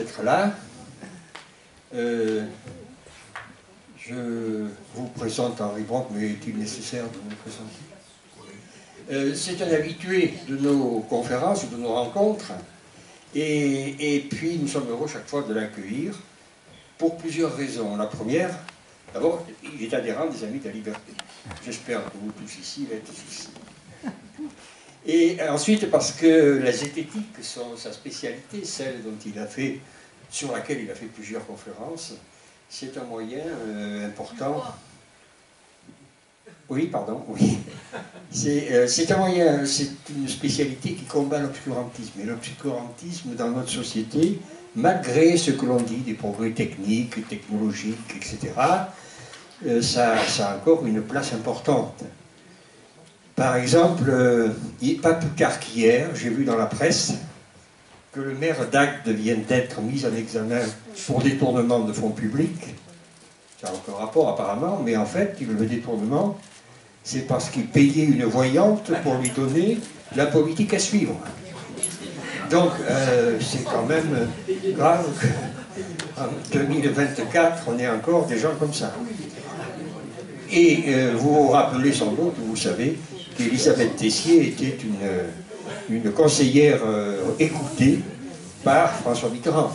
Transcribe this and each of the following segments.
d'être là. Je vous présente Henri Brock, mais est-il nécessaire de vous le présenter? C'est un habitué de nos conférences ou de nos rencontres, et puis nous sommes heureux chaque fois de l'accueillir pour plusieurs raisons. La première, d'abord, il est adhérent des Amis de la Liberté. J'espère que vous tous ici l'êtes aussi. Et ensuite, parce que la zététique, sa spécialité, celle sur laquelle il a fait plusieurs conférences, c'est un moyen important. Oui, pardon, oui. C'est un moyen, c'est une spécialité qui combat l'obscurantisme. Et l'obscurantisme dans notre société, malgré ce que l'on dit des progrès techniques, technologiques, etc., ça a encore une place importante. Par exemple, pas plus tard qu'hier, j'ai vu dans la presse que le maire d'Agde vient d'être mis en examen pour détournement de fonds publics. Ça n'a aucun rapport apparemment, mais en fait, le détournement, c'est parce qu'il payait une voyante pour lui donner la politique à suivre. Donc, c'est quand même grave qu'en 2024, on ait encore des gens comme ça. Et vous vous rappelez sans doute, vous savez, qu'Elisabeth Tessier était une conseillère écoutée par François Mitterrand.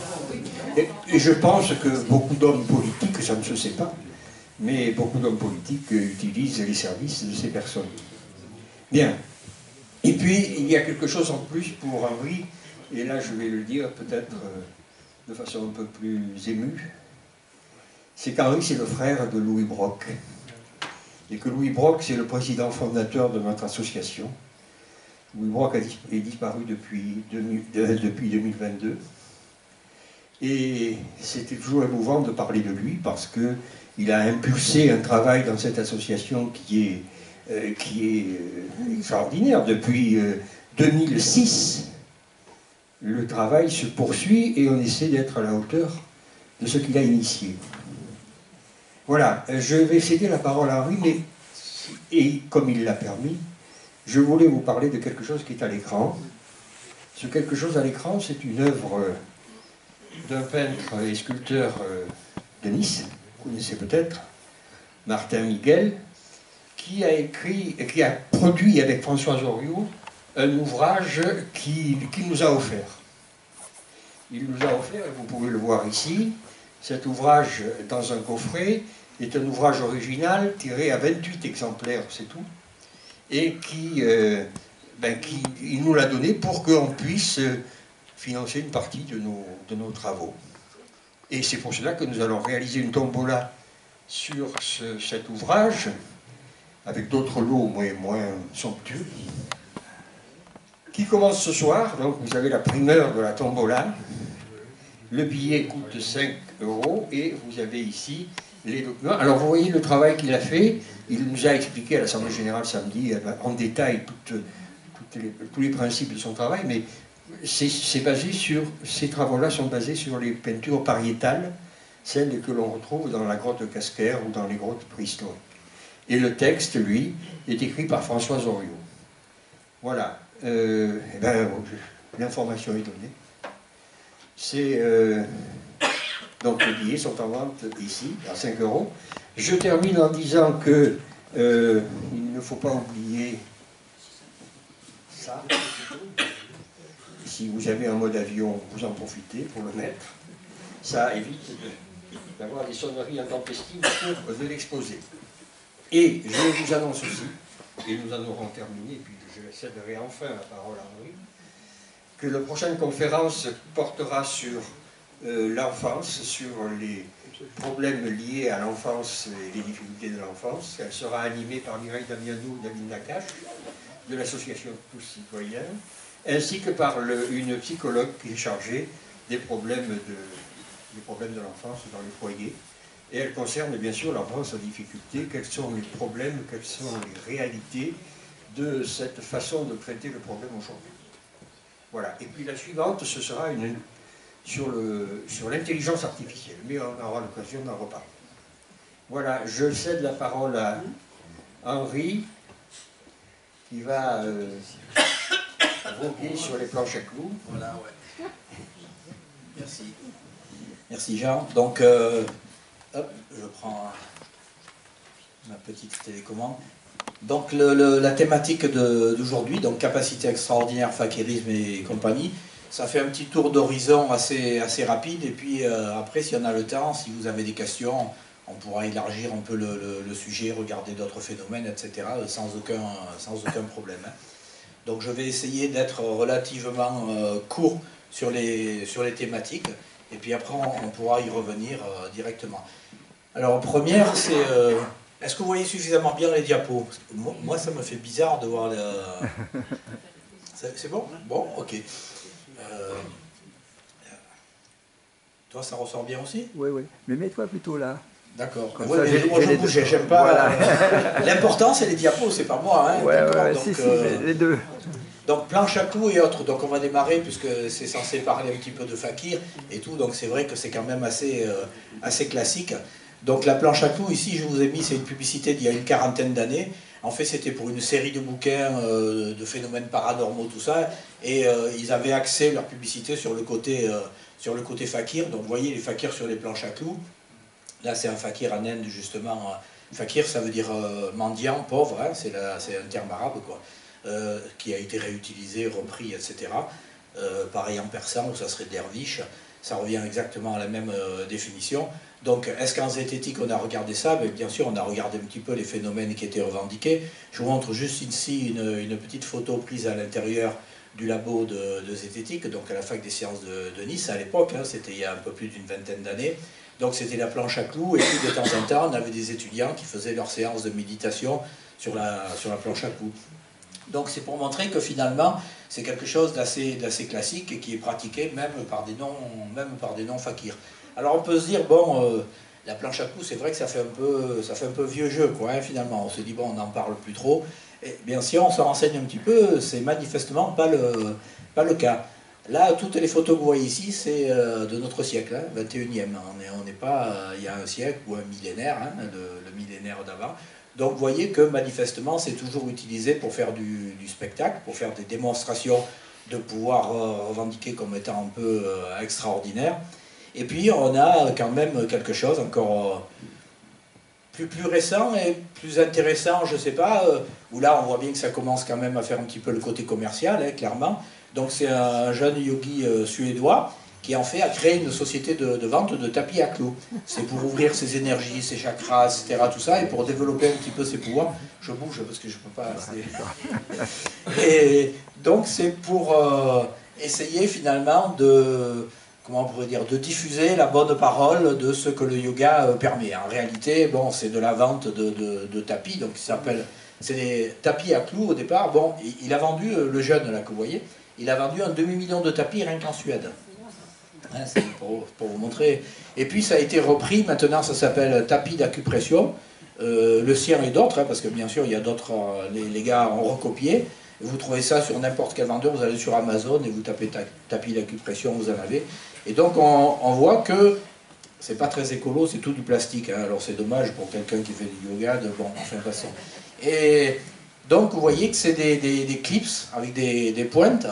Et je pense que beaucoup d'hommes politiques, ça ne se sait pas, mais beaucoup d'hommes politiques utilisent les services de ces personnes. Bien. Et puis, il y a quelque chose en plus pour Henri, et là je vais le dire peut-être de façon un peu plus émue, c'est qu'Henri, c'est le frère de Louis Brock. Et que Louis Brock, c'est le président fondateur de notre association. Louis Brock est disparu depuis 2022. Et c'était toujours émouvant de parler de lui parce qu'il a impulsé un travail dans cette association qui est extraordinaire. Depuis 2006, le travail se poursuit et on essaie d'être à la hauteur de ce qu'il a initié. Voilà, je vais céder la parole à Henri, mais, et comme il l'a permis, je voulais vous parler de quelque chose qui est à l'écran. Ce quelque chose à l'écran, c'est une œuvre d'un peintre et sculpteur de Nice, vous connaissez peut-être, Martin Miguel, qui a produit avec François Oriot un ouvrage qu'il nous a offert. Il nous a offert, et vous pouvez le voir ici, cet ouvrage dans un coffret est un ouvrage original tiré à 28 exemplaires, c'est tout, et il nous l'a donné pour qu'on puisse financer une partie de nos travaux. Et c'est pour cela que nous allons réaliser une tombola sur cet ouvrage, avec d'autres lots moins somptueux, qui commence ce soir. Donc vous avez la primeur de la tombola. Le billet coûte 5 € et vous avez ici les documents. Alors vous voyez le travail qu'il a fait. Il nous a expliqué à l'Assemblée Générale samedi en détail tous les principes de son travail, mais c'est basé sur, ces travaux-là sont basés sur les peintures pariétales, celles que l'on retrouve dans la grotte Casquer ou dans les grottes préhistoriques. Et le texte, lui, est écrit par François Oriot. Voilà. L'information est donnée. Donc les billets sont en vente ici, à 5 €. Je termine en disant que il ne faut pas oublier ça. Si vous avez un mode avion, vous en profitez pour le mettre. Ça évite d'avoir des sonneries intempestives pour de l'exposer. Et je vous annonce aussi, et nous en aurons terminé, puis je céderai enfin la parole à Henri, que la prochaine conférence portera sur l'enfance, sur les problèmes liés à l'enfance et les difficultés de l'enfance. Elle sera animée par Mireille Damiano et David Nakache, de l'association Tous Citoyens, ainsi que par une psychologue qui est chargée des problèmes de l'enfance dans les foyers. Et elle concerne bien sûr l'enfance en difficulté, quels sont les problèmes, quelles sont les réalités de cette façon de traiter le problème aujourd'hui. Voilà. Et puis la suivante, ce sera sur l'intelligence artificielle, mais on aura l'occasion d'en reparler. Voilà, je cède la parole à Henri, qui va voguer sur les planches à clous. Voilà, ouais. Merci. Merci Jean. Donc, hop, je prends ma petite télécommande. Donc la thématique d'aujourd'hui, donc capacité extraordinaire, fakirisme et compagnie, ça fait un petit tour d'horizon assez rapide. Et puis après, si on a le temps, si vous avez des questions, on pourra élargir un peu le sujet, regarder d'autres phénomènes, etc. sans aucun problème. Donc je vais essayer d'être relativement court sur les thématiques. Et puis après, on pourra y revenir directement. Alors première, c'est... est-ce que vous voyez suffisamment bien les diapos? Parce que moi, ça me fait bizarre de voir... C'est bon? Bon, ok. Toi, ça ressort bien aussi? Oui, oui. Mais mets-toi plutôt là. D'accord. Oui, mais moi, je bouge, j'aime pas... Voilà. L'important, c'est les diapos, c'est pas moi. Hein, ouais, donc, si, les deux. Donc, planche à clous et autres. Donc, on va démarrer, puisque c'est censé parler un petit peu de fakir et tout. Donc, c'est vrai que c'est quand même assez classique. Donc la planche à clous, ici, je vous ai mis, c'est une publicité d'il y a une quarantaine d'années. En fait, c'était pour une série de bouquins de phénomènes paranormaux, tout ça. Et ils avaient axé leur publicité sur le côté fakir. Donc vous voyez les fakirs sur les planches à clous. Là, c'est un fakir en Inde, justement. Fakir, ça veut dire mendiant, pauvre, hein, c'est un terme arabe, quoi, qui a été réutilisé, repris, etc. Pareil en persan, où ça serait derviche. Ça revient exactement à la même définition. Donc, est-ce qu'en zététique, on a regardé ça? Bien sûr, on a regardé un petit peu les phénomènes qui étaient revendiqués. Je vous montre juste ici une petite photo prise à l'intérieur du labo de zététique, donc à la fac des sciences de Nice à l'époque, hein, c'était il y a un peu plus d'une vingtaine d'années. Donc c'était la planche à clous, et puis de temps en temps, on avait des étudiants qui faisaient leur séance de méditation sur la planche à clous. Donc c'est pour montrer que finalement, c'est quelque chose d'assez classique et qui est pratiqué même par des non fakirs. Alors on peut se dire, bon, la planche à clous, c'est vrai que ça fait un peu vieux jeu, quoi, hein, finalement. On se dit, bon, on n'en parle plus trop. Et bien, si on se renseigne un petit peu, c'est manifestement pas le cas. Là, toutes les photos que vous voyez ici, c'est de notre siècle, hein, 21e. On n'est pas il y a un siècle ou un millénaire, hein, le millénaire d'avant. Donc vous voyez que manifestement, c'est toujours utilisé pour faire du spectacle, pour faire des démonstrations de pouvoir revendiquer comme étant un peu extraordinaire. Et puis on a quand même quelque chose encore plus récent et plus intéressant, je ne sais pas, où là on voit bien que ça commence quand même à faire un petit peu le côté commercial, hein, clairement. Donc c'est un jeune yogi suédois qui en fait a créé une société de vente de tapis à clous. C'est pour ouvrir ses énergies, ses chakras, etc. Tout ça, et pour développer un petit peu ses pouvoirs. Je bouge parce que je ne peux pas... Et donc c'est pour essayer finalement de... Comment on pourrait dire, de diffuser la bonne parole de ce que le yoga permet. En réalité, bon, c'est de la vente de tapis, donc c'est des tapis à clous au départ. Bon, il a vendu, le jeune là que vous voyez, il a vendu un demi-million de tapis rien qu'en Suède. Hein, c'est pour vous montrer. Et puis ça a été repris, maintenant ça s'appelle tapis d'acupression, le sien et d'autres, hein, parce que bien sûr il y a d'autres, les gars ont recopié. Vous trouvez ça sur n'importe quel vendeur, vous allez sur Amazon et vous tapez tapis d'acupression, vous en avez. Et donc on voit que c'est pas très écolo, c'est tout du plastique. Hein. Alors c'est dommage pour quelqu'un qui fait du yoga, bon, enfin façon. Et donc vous voyez que c'est des clips avec des pointes.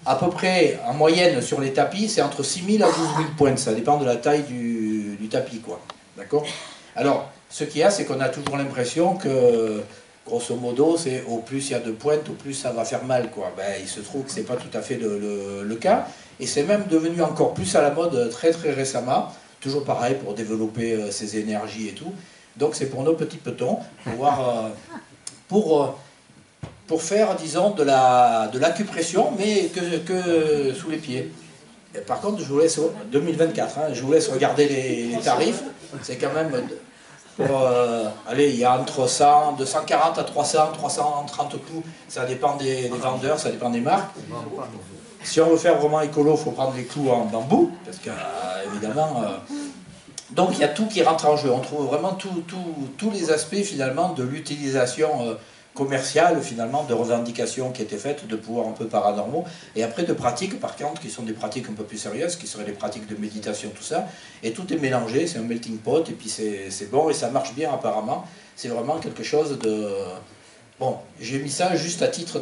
À peu près, en moyenne, sur les tapis, c'est entre 6000 à 12 000 pointes. Ça dépend de la taille du tapis, quoi. D'accord? Alors, ce qu'il y a, c'est qu'on a toujours l'impression que... Grosso modo, c'est au plus il y a de pointes, au plus ça va faire mal, quoi. Ben, il se trouve que ce n'est pas tout à fait le cas. Et c'est même devenu encore plus à la mode très récemment. Toujours pareil pour développer ses énergies et tout. Donc c'est pour nos petits petons, pour faire, disons, de l'acupression, mais que sous les pieds. Et par contre, je vous laisse, 2024, hein, je vous laisse regarder les tarifs. C'est quand même... allez, il y a entre 100, de 140 à 300, 330 clous, ça dépend des vendeurs, ça dépend des marques. Si on veut faire vraiment écolo, il faut prendre les clous en bambou, parce que, évidemment... donc il y a tout qui rentre en jeu, on trouve vraiment tous les aspects finalement de l'utilisation commerciale, finalement, de revendications qui étaient faites, de pouvoirs un peu paranormaux, et après de pratiques, par contre, qui sont des pratiques un peu plus sérieuses, qui seraient des pratiques de méditation, tout ça, et tout est mélangé, c'est un melting pot, et puis c'est bon, et ça marche bien apparemment, c'est vraiment quelque chose de... Bon, j'ai mis ça juste à titre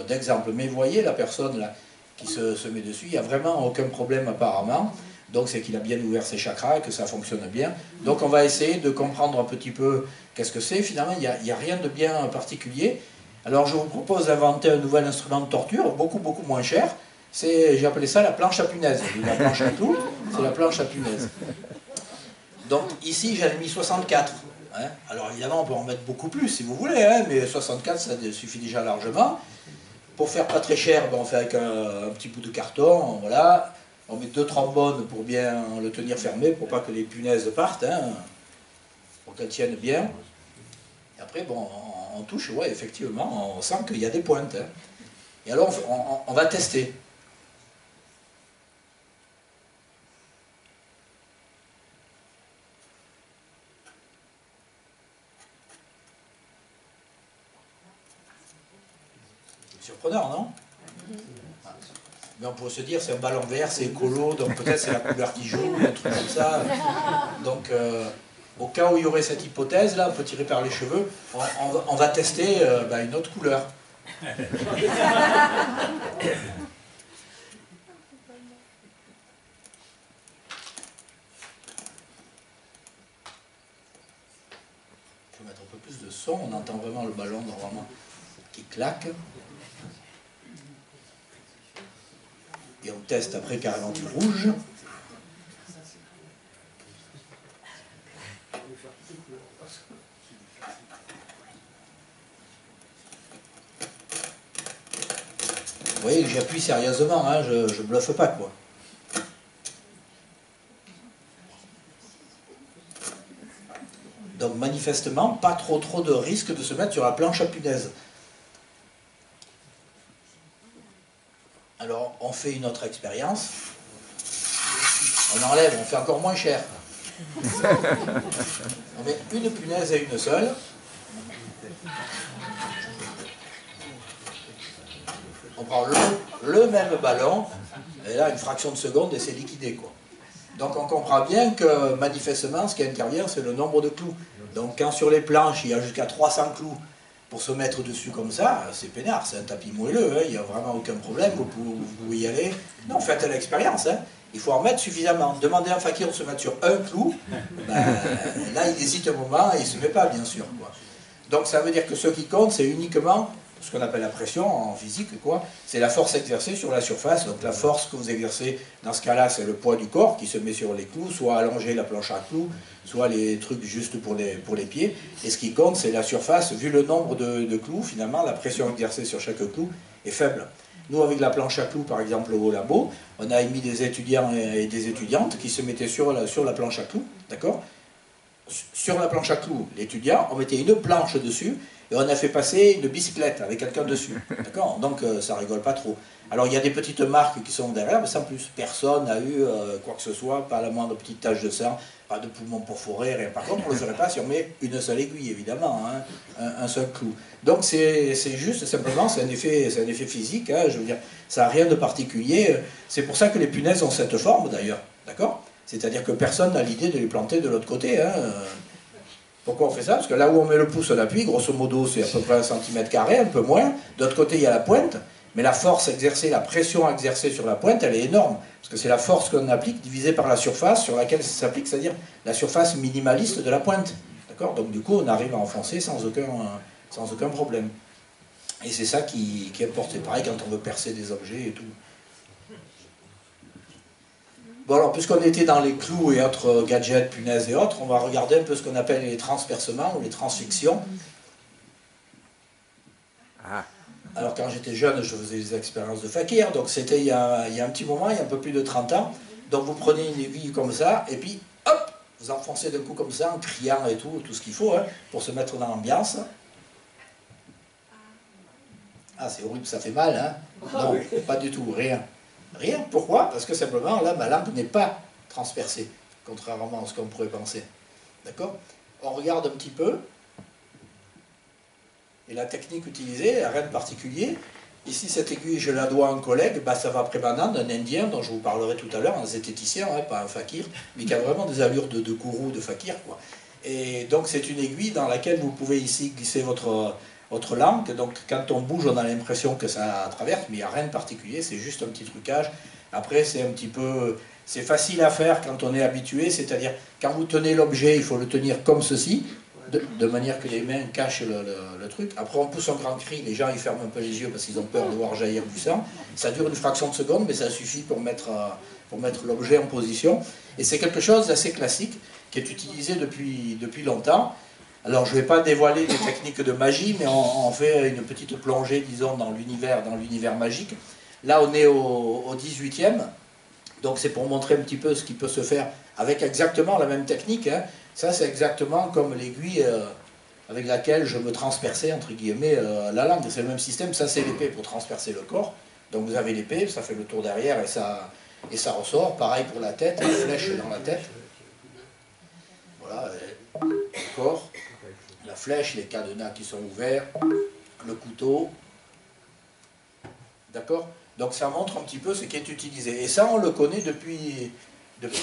d'exemple, mais vous voyez la personne là, qui se met dessus. Il n'y a vraiment aucun problème apparemment. Donc c'est qu'il a bien ouvert ses chakras et que ça fonctionne bien. Donc on va essayer de comprendre un petit peu qu'est-ce que c'est. Finalement, il n'y a rien de bien particulier. Alors je vous propose d'inventer un nouvel instrument de torture, beaucoup moins cher. J'ai appelé ça la planche à punaise. La planche à clous, c'est la planche à punaise. Donc ici j'en ai mis 64. Hein. Alors évidemment on peut en mettre beaucoup plus si vous voulez, hein, mais 64 ça suffit déjà largement. Pour faire pas très cher, ben, on fait avec un petit bout de carton, voilà. On met 2 trombones pour bien le tenir fermé, pour pas que les punaises partent, hein, pour qu'elles tiennent bien. Et après, bon, on touche, ouais, effectivement, on sent qu'il y a des pointes. Hein. Et alors, on va tester. C'est surprenant, non ? Mais on pourrait se dire, c'est un ballon vert, c'est écolo, donc peut-être c'est la couleur qui joue, un truc comme ça. Donc, au cas où il y aurait cette hypothèse, là, on peut tirer par les cheveux, on va tester une autre couleur. Je vais mettre un peu plus de son, on entend vraiment le ballon normalement qui claque. Et on teste après carrément du rouge. Vous voyez que j'appuie sérieusement, hein, je bluffe pas quoi. Donc manifestement, pas trop de risque de se mettre sur la planche à punaise. Alors, on fait une autre expérience. On enlève, on fait encore moins cher. On met une punaise et une seule. On prend le même ballon, et là, une fraction de seconde, et c'est liquidé, quoi. Donc, on comprend bien que, manifestement, ce qui intervient, c'est le nombre de clous. Donc, quand sur les planches, il y a jusqu'à 300 clous, pour se mettre dessus comme ça, c'est peinard, c'est un tapis moelleux, hein, il n'y a vraiment aucun problème, vous pouvez y aller. Non, faites l'expérience, hein. Il faut en mettre suffisamment. Demandez à un fakir de se mettre sur un clou, là il hésite un moment et il ne se met pas, bien sûr. Quoi. Donc ça veut dire que ce qui compte, c'est uniquement ce qu'on appelle la pression en physique, quoi. C'est la force exercée sur la surface. Donc la force que vous exercez, dans ce cas-là, c'est le poids du corps qui se met sur les clous, soit allonger la planche à clous, soit les trucs juste pour les pieds. Et ce qui compte, c'est la surface. Vu le nombre de clous, finalement, la pression exercée sur chaque clou est faible. Nous, avec la planche à clous, par exemple, au labo, on a émis des étudiants et des étudiantes qui se mettaient sur la planche à clous, d'accord ? Sur la planche à clous, l'étudiant, on mettait une planche dessus, et on a fait passer une bicyclette avec quelqu'un dessus, d'accord ? Donc ça rigole pas trop. Alors il y a des petites marques qui sont derrière, mais sans plus, personne n'a eu quoi que ce soit, pas la moindre petite tache de sang, pas de poumon perforé, rien. Par contre, on ne le ferait pas si on met une seule aiguille, évidemment, hein, un seul clou. Donc c'est juste, simplement, c'est un effet physique, hein, je veux dire, ça n'a rien de particulier. C'est pour ça que les punaises ont cette forme, d'ailleurs, d'accord ? C'est-à-dire que personne n'a l'idée de les planter de l'autre côté, hein. Pourquoi on fait ça? Parce que là où on met le pouce, on appuie, grosso modo, c'est à peu près 1 cm², un peu moins. De l'autre côté, il y a la pointe, mais la force exercée, la pression exercée sur la pointe, elle est énorme. Parce que c'est la force qu'on applique divisée par la surface sur laquelle ça s'applique, c'est-à-dire la surface minimaliste de la pointe. D'accord? Donc du coup, on arrive à enfoncer sans aucun problème. Et c'est ça qui importe. C'est pareil quand on veut percer des objets et tout. Bon alors, puisqu'on était dans les clous et autres gadgets, punaises et autres, on va regarder un peu ce qu'on appelle les transpercements ou les transfictions. Alors quand j'étais jeune, je faisais des expériences de fakir, donc c'était il y a un petit moment, il y a un peu plus de 30 ans. Donc vous prenez une aiguille comme ça, et puis hop, vous enfoncez d'un coup comme ça, en criant et tout ce qu'il faut, hein, pour se mettre dans l'ambiance. Ah c'est horrible, ça fait mal, hein? Non, pas du tout, rien. Rien, pourquoi? Parce que simplement, là, ma lampe n'est pas transpercée, contrairement à ce qu'on pourrait penser. D'accord? On regarde un petit peu, et la technique utilisée, elle n'a rien de particulier. Ici, cette aiguille, je la dois à un collègue, Basava Premanand, un Indien, dont je vous parlerai tout à l'heure, un zététicien, hein, pas un fakir, mais qui a vraiment des allures de gourou, de fakir, quoi. Et donc, c'est une aiguille dans laquelle vous pouvez ici glisser votre autre langue. Donc quand on bouge, on a l'impression que ça traverse, mais il n'y a rien de particulier, c'est juste un petit trucage. Après, c'est un petit peu... C'est facile à faire quand on est habitué, c'est-à-dire quand vous tenez l'objet, il faut le tenir comme ceci, de manière que les mains cachent le truc. Après, on pousse un grand cri, les gens ils ferment un peu les yeux parce qu'ils ont peur de voir jaillir du sang. Ça dure une fraction de seconde, mais ça suffit pour mettre l'objet en position. Et c'est quelque chose d'assez classique qui est utilisé depuis longtemps. Alors, je ne vais pas dévoiler des techniques de magie, mais on fait une petite plongée, disons, dans l'univers magique. Là, on est au 18e. Donc c'est pour montrer un petit peu ce qui peut se faire avec exactement la même technique. Hein. Ça c'est exactement comme l'aiguille avec laquelle je me transperçais, entre guillemets, la langue. C'est le même système, ça c'est l'épée pour transpercer le corps. Donc vous avez l'épée, ça fait le tour derrière et ça ressort. Pareil pour la tête, la flèche dans la tête. Voilà, le corps, la flèche, les cadenas qui sont ouverts, le couteau. D'accord ? Donc ça montre un petit peu ce qui est utilisé. Et ça, on le connaît depuis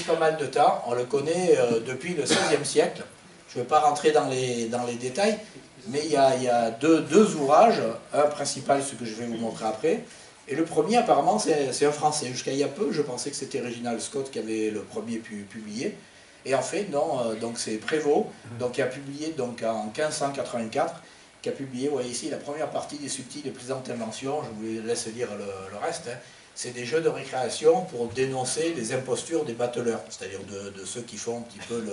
pas mal de temps. On le connaît depuis le XVIe siècle. Je ne vais pas rentrer dans les détails, mais il y a deux ouvrages. Un principal, ce que je vais vous montrer après. Et le premier, apparemment, c'est un Français. Jusqu'à il y a peu, je pensais que c'était Reginald Scott qui avait le premier publié. Et en fait, non. Donc c'est Prévost, donc, qui a publié donc, en 1584. Qui a publié, vous voyez ici, la première partie des subtiles et plaisantes inventions, je vous laisse lire le reste, hein. C'est des jeux de récréation pour dénoncer les impostures des bateleurs, c'est-à-dire de ceux qui font un petit peu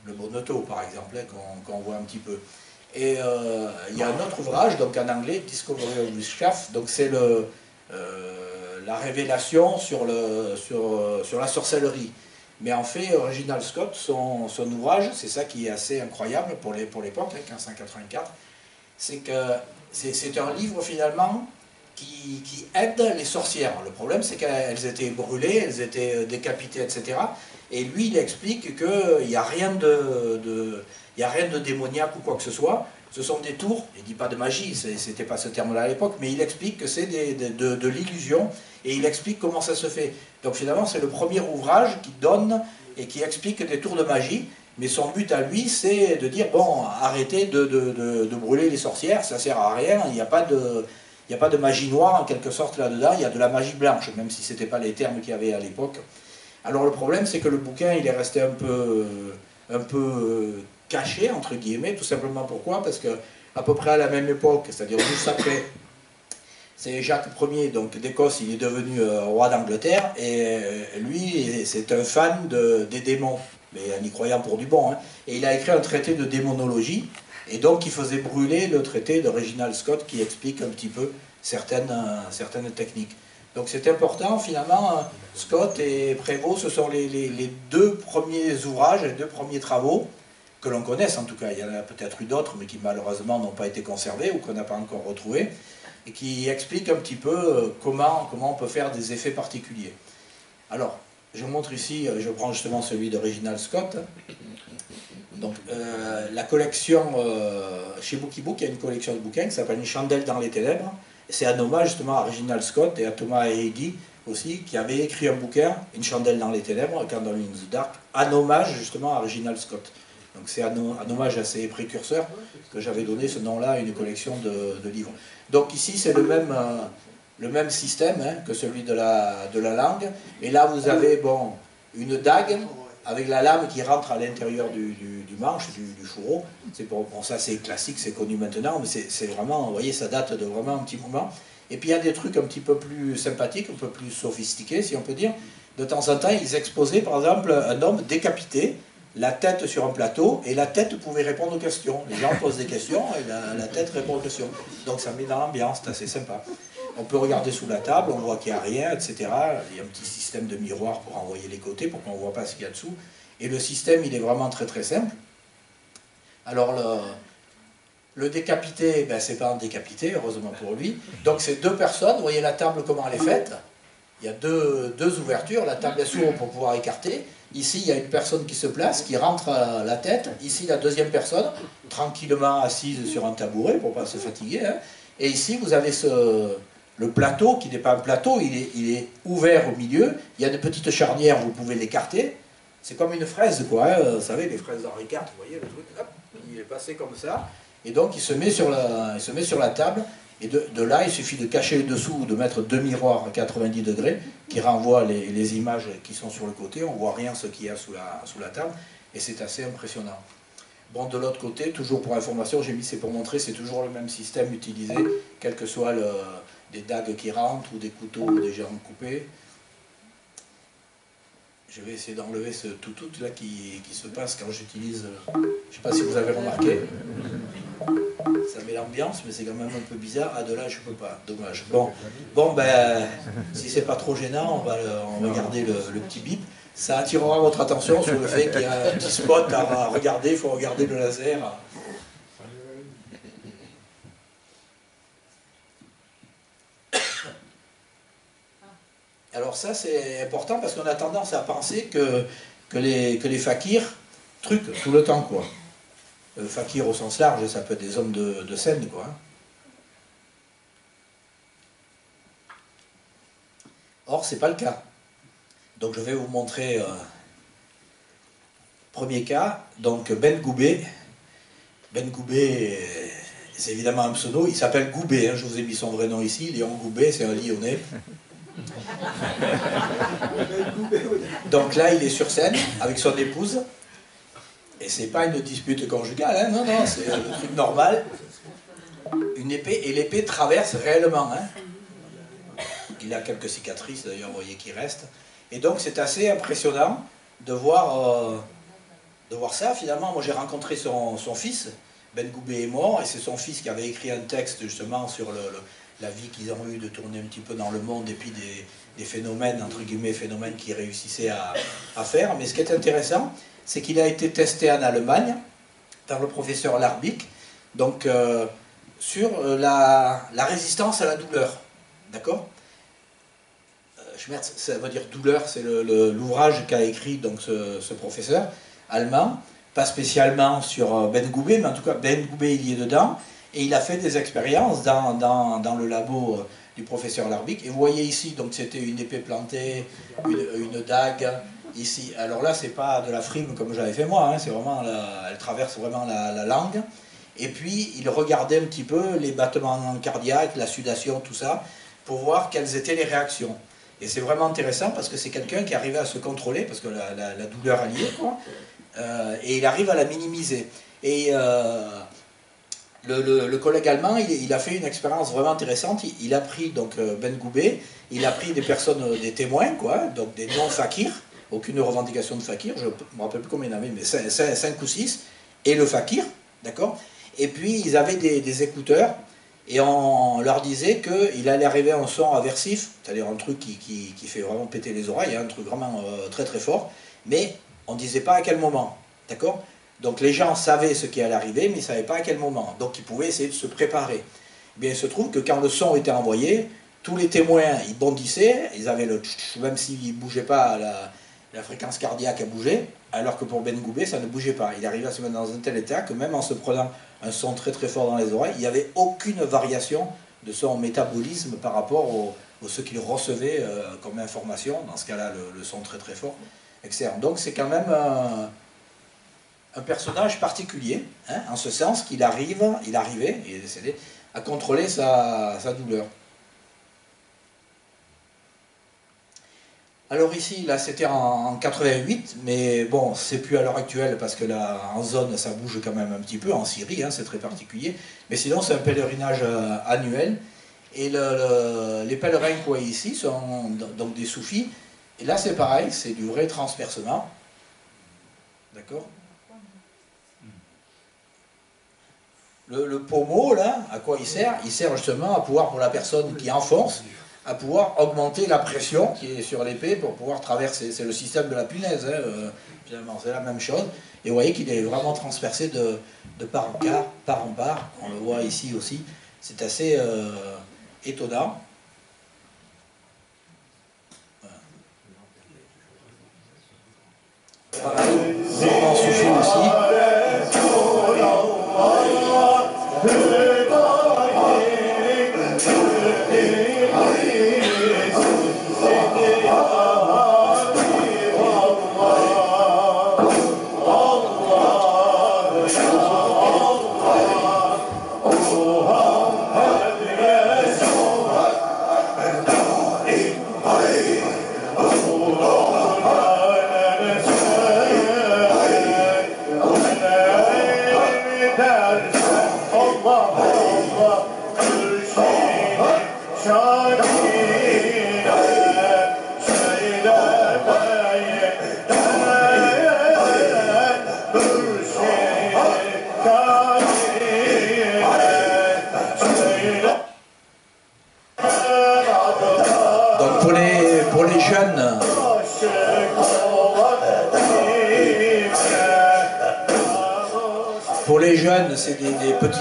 le bonneteau, par exemple, hein, qu'on voit un petit peu. Et il y a un autre ouvrage, donc en anglais, Discovery of Witchcraft, donc c'est la révélation sur la sorcellerie. Mais en fait, Reginald Scott, son ouvrage, c'est ça qui est assez incroyable pour l'époque, hein, 1584, c'est que c'est un livre finalement qui aide les sorcières. Le problème, c'est qu'elles étaient brûlées, elles étaient décapitées, etc. Et lui, il explique qu'il n'y a rien de démoniaque ou quoi que ce soit. Ce sont des tours, il ne dit pas de magie, c'était pas ce terme-là à l'époque, mais il explique que c'est de l'illusion, et il explique comment ça se fait. Donc finalement, c'est le premier ouvrage qui donne et qui explique des tours de magie, mais son but à lui, c'est de dire, bon, arrêtez de brûler les sorcières, ça ne sert à rien, il n'y a pas de magie noire en quelque sorte là-dedans, il y a de la magie blanche, même si ce n'était pas les termes qu'il y avait à l'époque. Alors le problème, c'est que le bouquin, il est resté un peu caché, entre guillemets, tout simplement pourquoi? Parce que à peu près à la même époque, c'est-à-dire juste après, c'est Jacques Ier, donc d'Écosse, il est devenu roi d'Angleterre, et lui, c'est un fan des démons, mais un y croyant pour du bon, hein. Et il a écrit un traité de démonologie, et donc il faisait brûler le traité de Reginald Scott qui explique un petit peu certaines techniques. Donc c'est important, finalement, Scott et Prévost, ce sont les deux premiers ouvrages, les deux premiers travaux, que l'on connaisse en tout cas. Il y en a peut-être eu d'autres, mais qui malheureusement n'ont pas été conservés ou qu'on n'a pas encore retrouvés, et qui expliquent un petit peu comment on peut faire des effets particuliers. Alors, je vous montre ici, je prends justement celui de Reginald Scott. Donc, la collection, chez Bookiebook, il y a une collection de bouquins qui s'appelle Une chandelle dans les ténèbres. C'est un hommage justement à Reginald Scott et à Thomas Hagee aussi, qui avait écrit un bouquin, Une chandelle dans les ténèbres, Candle in the Dark, en hommage justement à Reginald Scott. Donc c'est un hommage à ses précurseurs que j'avais donné ce nom-là à une collection de livres. Donc ici c'est le même système, hein, que celui de la langue. Et là vous avez bon, une dague avec la lame qui rentre à l'intérieur du manche, du fourreau. Bon, ça c'est classique, c'est connu maintenant, mais c'est vraiment, vous voyez, ça date de vraiment un petit moment. Et puis il y a des trucs un petit peu plus sympathiques, un peu plus sophistiqués si on peut dire. De temps en temps ils exposaient par exemple un homme décapité, la tête sur un plateau, et la tête pouvait répondre aux questions. Les gens posent des questions, et la tête répond aux questions. Donc ça met dans l'ambiance, c'est assez sympa. On peut regarder sous la table, on voit qu'il n'y a rien, etc. Il y a un petit système de miroir pour envoyer les côtés, pour qu'on ne voit pas ce qu'il y a dessous. Et le système, il est vraiment très très simple. Alors le décapité, ben, c'est pas un décapité, heureusement pour lui. Donc c'est deux personnes, vous voyez la table comment elle est faite. Il y a deux ouvertures, la table est sourde pour pouvoir écarter. Ici, il y a une personne qui se place, qui rentre à la tête. Ici, la deuxième personne, tranquillement assise sur un tabouret pour ne pas se fatiguer. Hein. Et ici, vous avez le plateau, qui n'est pas un plateau, il est ouvert au milieu. Il y a des petites charnières, vous pouvez l'écarter. C'est comme une fraise, quoi. Hein. Vous savez, les fraises d'Henri IV, vous voyez le truc, hop, il est passé comme ça. Et donc il se met sur la table, et de là il suffit de cacher le dessous ou de mettre deux miroirs à 90 degrés qui renvoient les images qui sont sur le côté, on ne voit rien ce qu'il y a sous la table, et c'est assez impressionnant. Bon, de l'autre côté, toujours pour information, j'ai mis c'est pour montrer, c'est toujours le même système utilisé, quel que soit des dagues qui rentrent ou des couteaux déjà coupés. Je vais essayer d'enlever ce tout là qui se passe quand j'utilise, je ne sais pas si vous avez remarqué, ça met l'ambiance, mais c'est quand même un peu bizarre. Ah, de là, je ne peux pas, dommage. Bon ben, si c'est pas trop gênant, on va garder le petit bip. Ça attirera votre attention sur le fait qu'il y a un petit spot à regarder, il faut regarder le laser. Alors ça c'est important parce qu'on a tendance à penser que les fakirs truquent tout le temps, quoi. Fakir au sens large, ça peut être des hommes de scène, quoi. Or c'est pas le cas. Donc je vais vous montrer premier cas, donc Ben Goubet. Ben Goubet, c'est évidemment un pseudo, il s'appelle Goubet, hein, je vous ai mis son vrai nom ici, Léon Goubet, c'est un Lyonnais. Donc là, il est sur scène avec son épouse, et c'est pas une dispute conjugale, hein, non, c'est un truc normal. Une épée, et l'épée traverse réellement. Hein. Il a quelques cicatrices d'ailleurs, vous voyez, qui restent. Et donc c'est assez impressionnant de voir ça. Finalement, moi j'ai rencontré son fils, Ben Goubet est mort, et c'est son fils qui avait écrit un texte justement sur la vie qu'ils ont eu de tourner un petit peu dans le monde, et puis des phénomènes, entre guillemets, phénomènes qu'ils réussissaient à faire. Mais ce qui est intéressant, c'est qu'il a été testé en Allemagne, par le professeur Larbic, donc sur la résistance à la douleur. D'accord ? Schmerz, ça veut dire douleur, c'est l'ouvrage qu'a écrit donc ce professeur allemand, pas spécialement sur Ben Goubet, mais en tout cas Ben Goubet il y est dedans, et il a fait des expériences dans le labo du professeur Larbic, et vous voyez ici, donc c'était une épée plantée, une dague, ici, alors là c'est pas de la frime comme j'avais fait moi, hein, c'est vraiment, elle traverse vraiment la langue, et puis il regardait un petit peu les battements cardiaques, la sudation, tout ça, pour voir quelles étaient les réactions. Et c'est vraiment intéressant parce que c'est quelqu'un qui arrivait à se contrôler, parce que la douleur alliée, quoi, et il arrive à la minimiser. Et le collègue allemand, il a fait une expérience vraiment intéressante. Il a pris, donc Ben Goubet, il a pris des personnes, des témoins, quoi, donc des non-fakirs, aucune revendication de fakir, je ne me rappelle plus combien il y en avait, mais 5 ou 6, et le fakir, d'accord. Et puis ils avaient des écouteurs, et on leur disait qu'il allait arriver un son aversif, c'est-à-dire un truc qui fait vraiment péter les oreilles, un truc vraiment très très fort, mais on ne disait pas à quel moment, d'accord. Donc les gens savaient ce qui allait arriver, mais ils ne savaient pas à quel moment, donc ils pouvaient essayer de se préparer. Eh bien, il se trouve que quand le son était envoyé, tous les témoins, ils bondissaient, ils avaient le tch, même s'ils ne bougeaient pas, la fréquence cardiaque a bougé, alors que pour Ben Goubet, ça ne bougeait pas. Il arrivait à se mettre dans un tel état que même en se prenant un son très très fort dans les oreilles, il n'y avait aucune variation de son métabolisme par rapport au ce qu'il recevait comme information, dans ce cas-là le son très très fort, externe. Donc c'est quand même un personnage particulier, hein, en ce sens qu'il arrivait, il est décédé, à contrôler sa douleur. Alors ici, là c'était en 88, mais bon, c'est plus à l'heure actuelle parce que là, en zone, ça bouge quand même un petit peu, en Syrie, hein, c'est très particulier. Mais sinon, c'est un pèlerinage annuel. Et les pèlerins qu'on voit ici sont donc des soufis. Et là, c'est pareil, c'est du vrai transpercement. D'accord ? Le pommeau, là, à quoi il sert ? Il sert justement à pouvoir, pour la personne qui enfonce, à pouvoir augmenter la pression qui est sur l'épée pour pouvoir traverser. C'est le système de la punaise, hein, finalement, c'est la même chose. Et vous voyez qu'il est vraiment transpercé de part en part, on le voit ici aussi. C'est assez étonnant. Voilà. Pareil, mouvement soufi aussi. les jeunes, c'est des petits...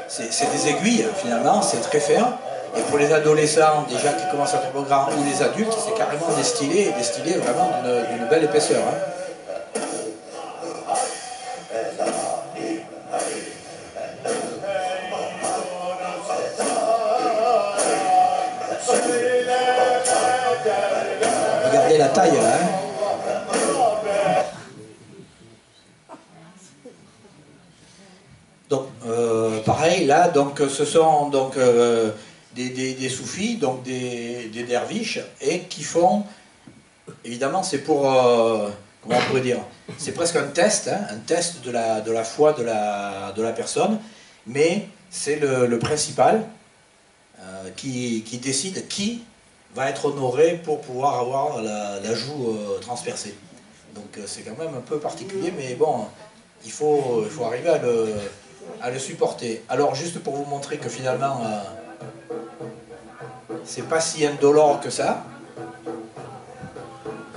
c'est des aiguilles, finalement, c'est très fin. Et pour les adolescents, déjà qui commencent à être grands, ou les adultes, c'est carrément destillé, et destillé vraiment d'une belle épaisseur. Hein. Regardez la taille, là. Hein. Donc, pareil, là, donc, ce sont donc, des soufis, donc des derviches, et qui font, évidemment, c'est pour, comment on pourrait dire, c'est presque un test, hein, un test de la foi de la personne, mais c'est le principal qui décide qui va être honoré pour pouvoir avoir la joue transpercée. Donc c'est quand même un peu particulier, mais bon, il faut arriver à le supporter. Alors juste pour vous montrer que finalement, c'est pas si indolore que ça,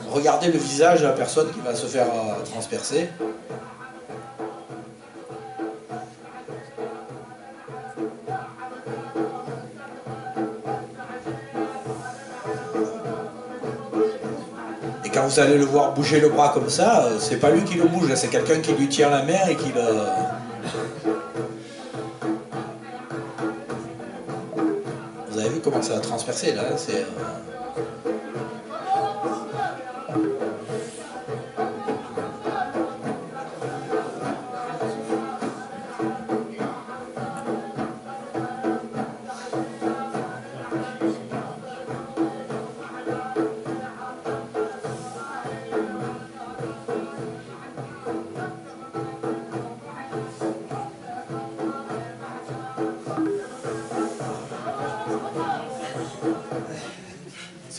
regardez le visage de la personne qui va se faire transpercer. Et quand vous allez le voir bouger le bras comme ça, c'est pas lui qui le bouge, c'est quelqu'un qui lui tient la main et qui le... Vous avez vu comment ça a transpercé là, c'est...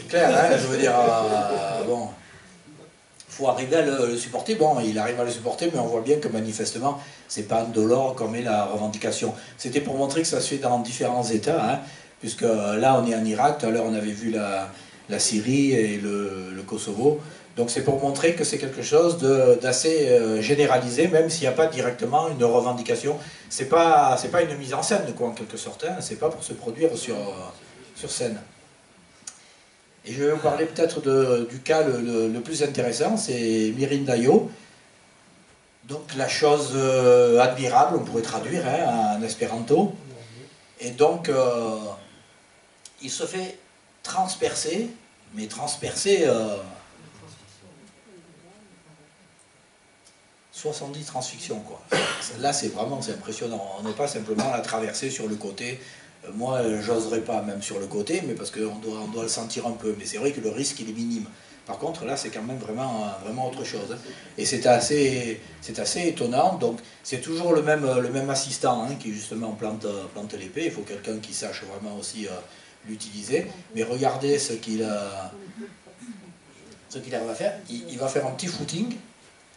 clair, hein, je veux dire, bon, faut arriver à le supporter. Bon, il arrive à le supporter, mais on voit bien que manifestement, c'est pas indolore comme est la revendication. C'était pour montrer que ça se fait dans différents États, hein, puisque là, on est en Irak, tout à l'heure, on avait vu la Syrie et le Kosovo. Donc c'est pour montrer que c'est quelque chose d'assez généralisé, même s'il n'y a pas directement une revendication. C'est pas une mise en scène, quoi, en quelque sorte, hein, c'est pas pour se produire sur scène. Et je vais vous parler peut-être du cas le plus intéressant, c'est Mirin Dayo. Donc la chose admirable, on pourrait traduire hein, en espéranto. Et donc, il se fait transpercer, mais transpercer 70 transfictions, quoi. Là, c'est impressionnant. On n'est pas simplement à la traverser sur le côté. Moi, j'oserais pas, même sur le côté, mais parce qu'on doit le sentir un peu. Mais c'est vrai que le risque, il est minime. Par contre, là, c'est quand même vraiment autre chose. Et c'est assez étonnant. Donc, c'est toujours le même assistant hein, qui, justement, plante l'épée. Il faut quelqu'un qui sache vraiment aussi l'utiliser. Mais regardez ce qu'il arrive à faire. Il va faire un petit footing,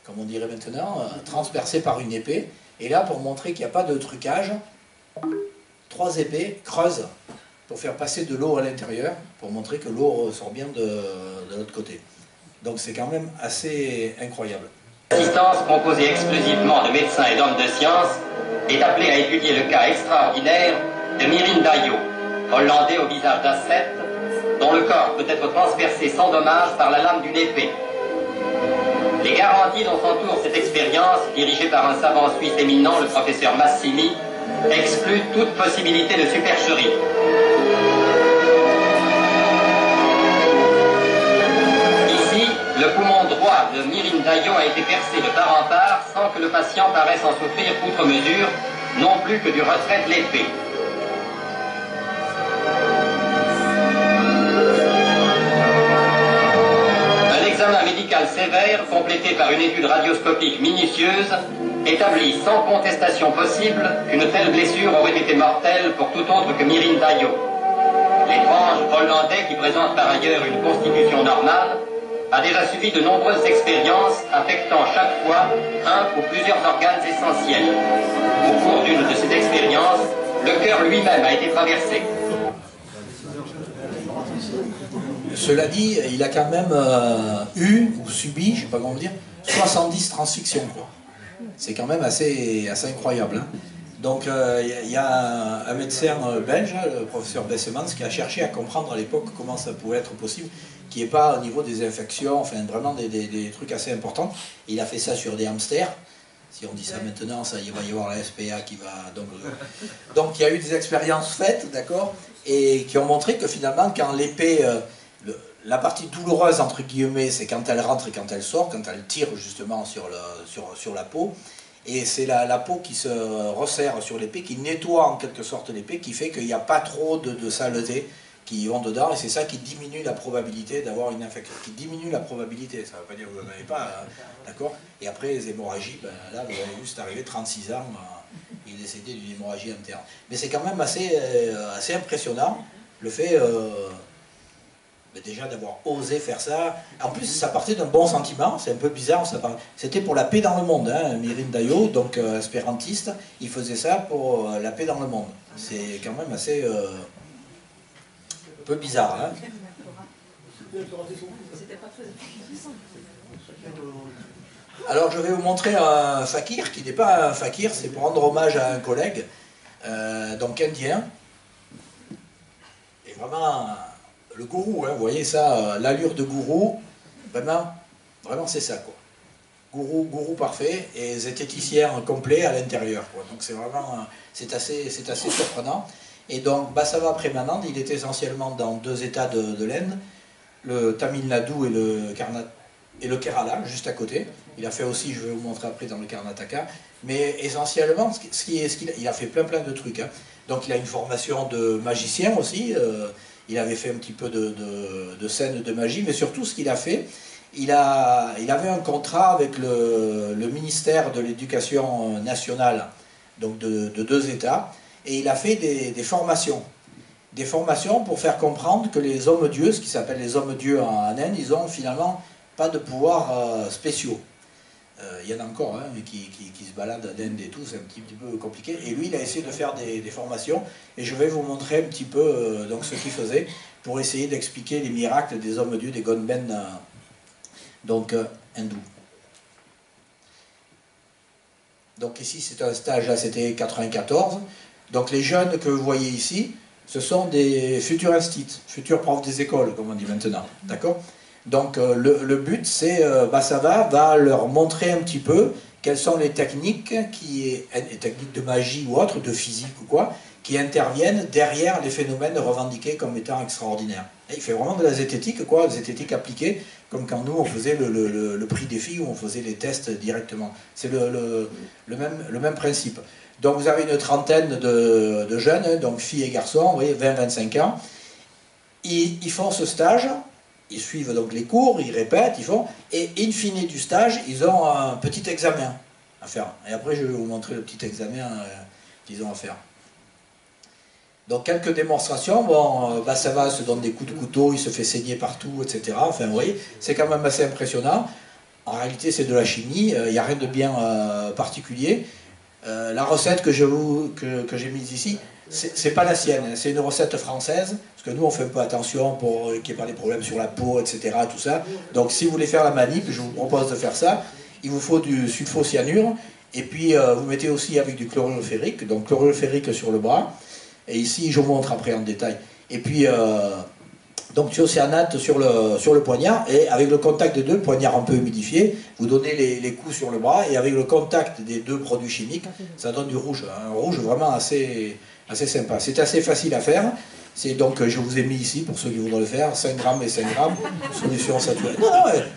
comme on dirait maintenant, transpercé par une épée. Et là, pour montrer qu'il n'y a pas de trucage, 3 épées creusent pour faire passer de l'eau à l'intérieur, pour montrer que l'eau sort bien de l'autre côté. Donc c'est quand même assez incroyable. L'assistance, composée exclusivement de médecins et d'hommes de science, est appelée à étudier le cas extraordinaire de Mirin Dayo, hollandais au visage d'ascète, dont le corps peut être transpercé sans dommage par la lame d'une épée. Les garanties dont s'entoure cette expérience, dirigée par un savant suisse éminent, le professeur Massimi, exclut toute possibilité de supercherie. Ici, le poumon droit de Mirin Dayo a été percé de part en part sans que le patient paraisse en souffrir outre mesure, non plus que du retrait de l'épée. Un examen médical sévère, complété par une étude radioscopique minutieuse, établit sans contestation possible qu'une telle blessure aurait été mortelle pour tout autre que Mirin Dayo. L'étrange Hollandais, qui présente par ailleurs une constitution normale, a déjà subi de nombreuses expériences affectant chaque fois un ou plusieurs organes essentiels. Au cours d'une de ces expériences, le cœur lui-même a été traversé. Cela dit, il a quand même eu, ou subi, je ne sais pas comment dire, 70 transfictions, quoi. C'est quand même assez incroyable. Hein. Donc il y a un médecin belge, le professeur Bessemans, qui a cherché à comprendre à l'époque comment ça pouvait être possible, qu'il n'y ait pas au niveau des infections, enfin vraiment des trucs assez importants. Il a fait ça sur des hamsters. Si on dit ça maintenant, ça, il va y avoir la SPA qui va... Donc il y a eu des expériences faites, d'accord, et qui ont montré que finalement, quand l'épée... la partie douloureuse, entre guillemets, c'est quand elle rentre et quand elle sort, quand elle tire justement sur la peau. Et c'est la peau qui se resserre sur l'épée, qui nettoie en quelque sorte l'épée, qui fait qu'il n'y a pas trop de saleté qui vont dedans. Et c'est ça qui diminue la probabilité d'avoir une infection. Qui diminue la probabilité, ça ne veut pas dire que vous n'en avez pas, d'accord. Et après, les hémorragies, ben, là, vous avez vu, c'est arrivé 36 ans, il est décédé d'une hémorragie interne. Mais c'est quand même assez impressionnant, le fait... déjà d'avoir osé faire ça. En plus, ça partait d'un bon sentiment, c'est un peu bizarre. C'était pour la paix dans le monde, hein. Mirin Dayo, donc espérantiste, il faisait ça pour la paix dans le monde. C'est quand même assez un peu bizarre. Hein. Alors, je vais vous montrer un fakir qui n'est pas un fakir, c'est pour rendre hommage à un collègue, donc indien. Et vraiment... Le gourou, hein, vous voyez ça, l'allure de gourou, vraiment c'est ça, quoi. Gourou parfait et zététicien complet à l'intérieur, quoi. Donc c'est vraiment, c'est assez surprenant. Et donc Basava Premanand, il est essentiellement dans deux états de l'Inde, le Tamil Nadu et le Kerala, juste à côté. Il a fait aussi, je vais vous montrer après, dans le Karnataka. Mais essentiellement, il a fait plein de trucs. Hein. Donc il a une formation de magicien aussi. Il avait fait un petit peu de scènes de magie, mais surtout ce qu'il a fait, il avait un contrat avec le ministère de l'Éducation nationale, donc de deux États, et il a fait des formations. Des formations pour faire comprendre que les hommes-dieux, ce qui s'appelle les hommes-dieux en Inde, ils ont finalement pas de pouvoirs spéciaux. Il y en a encore hein, qui se baladent d'Inde et tout, c'est un petit peu compliqué. Et lui, il a essayé de faire des formations, et je vais vous montrer un petit peu donc ce qu'il faisait pour essayer d'expliquer les miracles des hommes-dieux, des gunmen hindous. Donc ici, c'est un stage, là c'était 94. Donc les jeunes que vous voyez ici, ce sont des futurs instits, futurs profs des écoles, comme on dit maintenant, d'accord ? Donc le but, c'est Basava va leur montrer un petit peu quelles sont les techniques, les techniques de magie ou autres, de physique ou quoi, qui interviennent derrière les phénomènes revendiqués comme étant extraordinaires. Et il fait vraiment de la zététique, quoi, de zététique appliquée, comme quand nous on faisait le prix des filles où on faisait les tests directement. C'est le même principe. Donc vous avez une trentaine de jeunes, hein, donc filles et garçons, vous voyez, 20-25 ans. Ils font ce stage. Ils suivent donc les cours, ils répètent, ils font, et in fine du stage, ils ont un petit examen à faire. Et après, je vais vous montrer le petit examen qu'ils ont à faire. Donc, quelques démonstrations. Bon, Basava se donne des coups de couteau, il se fait saigner partout, etc. Enfin, vous voyez, c'est quand même assez impressionnant. En réalité, c'est de la chimie, il n'y a rien de bien particulier. La recette que j'ai mise ici, c'est pas la sienne, c'est une recette française, parce que nous on fait un peu attention pour qu'il n'y ait pas des problèmes sur la peau, etc. Tout ça. Donc si vous voulez faire la manip, je vous propose de faire ça. Il vous faut du sulfocyanure, et puis vous mettez aussi avec du chlorure ferrique, donc chlorure ferrique sur le bras, et ici je vous montre après en détail. Et puis donc thiocyanate sur le poignard, et avec le contact des deux, le poignard un peu humidifié, vous donnez les coups sur le bras, et avec le contact des deux produits chimiques, ça donne du rouge, un rouge vraiment assez sympa. C'est assez facile à faire. C'est donc, je vous ai mis ici, pour ceux qui voudraient le faire, 5 grammes et 5 grammes, solution saturée. Non,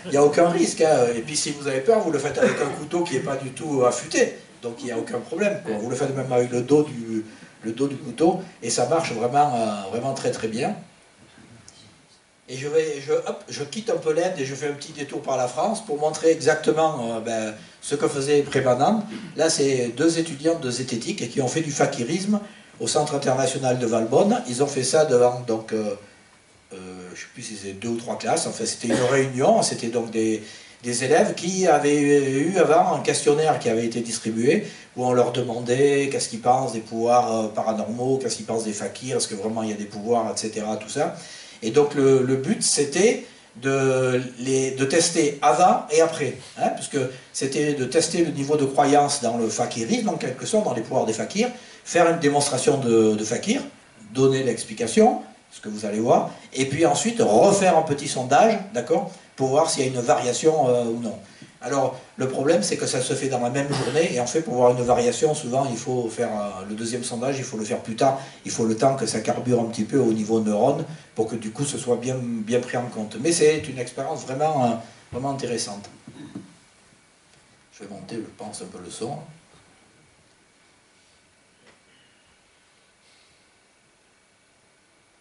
il n'y a aucun risque. Hein. Et puis si vous avez peur, vous le faites avec un couteau qui n'est pas du tout affûté. Donc il n'y a aucun problème. Quoi. Vous le faites même avec le dos du couteau, et ça marche vraiment très très bien. Et je quitte un peu l'Inde et je fais un petit détour par la France pour montrer exactement ce que faisait Premanand. Là, c'est deux étudiants de zététique qui ont fait du fakirisme au Centre international de Valbonne. Ils ont fait ça devant, donc, je ne sais plus si c'était 2 ou 3 classes. Enfin, c'était une réunion. C'était donc des élèves qui avaient eu avant un questionnaire qui avait été distribué où on leur demandait qu'est-ce qu'ils pensent des pouvoirs paranormaux, qu'est-ce qu'ils pensent des fakirs, est-ce que vraiment il y a des pouvoirs, etc. Tout ça. Et donc le but, c'était de tester avant et après, hein, puisque c'était de tester le niveau de croyance dans le fakirisme, en quelque sorte, dans les pouvoirs des fakirs, faire une démonstration de fakir, donner l'explication, ce que vous allez voir, et puis ensuite refaire un petit sondage, d'accord, pour voir s'il y a une variation ou non. Alors, le problème, c'est que ça se fait dans la même journée, et en fait, pour voir une variation, souvent, il faut faire le deuxième sondage, il faut le faire plus tard, il faut le temps que ça carbure un petit peu au niveau neurones, pour que du coup, ce soit bien, bien pris en compte. Mais c'est une expérience vraiment, vraiment intéressante. Je vais monter, je pense, un peu le son.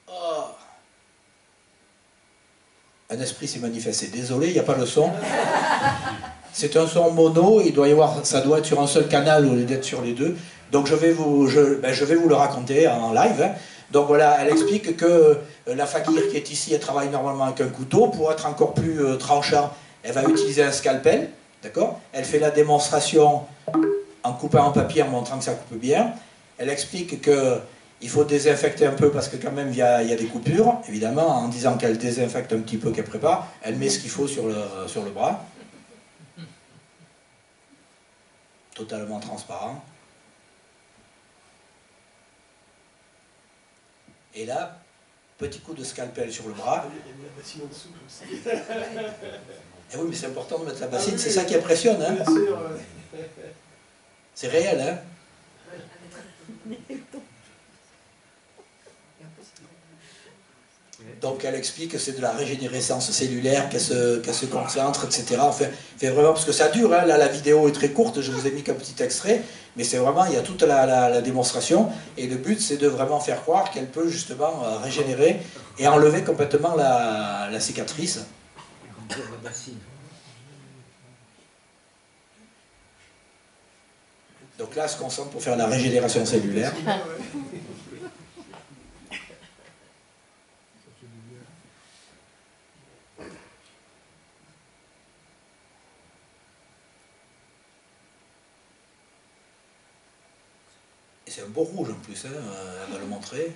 Oh. Un esprit s'est manifesté. Désolé, il n'y a pas le son. C'est un son mono, ça doit être sur un seul canal au lieu d'être sur les deux. Donc je vais vous le raconter en live. Hein. Donc voilà, elle explique que la fakir qui est ici, elle travaille normalement avec un couteau. Pour être encore plus tranchant, elle va utiliser un scalpel. D'accord ? Elle fait la démonstration en coupant un papier, en montrant que ça coupe bien. Elle explique qu'il faut désinfecter un peu parce que quand même il y a des coupures, évidemment, en disant qu'elle désinfecte un petit peu, qu'elle prépare. Elle met ce qu'il faut sur le bras. Totalement transparent. Et là, petit coup de scalpel sur le bras. Il y a la bassine en dessous aussi. Et oui, mais c'est important de mettre la bassine, c'est ça qui impressionne. Hein. Bien sûr. C'est réel, hein. Donc elle explique que c'est de la régénérescence cellulaire, qu'elle se concentre, etc. Enfin, fait vraiment, parce que ça dure, hein, là la vidéo est très courte, je vous ai mis qu'un petit extrait, mais c'est vraiment, il y a toute la démonstration, et le but c'est de vraiment faire croire qu'elle peut justement régénérer et enlever complètement la cicatrice. Donc là, elle se concentre pour faire la régénération cellulaire. C'est un beau rouge en plus, hein, elle va le montrer.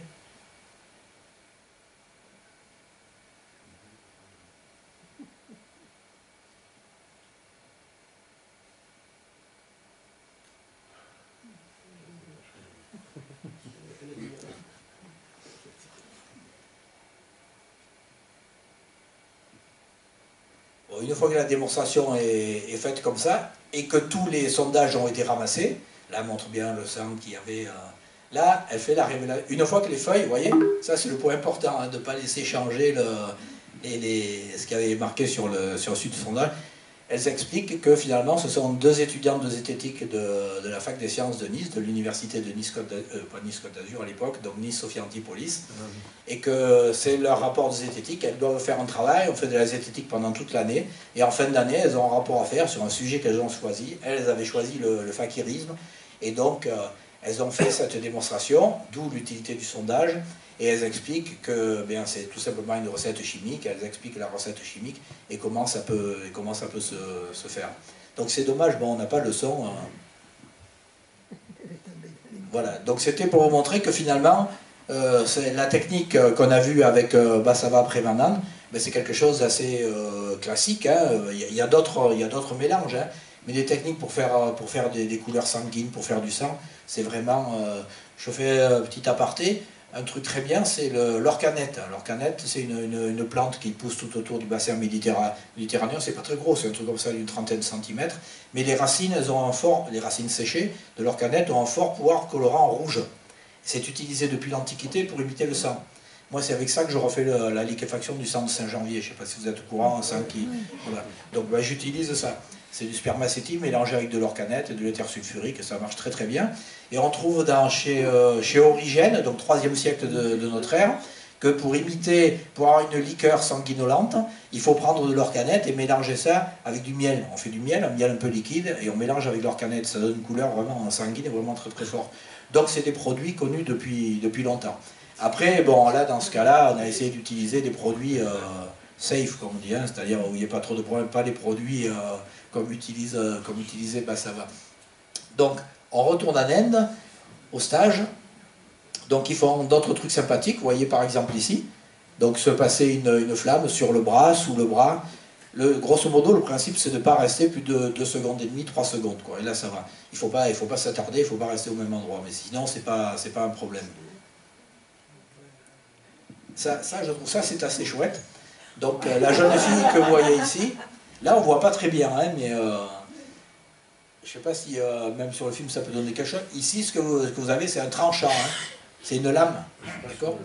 Bon, une fois que la démonstration est faite comme ça, et que tous les sondages ont été ramassés, là, elle montre bien le sang qu'il y avait. Là, elle fait la révélation. Une fois que les feuilles, vous voyez, ça c'est le point important, hein, de ne pas laisser changer ce qu'il y avait marqué sur le site du sondage. Elles expliquent que finalement, ce sont deux étudiantes de zététique de la fac des sciences de Nice, de l'université de Nice, pas Nice-Côte d'Azur à l'époque, donc Nice-Sophia Antipolis, et que c'est leur rapport de zététique. Elles doivent faire un travail, on fait de la zététique pendant toute l'année, et en fin d'année, elles ont un rapport à faire sur un sujet qu'elles ont choisi. Elles avaient choisi le fakirisme, et donc elles ont fait cette démonstration, d'où l'utilité du sondage, et elles expliquent que c'est tout simplement une recette chimique, elles expliquent la recette chimique et comment ça peut se faire. Donc c'est dommage, bon, on n'a pas le son. Voilà, donc c'était pour vous montrer que finalement, c'est la technique qu'on a vue avec Bassava Prévanan, c'est quelque chose d'assez classique. Hein. Il y a d'autres mélanges, hein. Mais des techniques pour faire des couleurs sanguines, pour faire du sang, c'est vraiment... je fais un petit aparté. Un truc très bien, c'est l'orcanette. L'orcanette, c'est une plante qui pousse tout autour du bassin méditerranéen. C'est pas très gros, c'est un truc comme ça d'une trentaine de centimètres. Mais les racines, les racines séchées de l'orcanette ont un fort pouvoir colorant rouge. C'est utilisé depuis l'Antiquité pour imiter le sang. Moi, c'est avec ça que je refais la liquéfaction du sang de Saint-Janvier. Je ne sais pas si vous êtes au courant, un sang qui... Voilà. Donc, j'utilise ça. C'est du spermacétine mélangé avec de l'orcanette et de l'éther sulfurique, ça marche très très bien. Et on trouve chez Origène, donc 3e siècle de notre ère, que pour avoir une liqueur sanguinolente, il faut prendre de l'orcanette et mélanger ça avec du miel. On fait du miel, un miel un peu liquide, et on mélange avec l'orcanette. Ça donne une couleur vraiment sanguine et vraiment très très forte. Donc c'est des produits connus depuis longtemps. Après, bon, là, dans ce cas-là, on a essayé d'utiliser des produits safe, comme on dit, hein, c'est-à-dire où il n'y a pas trop de problèmes, pas les produits comme utilisait Bassava. Donc, on retourne en Inde, au stage. Donc, ils font d'autres trucs sympathiques. Vous voyez, par exemple, ici, Donc se passer une flamme sur le bras, sous le bras. Grosso modo, le principe, c'est de ne pas rester plus de 2 secondes et demie, 3 secondes, quoi. Et là, ça va. Il faut pas s'attarder, il ne faut pas rester au même endroit. Mais sinon, c'est pas un problème. Ça, je trouve ça, c'est assez chouette. Donc, la jeune fille que vous voyez ici, là, on ne voit pas très bien, hein, mais je ne sais pas si, même sur le film, ça peut donner quelque chose. Ici, ce que vous avez, c'est un tranchant. Hein. C'est une lame. D'accord ?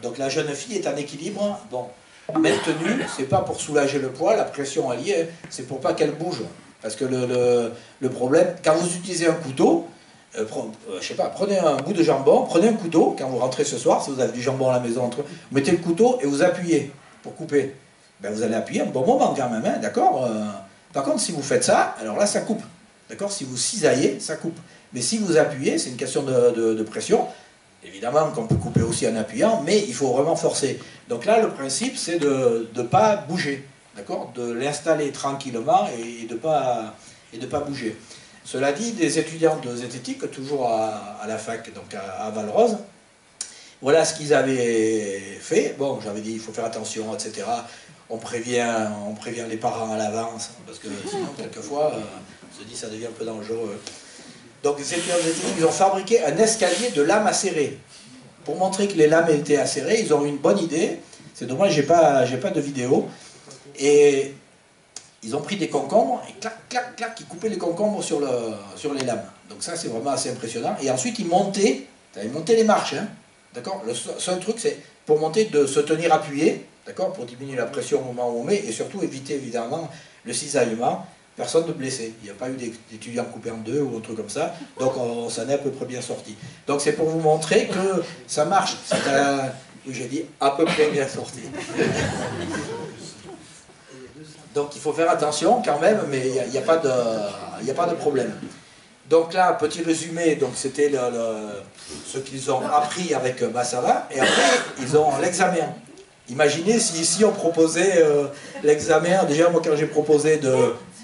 Donc, la jeune fille est en équilibre. Bon. Maintenue, c'est pas pour soulager le poids, la pression alliée, c'est pour pas qu'elle bouge. Parce que le problème, quand vous utilisez un couteau, je sais pas, prenez un bout de jambon, prenez un couteau, quand vous rentrez ce soir, si vous avez du jambon à la maison, vous mettez le couteau et vous appuyez pour couper. Ben, vous allez appuyer un bon moment quand même, hein, d'accord. Par contre, si vous faites ça, alors là, ça coupe. D'accord. Si vous cisaillez, ça coupe. Mais si vous appuyez, c'est une question de pression. Évidemment qu'on peut couper aussi en appuyant, mais il faut vraiment forcer. Donc là, le principe, c'est de ne pas bouger, d'accord, de l'installer tranquillement et de pas bouger. Cela dit, des étudiants de zététique, toujours à la fac, donc à Valrose, voilà ce qu'ils avaient fait. Bon, j'avais dit, il faut faire attention, etc. On prévient les parents à l'avance, parce que sinon, quelquefois, on se dit, ça devient un peu dangereux. Donc les étudiants de zététique, ils ont fabriqué un escalier de lames acérées. Pour montrer que les lames étaient acérées, ils ont eu une bonne idée. C'est dommage, j'ai pas de vidéo. Et ils ont pris des concombres et clac, clac, clac, ils coupaient les concombres sur les lames. Donc ça, c'est vraiment assez impressionnant. Et ensuite, ils montaient les marches. Hein, d'accord. Le seul truc, c'est pour monter, de se tenir appuyé, d'accord, pour diminuer la pression au moment où on met, et surtout éviter évidemment le cisaillement. Personne de blessé. Il n'y a pas eu d'étudiants coupés en deux ou un truc comme ça. Donc on s'en est à peu près bien sorti. Donc c'est pour vous montrer que ça marche. J'ai dit à peu près bien sorti. Donc il faut faire attention quand même, mais il n'y a pas de problème. Donc là, petit résumé, donc c'était ce qu'ils ont appris avec Massala, et après ils ont l'examen. Imaginez si ici on proposait l'examen. Déjà moi quand j'ai proposé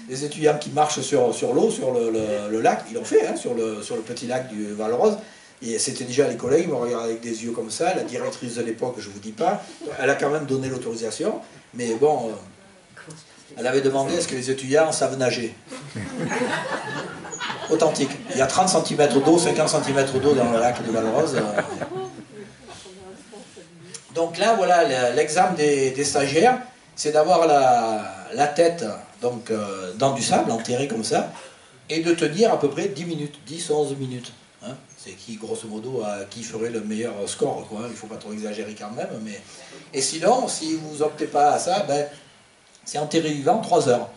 les étudiants qui marchent sur l'eau, sur le lac, ils l'ont fait, hein, sur le petit lac du Val-Rose. Et c'était déjà les collègues, ils me regardaient avec des yeux comme ça. La directrice de l'époque, je ne vous dis pas, elle a quand même donné l'autorisation. Mais bon, elle avait demandé est-ce que les étudiants savent nager. Authentique. Il y a 30 cm d'eau, 50 cm d'eau dans le lac de Val-Rose. Donc là, voilà, l'examen des stagiaires, c'est d'avoir la tête donc, dans du sable, enterrée comme ça, et de tenir à peu près 10 minutes, 10-11 minutes. Hein. C'est qui, grosso modo, qui ferait le meilleur score, quoi. Il ne faut pas trop exagérer quand même. Mais... Et sinon, si vous n'optez pas à ça, ben, c'est enterré vivant 3 heures.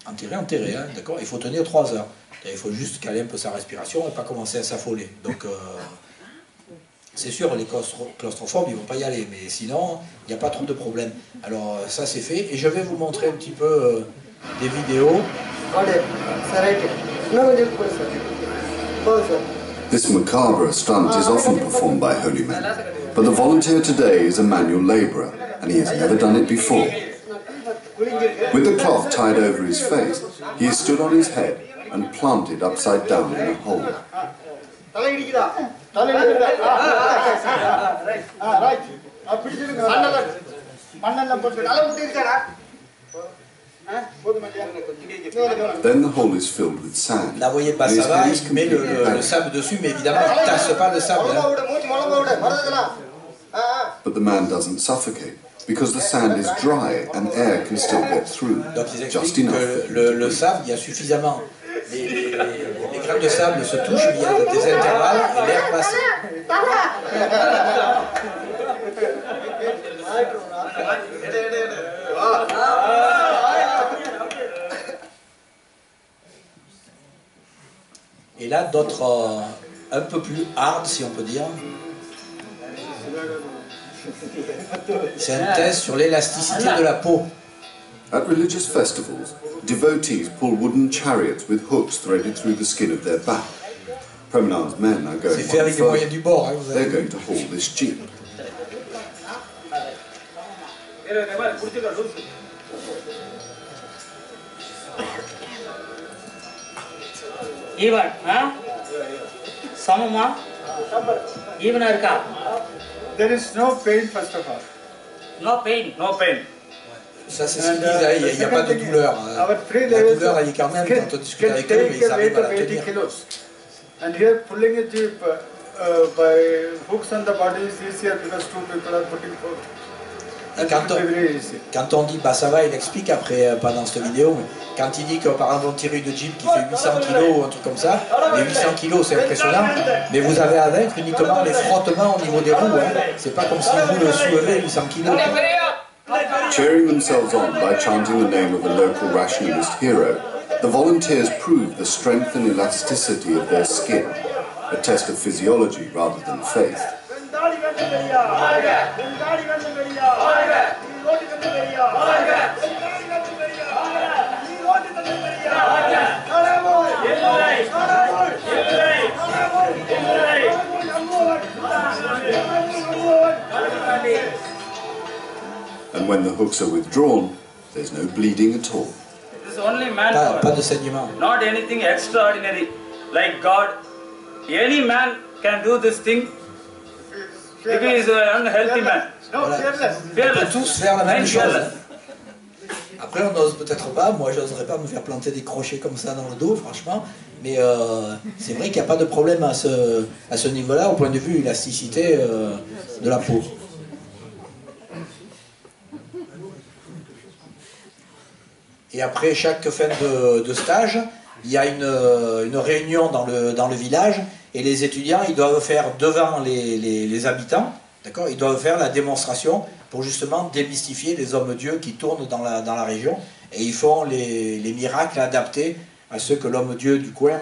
Enterré, hein, d'accord. Il faut tenir 3 heures. Et il faut juste caler un peu sa respiration et pas commencer à s'affoler. Donc, c'est sûr, les claustrophobes, ils ne vont pas y aller, mais sinon, il n'y a pas trop de problème. Alors, ça c'est fait, et je vais vous montrer un petit peu des vidéos. This macabre stunt is often performed by holy men, but the volunteer today is a manual labourer, and he has never done it before. With the cloth tied over his face, he is stood on his head and planted upside down in a hole. Then the hole is filled with sand. Là, vous voyez, bah, ça va, il met le sable dessus, mais évidemment, il ne tasse pas le sable. Hein. But the man doesn't suffocate, because the sand is dry and air can still get through. Donc ils Just expliquent enough. que le sable, il y a suffisamment. Les graines de sable se touchent, mais il y a des intervalles et l'air passe. Et là, d'autres un peu plus hard, si on peut dire. C'est un test sur l'élasticité de la peau. At religious festivals, devotees pull wooden chariots with hooks threaded through the skin of their back. Pramanand's men are going C'est fait avec les moyens du bord. Hein, They're going to haul this jeep. Even, huh? Samama? Even Arka? There is no pain, first of all. No pain, no pain. Ça, c'est ce qu'ils disent, il n'y a pas de douleur. Our three La levels douleur, elle est quand même, can, quand on discute can avec eux, mais take ils a weight arrivent à of la 80 tenir. kilos. And here pulling a jeep by hooks on the body is easier because two people are putting forward. Et That should be very easy. quand on dit, bah ça va, il explique après, pendant cette vidéo, mais quand il dit que par exemple on tire une Jeep qui fait 800 kg ou un truc comme ça, les 800 kg c'est impressionnant, mais vous avez à vaincre uniquement les frottements au niveau des roues, hein. C'est pas comme si vous le soulevez 800 kg. Cheering themselves on by chanting the name of a local rationalist hero, the volunteers prove the strength and elasticity of their skin, a test of physiology rather than faith. And when the hooks are withdrawn, there's no bleeding at all. This is only manpower. Pas de saignement. Not anything extraordinary. Like God, any man can do this thing if he is an unhealthy man. No, fearless. On peut Fearless. tous faire la même And chose. fearless. Après, on n'ose peut-être pas, moi j'oserais pas me faire planter des crochets comme ça dans le dos, franchement, mais c'est vrai qu'il n'y a pas de problème à ce niveau-là, au point de vue élasticité de la peau. Et après chaque fin de stage, il y a une réunion dans le village, et les étudiants, ils doivent faire devant les habitants, d'accord, ils doivent faire la démonstration pour justement démystifier les hommes-dieux qui tournent dans la région, et ils font les miracles adaptés à ceux que l'homme-dieu du coin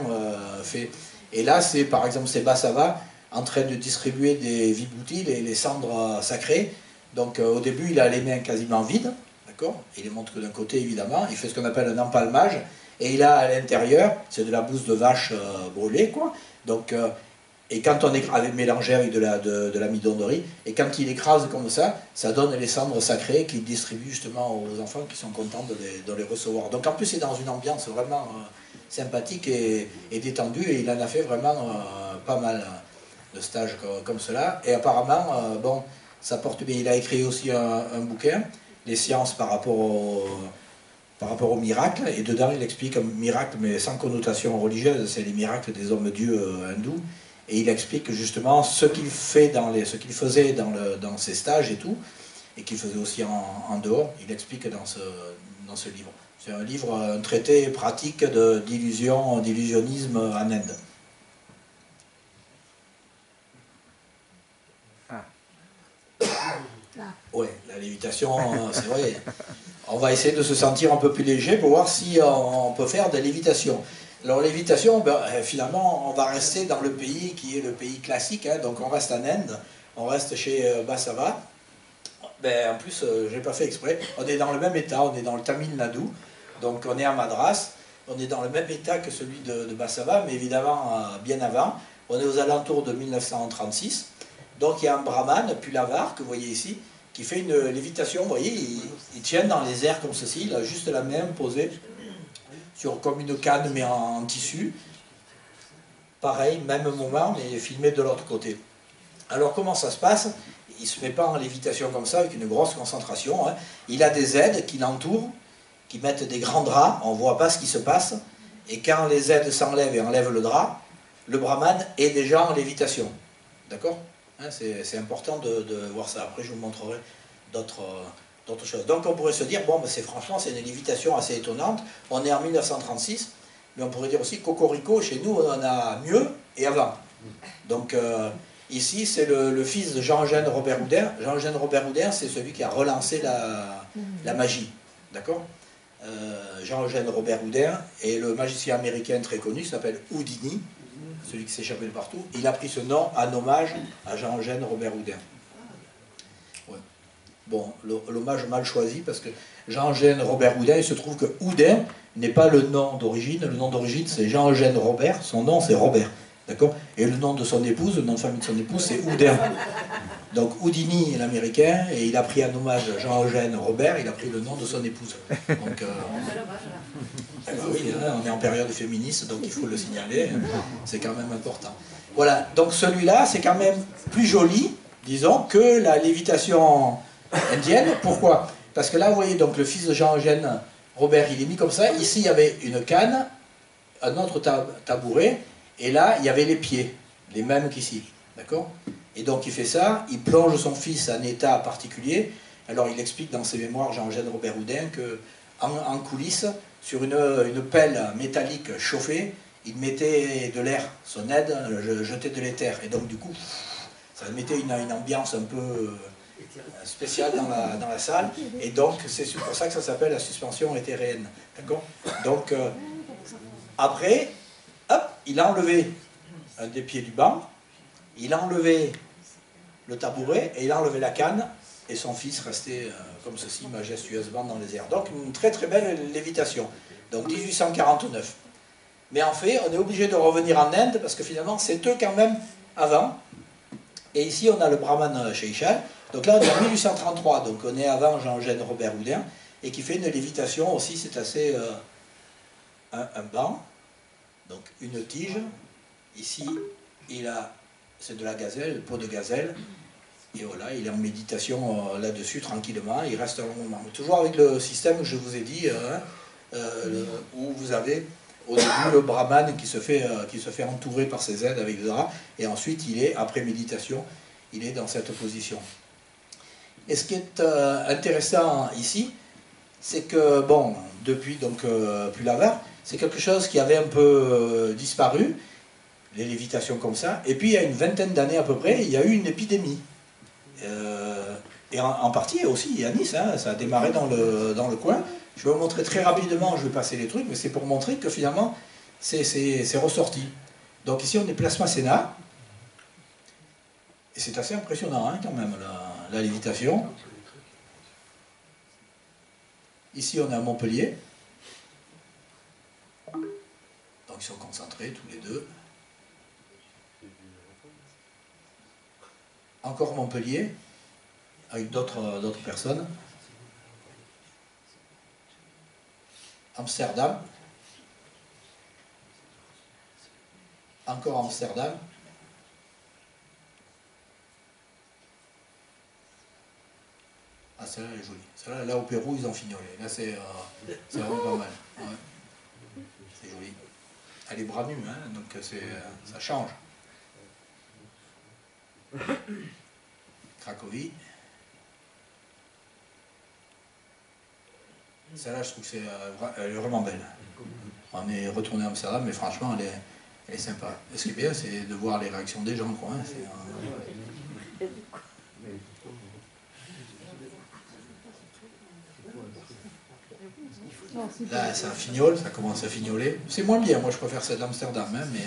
fait. Et là, c'est par exemple, c'est Basava en train de distribuer des vibhuti, les cendres sacrées. Donc au début, il a les mains quasiment vides, d'accord, il les montre que d'un côté évidemment, il fait ce qu'on appelle un empalmage, et il a à l'intérieur, c'est de la bouse de vache brûlée, quoi. Donc, et quand on écrase, mélangé avec de l'amidon de riz, et quand il écrase comme ça, ça donne les cendres sacrées qu'il distribue justement aux enfants qui sont contents de les recevoir. Donc en plus, c'est dans une ambiance vraiment sympathique et détendue, et il en a fait vraiment pas mal de stages comme cela. Et apparemment, bon, ça porte bien. Il a écrit aussi un bouquin, Les sciences par rapport au miracle, et dedans il explique un miracle, mais sans connotation religieuse, c'est les miracles des hommes-dieux hindous, et il explique justement ce qu'il faisait dans ses stages et tout, et qu'il faisait aussi en dehors, il explique dans ce livre. C'est un livre, un traité pratique d'illusionnisme en Inde. Ouais, la lévitation, c'est vrai. On va essayer de se sentir un peu plus léger pour voir si on peut faire de la lévitation. Alors lévitation, ben, finalement, on va rester dans le pays qui est le pays classique, hein, donc on reste en Inde, on reste chez Basava. Ben, en plus, j'ai pas fait exprès, on est dans le même état, on est dans le Tamil Nadu, donc on est à Madras, on est dans le même état que celui de Basava, mais évidemment bien avant, on est aux alentours de 1936, donc il y a un brahman, Pulavar, que vous voyez ici, qui fait une lévitation, vous voyez, il tient dans les airs comme ceci, il a juste la main posée sur comme une canne mais en tissu. Pareil, même moment, mais filmé de l'autre côté. Alors comment ça se passe? Il ne se met pas en lévitation comme ça, avec une grosse concentration, hein. Il a des aides qui l'entourent, qui mettent des grands draps, on ne voit pas ce qui se passe, et quand les aides s'enlèvent et enlèvent le drap, le brahman est déjà en lévitation. D'accord? Hein, c'est important de voir ça. Après, je vous montrerai d'autres choses. Donc, on pourrait se dire, bon, ben, franchement, c'est une lévitation assez étonnante. On est en 1936, mais on pourrait dire aussi, Cocorico, chez nous, on en a mieux et avant. Donc, ici, c'est le fils de Jean-Eugène Robert Houdin. Jean-Eugène Robert Houdin, c'est celui qui a relancé la magie. D'accord? Jean-Eugène Robert Houdin et le magicien américain très connu qui s'appelle Houdini, celui qui s'échappait de partout, il a pris ce nom en hommage à Jean-Eugène Robert Houdin. Ouais. Bon, l'hommage mal choisi parce que Jean-Eugène Robert Houdin, il se trouve que Houdin n'est pas le nom d'origine, le nom d'origine c'est Jean-Eugène Robert, son nom c'est Robert, d'accord? Et le nom de son épouse, le nom de famille de son épouse c'est Houdin. Donc Houdini est l'américain et il a pris en hommage à Jean-Eugène Robert, il a pris le nom de son épouse. Donc, oui, on est en période féministe, donc il faut le signaler, c'est quand même important. Voilà, donc celui-là, c'est quand même plus joli, disons, que la lévitation indienne. Pourquoi? Parce que là, vous voyez, donc le fils de Jean-Eugène Robert, il est mis comme ça. Ici, il y avait une canne, un autre tabouret, et là, il y avait les pieds, les mêmes qu'ici. D'accord? Et donc, il fait ça, il plonge son fils en état particulier. Alors, il explique dans ses mémoires, Jean-Eugène Robert Houdin, qu'en coulisses, sur une pelle métallique chauffée, il mettait de l'air, son aide jetait de l'éther. Et donc, du coup, ça mettait une ambiance un peu spéciale dans la salle. Et donc, c'est pour ça que ça s'appelle la suspension éthéréenne. D'accord? Donc, après, hop, il a enlevé un des pieds du banc, il a enlevé le tabouret et il a enlevé la canne. Et son fils restait comme ceci, majestueusement dans les airs. Donc, une très très belle lévitation. Donc, 1849. Mais en fait, on est obligé de revenir en Inde, parce que finalement, c'est eux quand même avant. Et ici, on a le Brahman Sheishal. Donc là, on est en 1833, donc on est avant Jean-Eugène Robert Houdin, et qui fait une lévitation aussi, c'est assez... un banc, donc une tige. Ici, c'est de la gazelle, le pot de gazelle. Et voilà, il est en méditation là-dessus, tranquillement. Il reste un moment. Toujours avec le système que je vous ai dit, où vous avez au début le brahman qui se fait entourer par ses aides avec des draps. Et ensuite, après méditation, il est dans cette position. Et ce qui est intéressant ici, c'est que, bon, depuis donc Pulava, c'est quelque chose qui avait un peu disparu, les lévitations comme ça. Et puis, il y a une vingtaine d'années à peu près, il y a eu une épidémie. Et en partie aussi à Nice, hein, ça a démarré dans le coin. Je vais vous montrer très rapidement, je vais passer les trucs, mais c'est pour montrer que finalement, c'est ressorti. Donc ici, on est place Masséna. Et c'est assez impressionnant, hein, quand même, la lévitation. Ici, on est à Montpellier. Donc ils sont concentrés, tous les deux. Encore Montpellier, avec d'autres personnes. Amsterdam. Encore Amsterdam. Ah, celle-là, elle est jolie. Celle-là, là, au Pérou, ils ont fignolé. Là, c'est vraiment pas mal. Ouais. C'est joli. Elle est bras nus, hein, donc ça change. Cracovie. Celle-là, je trouve que elle est vraiment belle. On est retourné à Amsterdam, mais franchement, elle est sympa. Et ce qui est bien, c'est de voir les réactions des gens, quoi. Hein. Là, ça fignole, ça commence à fignoler. C'est moins bien, moi je préfère celle d'Amsterdam, hein, mais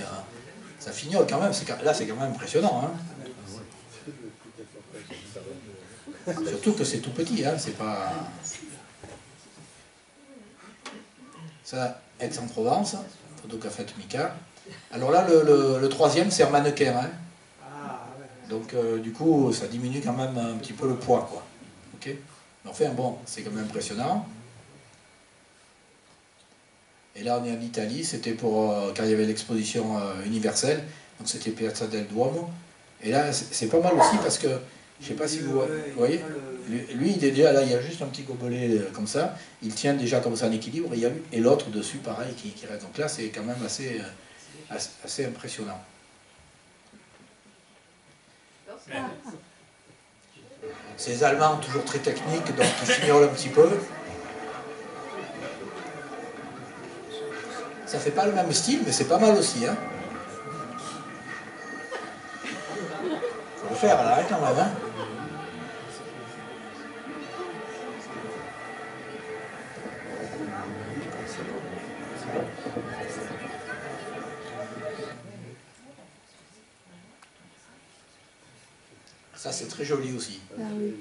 ça fignole quand même. Là, c'est quand même impressionnant. Hein. Surtout que c'est tout petit, hein, c'est pas... Ça, Aix-en-Provence, Photocafé Mica. Alors là, le troisième, c'est un mannequin. Hein. Donc, du coup, ça diminue quand même un petit peu le poids, quoi. Ok. Mais enfin, bon, c'est quand même impressionnant. Et là, on est en Italie, c'était pour quand il y avait l'exposition universelle, donc c'était Piazza del Duomo. Et là, c'est pas mal aussi parce que, je ne sais pas si vous voyez, lui, il est déjà là, il y a juste un petit gobelet comme ça, il tient déjà comme ça en équilibre, et l'autre dessus, pareil, qui reste. Donc là, c'est quand même assez impressionnant. Ces Allemands, toujours très techniques, donc qui fignolent un petit peu. Ça fait pas le même style, mais c'est pas mal aussi. Hein. Faut le faire là, quand même. Hein. Ça, c'est très joli aussi. Ah oui.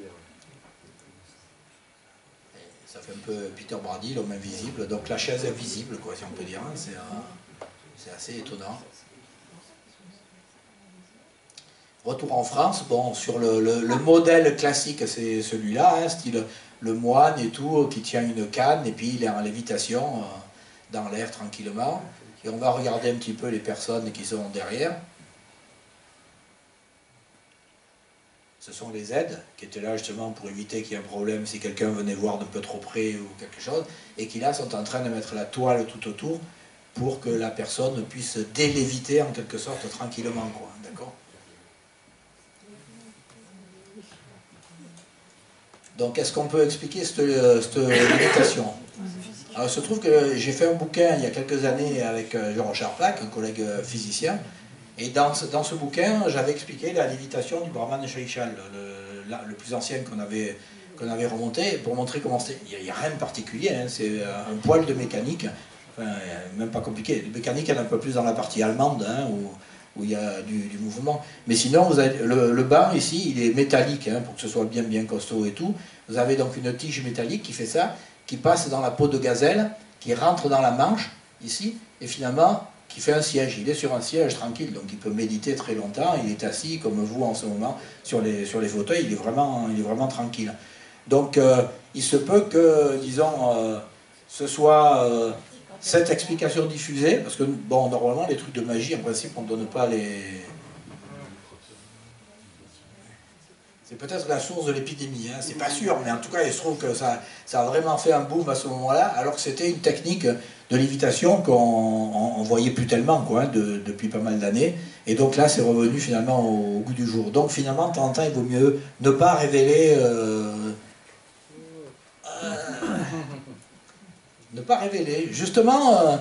Ça fait un peu Peter Brady, l'homme invisible. Donc la chaise invisible, quoi, si on peut dire. Hein. C'est assez étonnant. Retour en France, bon, sur le modèle classique, c'est celui-là, hein, style le moine et tout, qui tient une canne, et puis il est en lévitation, dans l'air tranquillement. Et on va regarder un petit peu les personnes qui sont derrière. ce sont les aides qui étaient là justement pour éviter qu'il y ait un problème si quelqu'un venait voir d'un peu trop près ou quelque chose, et qui là sont en train de mettre la toile tout autour pour que la personne puisse déléviter en quelque sorte tranquillement, quoi, d'accord? Donc est-ce qu'on peut expliquer cette lévitation? Alors il se trouve que j'ai fait un bouquin il y a quelques années avec Jean-Richard Plaque, un collègue physicien, et dans ce bouquin j'avais expliqué la lévitation du Brahman de Shaichal, le plus ancien qu'on avait remonté, pour montrer comment c'était. Il n'y a rien de particulier, hein, c'est un poil de mécanique, enfin, même pas compliqué. La mécanique elle est un peu plus dans la partie allemande, hein, où il y a du mouvement. Mais sinon, vous avez, le banc ici, il est métallique, hein, pour que ce soit bien costaud et tout. Vous avez donc une tige métallique qui fait ça, qui passe dans la peau de gazelle, qui rentre dans la manche, ici, et finalement, qui fait un siège. Il est sur un siège tranquille, donc il peut méditer très longtemps. Il est assis, comme vous en ce moment, sur les fauteuils, il est vraiment tranquille. Donc, il se peut que, disons, ce soit cette explication diffusée, parce que, bon, normalement, les trucs de magie, en principe, on ne donne pas les... C'est peut-être la source de l'épidémie, hein. C'est pas sûr, mais en tout cas, il se trouve que ça a vraiment fait un boom à ce moment-là, alors que c'était une technique de lévitation qu'on ne voyait plus tellement, quoi, hein, depuis pas mal d'années. Et donc là, c'est revenu finalement au goût du jour. Donc finalement, de temps en temps, il vaut mieux ne pas révéler... ne pas révéler. Justement,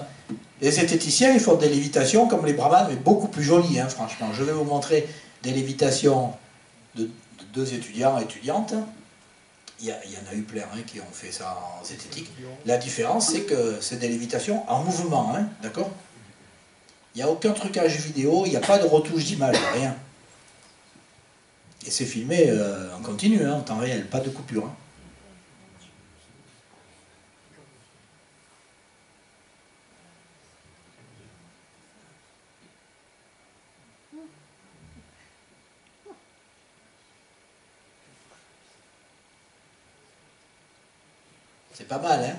les esthéticiens, ils font des lévitations comme les brahmanes, mais beaucoup plus jolies, hein, franchement. Je vais vous montrer des lévitations de 2 étudiants et étudiantes. Il y en a eu plein, hein, qui ont fait ça en zététique. La différence, c'est que c'est des lévitations en mouvement, hein, d'accord? Il n'y a aucun trucage vidéo, il n'y a pas de retouche d'image, rien. Et c'est filmé en continu, hein, en temps réel, pas de coupure. Hein. C'est pas mal, hein?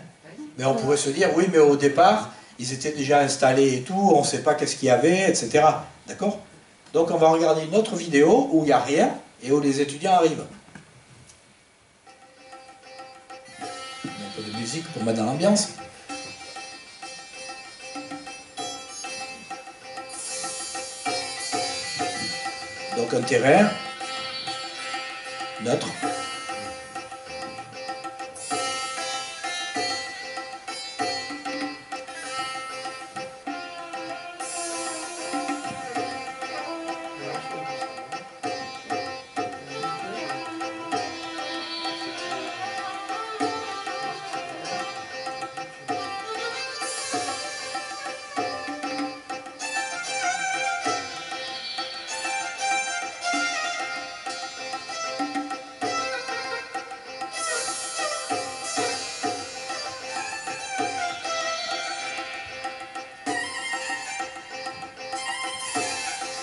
Mais on pourrait se dire, oui, mais au départ, ils étaient déjà installés et tout, on ne sait pas qu'est-ce qu'il y avait, etc. D'accord? Donc on va regarder une autre vidéo où il n'y a rien et où les étudiants arrivent. Un peu de musique pour mettre dans l'ambiance. Donc un terrain neutre.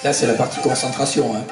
Là, c'est la partie concentration. Hein.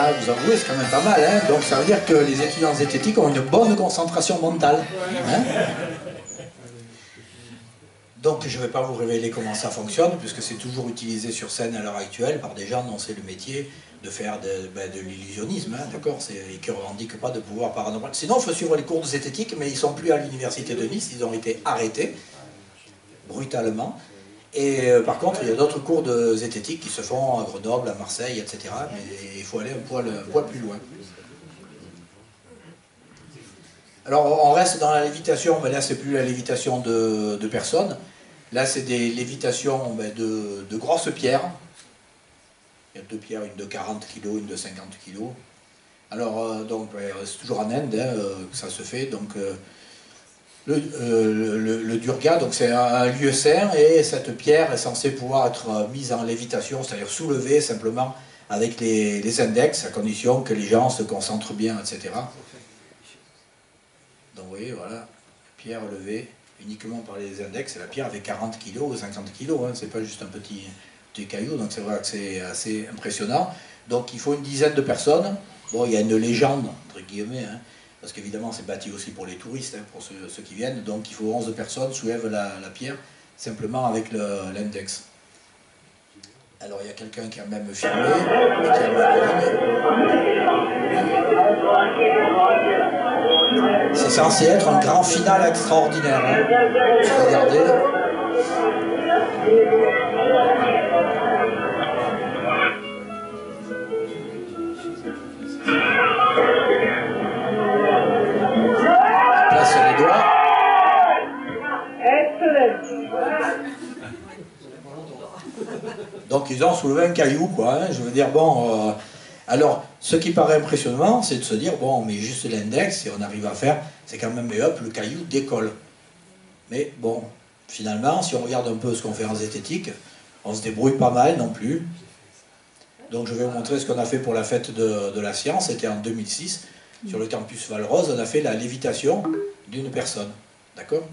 Hein, vous avouez, c'est quand même pas mal. Hein. Donc ça veut dire que les étudiants en zététique ont une bonne concentration mentale. Hein. Donc je ne vais pas vous révéler comment ça fonctionne, puisque c'est toujours utilisé sur scène à l'heure actuelle par des gens dont c'est le métier de faire de l'illusionnisme, hein, d'accord, et qui ne revendiquent pas de pouvoir paranormal. Sinon, il faut suivre les cours de zététique, mais ils ne sont plus à l'université de Nice, ils ont été arrêtés, brutalement. Et par contre, il y a d'autres cours de zététique qui se font à Grenoble, à Marseille, etc. Mais il faut aller un poil plus loin. Alors, on reste dans la lévitation, mais là, c'est plus la lévitation de personnes. Là, c'est des lévitations de grosses pierres. Il y a deux pierres, une de 40 kg, une de 50 kg. Alors, donc, c'est toujours en Inde hein, que ça se fait. Donc, le Durga, donc c'est un lieu saint, et cette pierre est censée pouvoir être mise en lévitation, c'est-à-dire soulevée simplement avec les index, à condition que les gens se concentrent bien, etc. Donc, vous voyez, voilà, pierre levée uniquement par les index, et la pierre avait 40 kg ou 50 kg, hein, c'est pas juste un petit caillou, donc c'est vrai que c'est assez impressionnant. Donc il faut une dizaine de personnes. Bon, il y a une légende, entre guillemets, hein, parce qu'évidemment c'est bâti aussi pour les touristes, hein, pour ceux qui viennent, donc il faut 11 personnes soulèvent la pierre, simplement avec l'index. Alors il y a quelqu'un qui a même filmé, et qui a même... C'est censé être un grand final extraordinaire. Hein. Regardez. Place les doigts. Donc ils ont soulevé un caillou, quoi. Hein. Je veux dire, bon... alors, ce qui paraît impressionnant, c'est de se dire, bon, on met juste l'index et on arrive à faire, c'est quand même, et hop, le caillou décolle. Mais bon, finalement, si on regarde un peu ce qu'on fait en zététique, on se débrouille pas mal non plus. Donc je vais vous montrer ce qu'on a fait pour la fête de la science, c'était en 2006, sur le campus Val-Rose, on a fait la lévitation d'une personne, d'accord?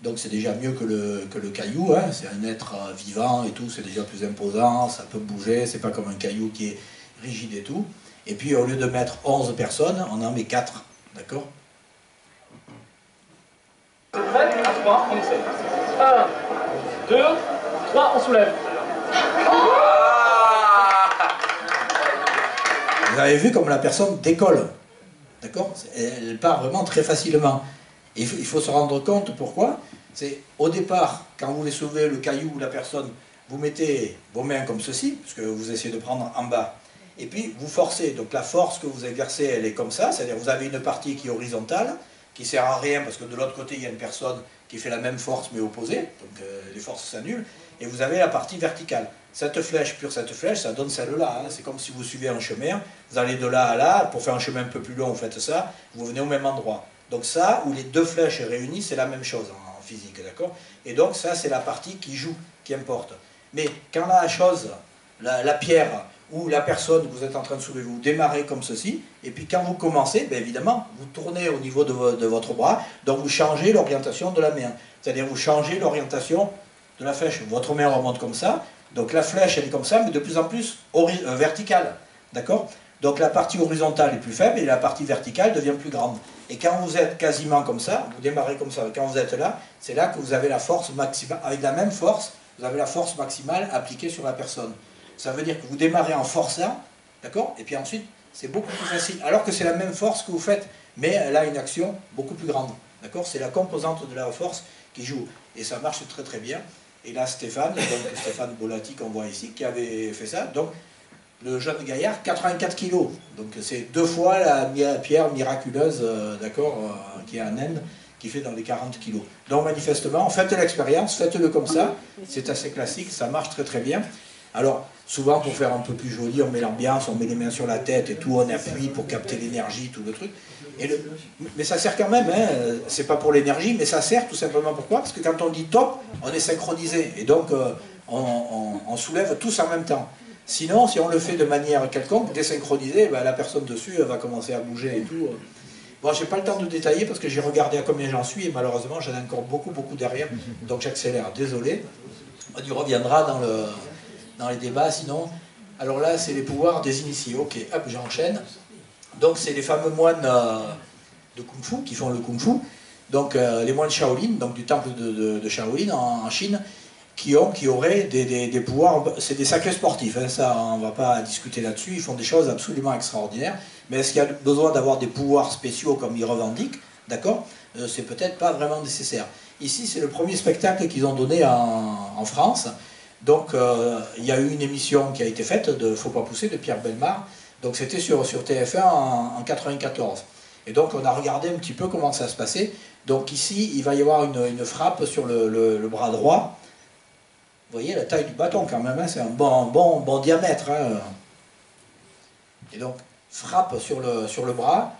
Donc c'est déjà mieux que le caillou, hein. C'est un être vivant et tout, c'est déjà plus imposant, ça peut bouger, c'est pas comme un caillou qui est rigide et tout. Et puis au lieu de mettre 11 personnes, on en met 4, d'accord? C'est prêt? À 3, on essaie. 1, 2, 3, on soulève. Vous avez vu comme la personne décolle, d'accord? Elle part vraiment très facilement. Et il faut se rendre compte pourquoi. C'est au départ, quand vous voulez soulever le caillou ou la personne, vous mettez vos mains comme ceci, puisque vous essayez de prendre en bas. Et puis vous forcez, donc la force que vous exercez, elle est comme ça, c'est-à-dire vous avez une partie qui est horizontale, qui ne sert à rien, parce que de l'autre côté, il y a une personne qui fait la même force, mais opposée, donc les forces s'annulent, et vous avez la partie verticale. Cette flèche, ça donne celle-là, hein. C'est comme si vous suivez un chemin, vous allez de là à là, pour faire un chemin un peu plus long, vous faites ça, vous venez au même endroit. Donc ça, où les deux flèches réunies, c'est la même chose en physique, d'accord? Et donc ça, c'est la partie qui joue, qui importe. Mais quand la chose, la pierre, ou la personne que vous êtes en train de soulever, vous démarrez comme ceci, et puis quand vous commencez, bien évidemment, vous tournez au niveau de votre bras, donc vous changez l'orientation de la main. C'est-à-dire vous changez l'orientation de la flèche. Votre main remonte comme ça, donc la flèche elle est comme ça, mais de plus en plus verticale. D'accord? Donc la partie horizontale est plus faible et la partie verticale devient plus grande. Et quand vous êtes quasiment comme ça, vous démarrez comme ça, quand vous êtes là, c'est là que vous avez la force maximale, avec la même force, vous avez la force maximale appliquée sur la personne. Ça veut dire que vous démarrez en forçant, d'accord? Et puis ensuite, c'est beaucoup plus facile. Alors que c'est la même force que vous faites, mais elle a une action beaucoup plus grande. D'accord? C'est la composante de la force qui joue. Et ça marche très très bien. Et là, Stéphane Bolatti qu'on voit ici, qui avait fait ça. Donc, le jeune gaillard, 84 kg. Donc, c'est 2 fois la pierre miraculeuse, d'accord, qui est en Inde, qui fait dans les 40 kg. Donc, manifestement, faites l'expérience, faites-le comme ça. C'est assez classique, ça marche très très bien. Alors, souvent, pour faire un peu plus joli, on met l'ambiance, on met les mains sur la tête et tout, on appuie pour capter l'énergie, tout le truc. Mais ça sert quand même, hein, c'est pas pour l'énergie, mais ça sert tout simplement pourquoi? Parce que quand on dit top, on est synchronisé, et donc on soulève tous en même temps. Sinon, si on le fait de manière quelconque, désynchronisée, ben, la personne dessus elle va commencer à bouger et tout. Bon, j'ai pas le temps de détailler parce que j'ai regardé à combien j'en suis, et malheureusement j'en ai encore beaucoup derrière, donc j'accélère, désolé. On y reviendra dans les débats sinon. Alors là, c'est les pouvoirs des initiés. Ok, hop, j'enchaîne. Donc c'est les fameux moines de Kung Fu qui font le Kung Fu. Donc les moines Shaolin, donc du temple de Shaolin en Chine, qui auraient des pouvoirs. C'est des sacrés sportifs, hein, ça on ne va pas discuter là-dessus. Ils font des choses absolument extraordinaires. Mais est-ce qu'il y a besoin d'avoir des pouvoirs spéciaux comme ils revendiquent? D'accord, c'est peut-être pas vraiment nécessaire. Ici, c'est le premier spectacle qu'ils ont donné en France. Donc, il y a eu une émission qui a été faite de Faut pas pousser de Pierre Bellemare. Donc, c'était sur TF1 en 94. Et donc, on a regardé un petit peu comment ça se passait. Donc, ici, il va y avoir une frappe sur le bras droit. Vous voyez la taille du bâton quand même, hein, c'est un bon diamètre. Hein. Et donc, frappe sur le bras.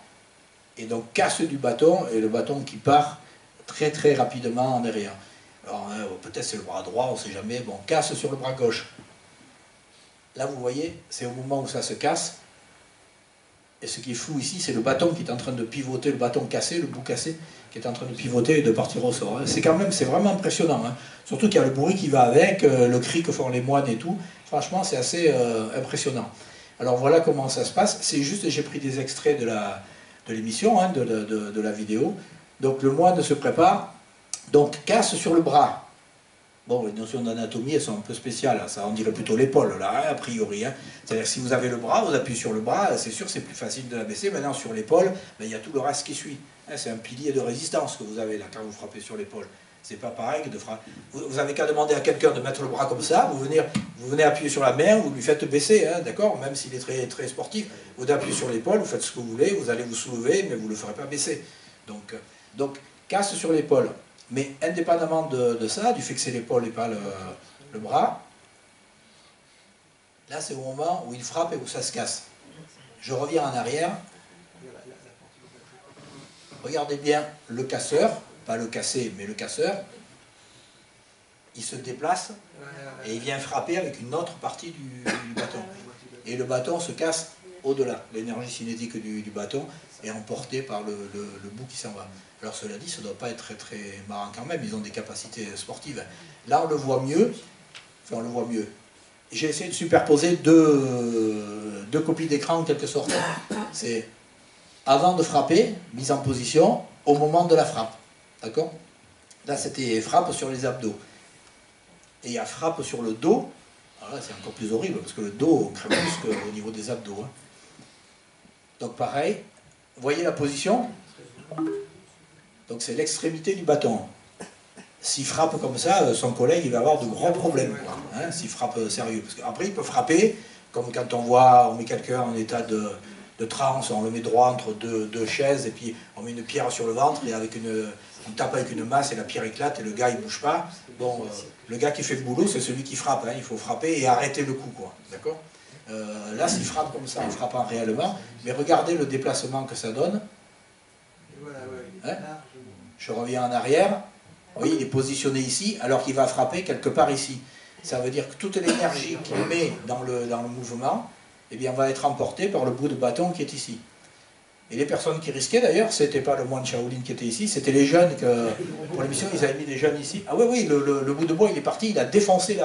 Et donc casse du bâton, et le bâton qui part très très rapidement en arrière. Alors peut-être c'est le bras droit, on ne sait jamais, bon, casse sur le bras gauche. Là vous voyez, c'est au moment où ça se casse, et ce qui est flou ici, c'est le bâton qui est en train de pivoter, le bâton cassé, le bout cassé, qui est en train de pivoter et de partir au sort. C'est vraiment impressionnant, hein. Surtout qu'il y a le bruit qui va avec, le cri que font les moines et tout, franchement c'est assez impressionnant. Alors voilà comment ça se passe, c'est juste, j'ai pris des extraits de l'émission, hein, de la vidéo. Donc le moine se prépare, donc casse sur le bras. Bon, les notions d'anatomie, elles sont un peu spéciales, hein. Ça on dirait plutôt l'épaule, là, hein, a priori. Hein. C'est-à-dire que si vous avez le bras, vous appuyez sur le bras, c'est sûr c'est plus facile de l'abaisser. Maintenant sur l'épaule, ben, il y a tout le reste qui suit. Hein, c'est un pilier de résistance que vous avez là quand vous frappez sur l'épaule. C'est pas pareil que de frapper. Vous avez qu'à demander à quelqu'un de mettre le bras comme ça, vous venez appuyer sur la main, vous lui faites baisser, hein, d'accord, même s'il est très, très sportif, vous appuyez sur l'épaule, vous faites ce que vous voulez, vous allez vous soulever, mais vous ne le ferez pas baisser. Donc casse sur l'épaule. Mais indépendamment de ça, du fait que c'est l'épaule et pas le bras, là c'est au moment où il frappe et où ça se casse. Je reviens en arrière. Regardez bien le casseur, pas le cassé, mais le casseur, il se déplace et il vient frapper avec une autre partie du bâton. Et le bâton se casse au-delà. L'énergie cinétique du bâton est emportée par le bout qui s'en va. Alors cela dit, ça ne doit pas être très très marrant quand même, ils ont des capacités sportives. Là on le voit mieux, enfin on le voit mieux. J'ai essayé de superposer deux copies d'écran en quelque sorte. C'est avant de frapper, mise en position, au moment de la frappe. D'accord? Là, c'était frappe sur les abdos. Et il y a frappe sur le dos. Alors là, c'est encore plus horrible, parce que le dos, on crève plus qu'au niveau des abdos. Hein. Donc pareil, vous voyez la position? Donc c'est l'extrémité du bâton. S'il frappe comme ça, son collègue, il va avoir de gros problèmes. Hein, s'il frappe sérieux. Parce qu'après, il peut frapper, comme quand on met quelqu'un en état de transe, on le met droit entre deux chaises, et puis on met une pierre sur le ventre, et on tape avec une masse, et la pierre éclate, et le gars, il ne bouge pas. Bon, le gars qui fait le boulot, c'est celui qui frappe. Hein, il faut frapper et arrêter le coup, quoi. D'accord? Là, s'il frappe comme ça, en frappant réellement, mais regardez le déplacement que ça donne. Hein? Je reviens en arrière. Vous voyez, il est positionné ici, alors qu'il va frapper quelque part ici. Ça veut dire que toute l'énergie qu'il met dans le mouvement, eh bien, va être emportée par le bout de bâton qui est ici. Et les personnes qui risquaient, d'ailleurs, c'était pas le moine Shaolin qui était ici, c'était les jeunes, pour l'émission, ils avaient mis des jeunes ici. Ah oui, le bout de bois, il est parti, il a défoncé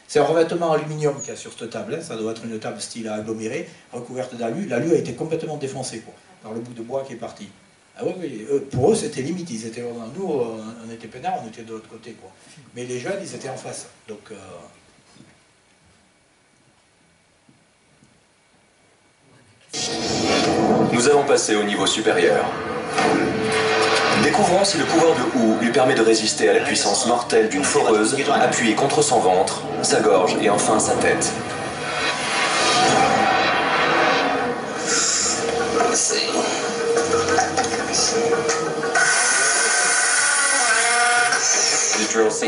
c'est un revêtement aluminium qu'il y a sur cette table, hein. Ça doit être une table style aggloméré, recouverte d'alu. L'alu a été complètement défoncé, quoi, par le bout de bois qui est parti. Ah oui, pour eux, c'était limite, ils étaient vraiment, nous, on était peinards, on était de l'autre côté, quoi. Mais les jeunes, ils étaient en face, donc... Nous allons passer au niveau supérieur. Découvrons si le pouvoir de Wu lui permet de résister à la puissance mortelle d'une foreuse appuyée contre son ventre, sa gorge et enfin sa tête.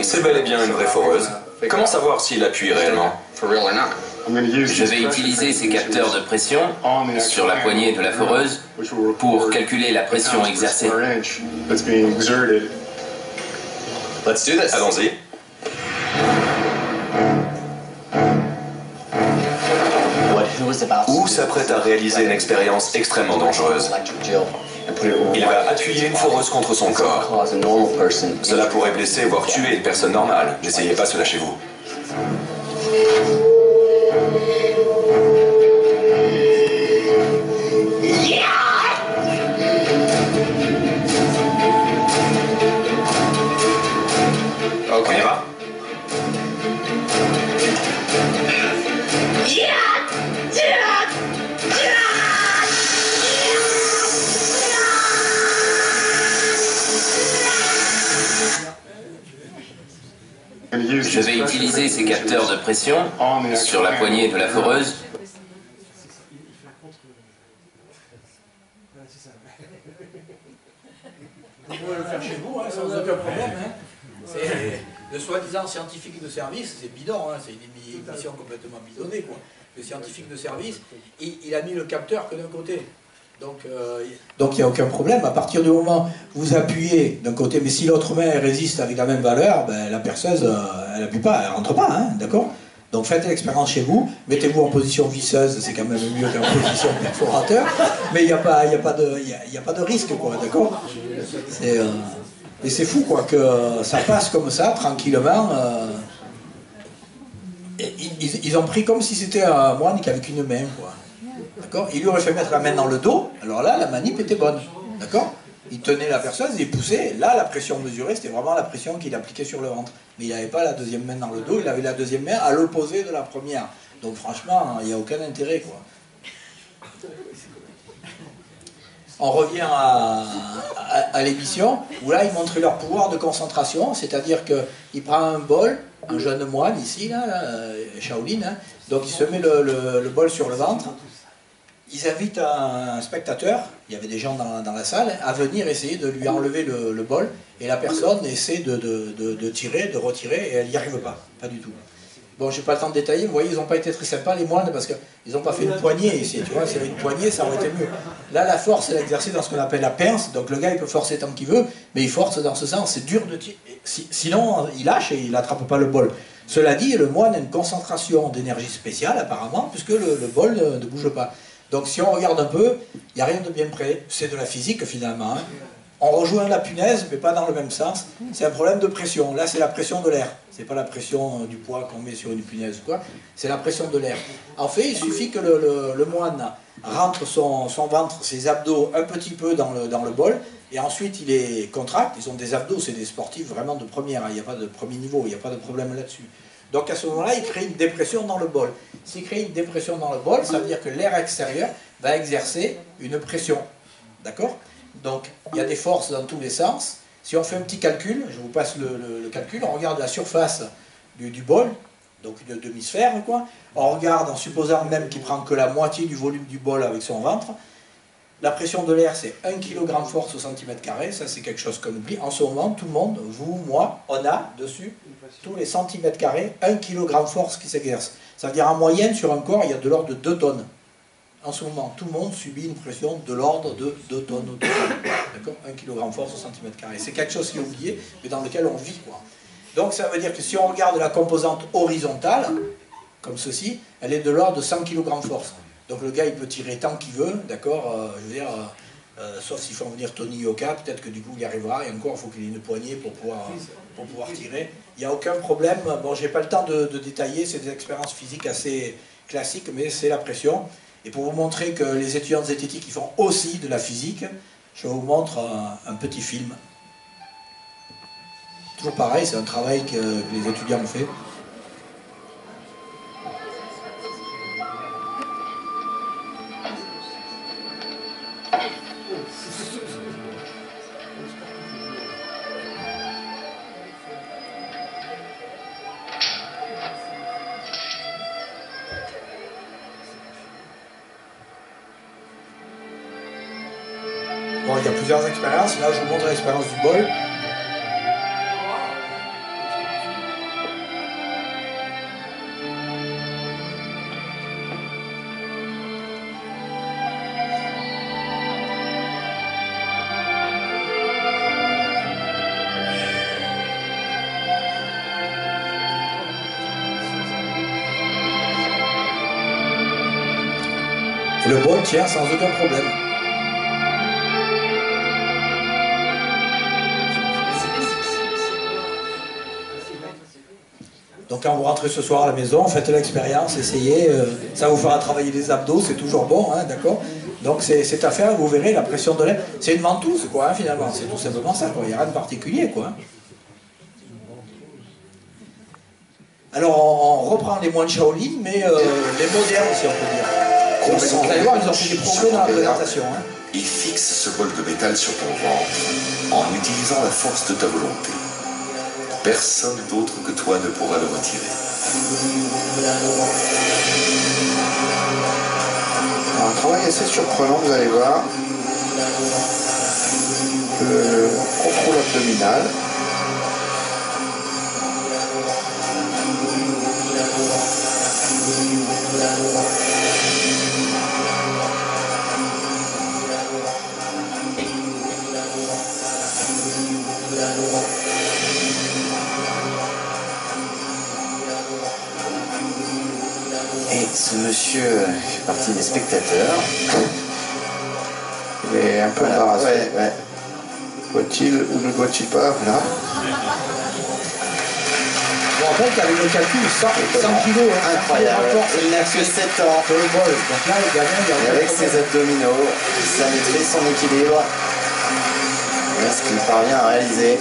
C'est bel et bien une vraie foreuse. Comment savoir s'il appuie réellement? Je vais utiliser ces capteurs de pression sur la poignée de la foreuse pour calculer la pression exercée. Allons-y. Wu s'apprête à réaliser une expérience extrêmement dangereuse. Il va appuyer une foreuse contre son corps. Cela pourrait blesser, voire tuer une personne normale. N'essayez pas cela chez vous. Je vais utiliser ces capteurs de pression sur la poignée de la foreuse. Vous pouvez le faire chez vous, hein, sans aucun problème. Hein. C'est le soi-disant scientifique de service, c'est bidon, hein, c'est une émission complètement bidonnée, quoi. Le scientifique de service, il a mis le capteur que d'un côté. Donc il n'y a aucun problème. À partir du moment où vous appuyez d'un côté, mais si l'autre main résiste avec la même valeur, ben, la perceuse, elle n'appuie pas, elle ne rentre pas, hein, d'accord? Donc faites l'expérience chez vous, mettez-vous en position visseuse, c'est quand même mieux qu'en position perforateur, mais il n'y a pas de risque, quoi, d'accord? Et c'est fou, quoi, que ça passe comme ça, tranquillement. Ils ont pris comme si c'était un moine qu'avec une main, quoi. D'accord? Il lui aurait fait mettre la main dans le dos, alors là, la manip était bonne. D'accord? Il tenait la perceuse, il poussait, là, la pression mesurée, c'était vraiment la pression qu'il appliquait sur le ventre. Mais il n'avait pas la deuxième main dans le dos, il avait la deuxième main à l'opposé de la première. Donc franchement, il n'y a aucun intérêt, quoi. On revient à l'émission, où là, ils montraient leur pouvoir de concentration, c'est-à-dire qu'il prend un bol, un jeune moine ici, là, Shaolin, hein, donc il se met le bol sur le ventre. Ils invitent un spectateur, il y avait des gens dans la salle, à venir essayer de lui enlever le bol, et la personne essaie de tirer, de retirer, et elle n'y arrive pas, pas du tout. Bon, j'ai pas le temps de détailler, vous voyez, ils n'ont pas été très sympas, les moines, parce qu'ils n'ont pas fait une poignée ici, tu vois, s'il y avait une poignée, ça aurait été mieux. Là, la force, elle est exercée dans ce qu'on appelle la pince, donc le gars, il peut forcer tant qu'il veut, mais il force dans ce sens, c'est dur de tirer, sinon, il lâche et il n'attrape pas le bol. Cela dit, le moine a une concentration d'énergie spéciale, apparemment, puisque le bol ne bouge pas. Donc si on regarde un peu, il n'y a rien de bien près. C'est de la physique finalement. Hein. On rejoint la punaise, mais pas dans le même sens. C'est un problème de pression. Là, c'est la pression de l'air. C'est pas la pression du poids qu'on met sur une punaise ou quoi. C'est la pression de l'air. En fait, il suffit que le moine rentre son ventre, ses abdos un petit peu dans le bol, et ensuite il les contracte. Ils ont des abdos, c'est des sportifs vraiment de première. Il n'y a pas de premier niveau, il n'y a pas de problème là-dessus. Donc à ce moment-là, il crée une dépression dans le bol. S'il crée une dépression dans le bol, ça veut dire que l'air extérieur va exercer une pression. D'accord? Donc il y a des forces dans tous les sens. Si on fait un petit calcul, je vous passe le calcul, on regarde la surface du bol, donc une demi-sphère, quoi. On regarde en supposant même qu'il prend que la moitié du volume du bol avec son ventre. La pression de l'air, c'est 1 kg force au centimètre carré. Ça, c'est quelque chose qu'on oublie. En ce moment, tout le monde, vous, moi, on a dessus, tous les centimètres carrés, 1 kg force qui s'exerce. Ça veut dire en moyenne, sur un corps, il y a de l'ordre de 2 tonnes. En ce moment, tout le monde subit une pression de l'ordre de 2 tonnes. D'accord ? 1 kg force au centimètre carré. C'est quelque chose qui est oublié, mais dans lequel on vit, quoi. Donc ça veut dire que si on regarde la composante horizontale, comme ceci, elle est de l'ordre de 100 kg force. Donc le gars, il peut tirer tant qu'il veut, d'accord, je veux dire, sauf s'il faut en venir Tony Yoka, peut-être que du coup il y arrivera, et encore, il faut qu'il ait une poignée pour pouvoir tirer. Il n'y a aucun problème. Bon, j'ai pas le temps de détailler, c'est des expériences physiques assez classiques, mais c'est la pression. Et pour vous montrer que les étudiants de zététique, ils font aussi de la physique, je vous montre un petit film. Toujours pareil, c'est un travail que les étudiants ont fait. Bon, il y a plusieurs expériences. Là, je vous montre l'expérience du bol. Et le bol tient sans aucun problème. Donc quand vous rentrez ce soir à la maison, faites l'expérience, essayez, ça vous fera travailler les abdos, c'est toujours bon, hein, d'accord? Donc c'est à faire, vous verrez la pression de l'air. C'est une ventouse, quoi, hein, finalement, c'est tout simplement ça, quoi. Il n'y a rien de particulier, quoi. Alors on reprend les moines Shaolin, mais les modernes, si on peut dire. Vous allez voir, ils ont fait des progrès dans la présentation. Hein. Et fixe ce bol de métal sur ton ventre en utilisant la force de ta volonté. Personne d'autre que toi ne pourra le retirer. Un travail assez surprenant, vous allez voir. Le contrôle abdominal. Et ce monsieur fait partie des spectateurs. Il est un peu embarrassé. Ouais. Doit-il ou ne doit-il pas? Voilà. Bon, en fait, avec le calcul, 100 kilos, hein, Incroyable. Il n'a que 7 ans. sur le bol. Donc là, le gamin, il a Et avec ses abdominaux, ça maîtrise son équilibre. Voilà ce qu'il parvient à réaliser.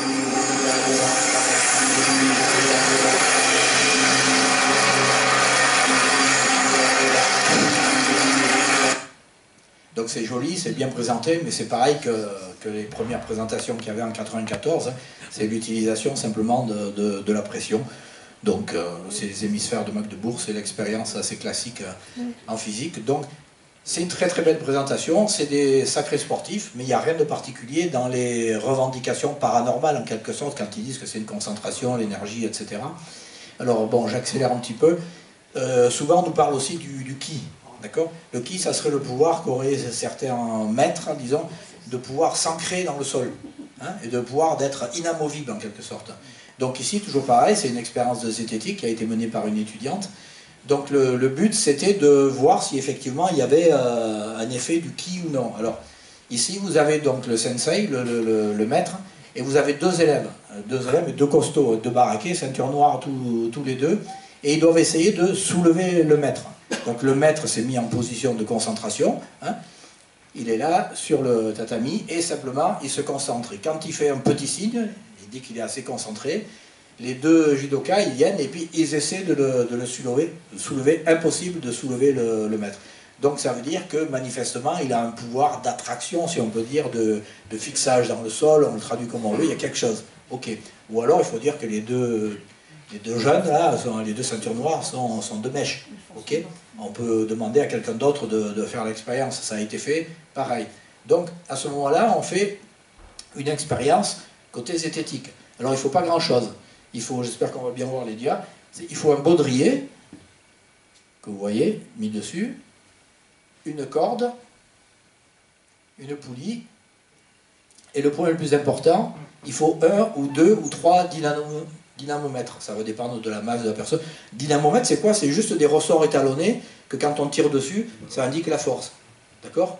Donc c'est joli, c'est bien présenté, mais c'est pareil que les premières présentations qu'il y avait en 94, hein, c'est l'utilisation simplement de la pression. Donc c'est les hémisphères de Magdebourg, c'est l'expérience assez classique en physique. Donc c'est une très très belle présentation, c'est des sacrés sportifs, mais il n'y a rien de particulier dans les revendications paranormales en quelque sorte, quand ils disent que c'est une concentration, l'énergie, etc. Alors bon, j'accélère un petit peu. Souvent on nous parle aussi du ki. D'accord ? Le ki, ça serait le pouvoir qu'auraient certains maîtres, disons, de pouvoir s'ancrer dans le sol, hein, et de pouvoir d'être inamovible en quelque sorte. Donc ici, toujours pareil, c'est une expérience de zététique qui a été menée par une étudiante. Donc le but, c'était de voir si effectivement il y avait un effet du ki ou non. Alors ici, vous avez donc le sensei, le maître, et vous avez deux élèves, deux costauds, deux baraqués, ceinture noire tous les deux, et ils doivent essayer de soulever le maître. Donc le maître s'est mis en position de concentration, hein. Il est là sur le tatami et simplement il se concentre. Et quand il fait un petit signe, il dit qu'il est assez concentré, les deux judokas ils viennent et puis ils essaient de le soulever. Impossible de soulever le maître. Donc ça veut dire que manifestement il a un pouvoir d'attraction, si on peut dire, de fixage dans le sol, on le traduit comme on veut, il y a quelque chose. Ok. Ou alors il faut dire que les deux jeunes, là, les deux ceintures noires sont de mèche. Okay, on peut demander à quelqu'un d'autre de faire l'expérience. Ça a été fait, pareil. Donc, à ce moment-là, on fait une expérience côté zététique. Alors, il ne faut pas grand-chose. Il faut, j'espère qu'on va bien voir les dias, il faut un baudrier, que vous voyez, mis dessus, une corde, une poulie, et le point le plus important, il faut 1 ou 2 ou 3 dynamomètres, ça va dépendre de la masse de la personne. Dynamomètre, c'est quoi? C'est juste des ressorts étalonnés que quand on tire dessus, ça indique la force. D'accord?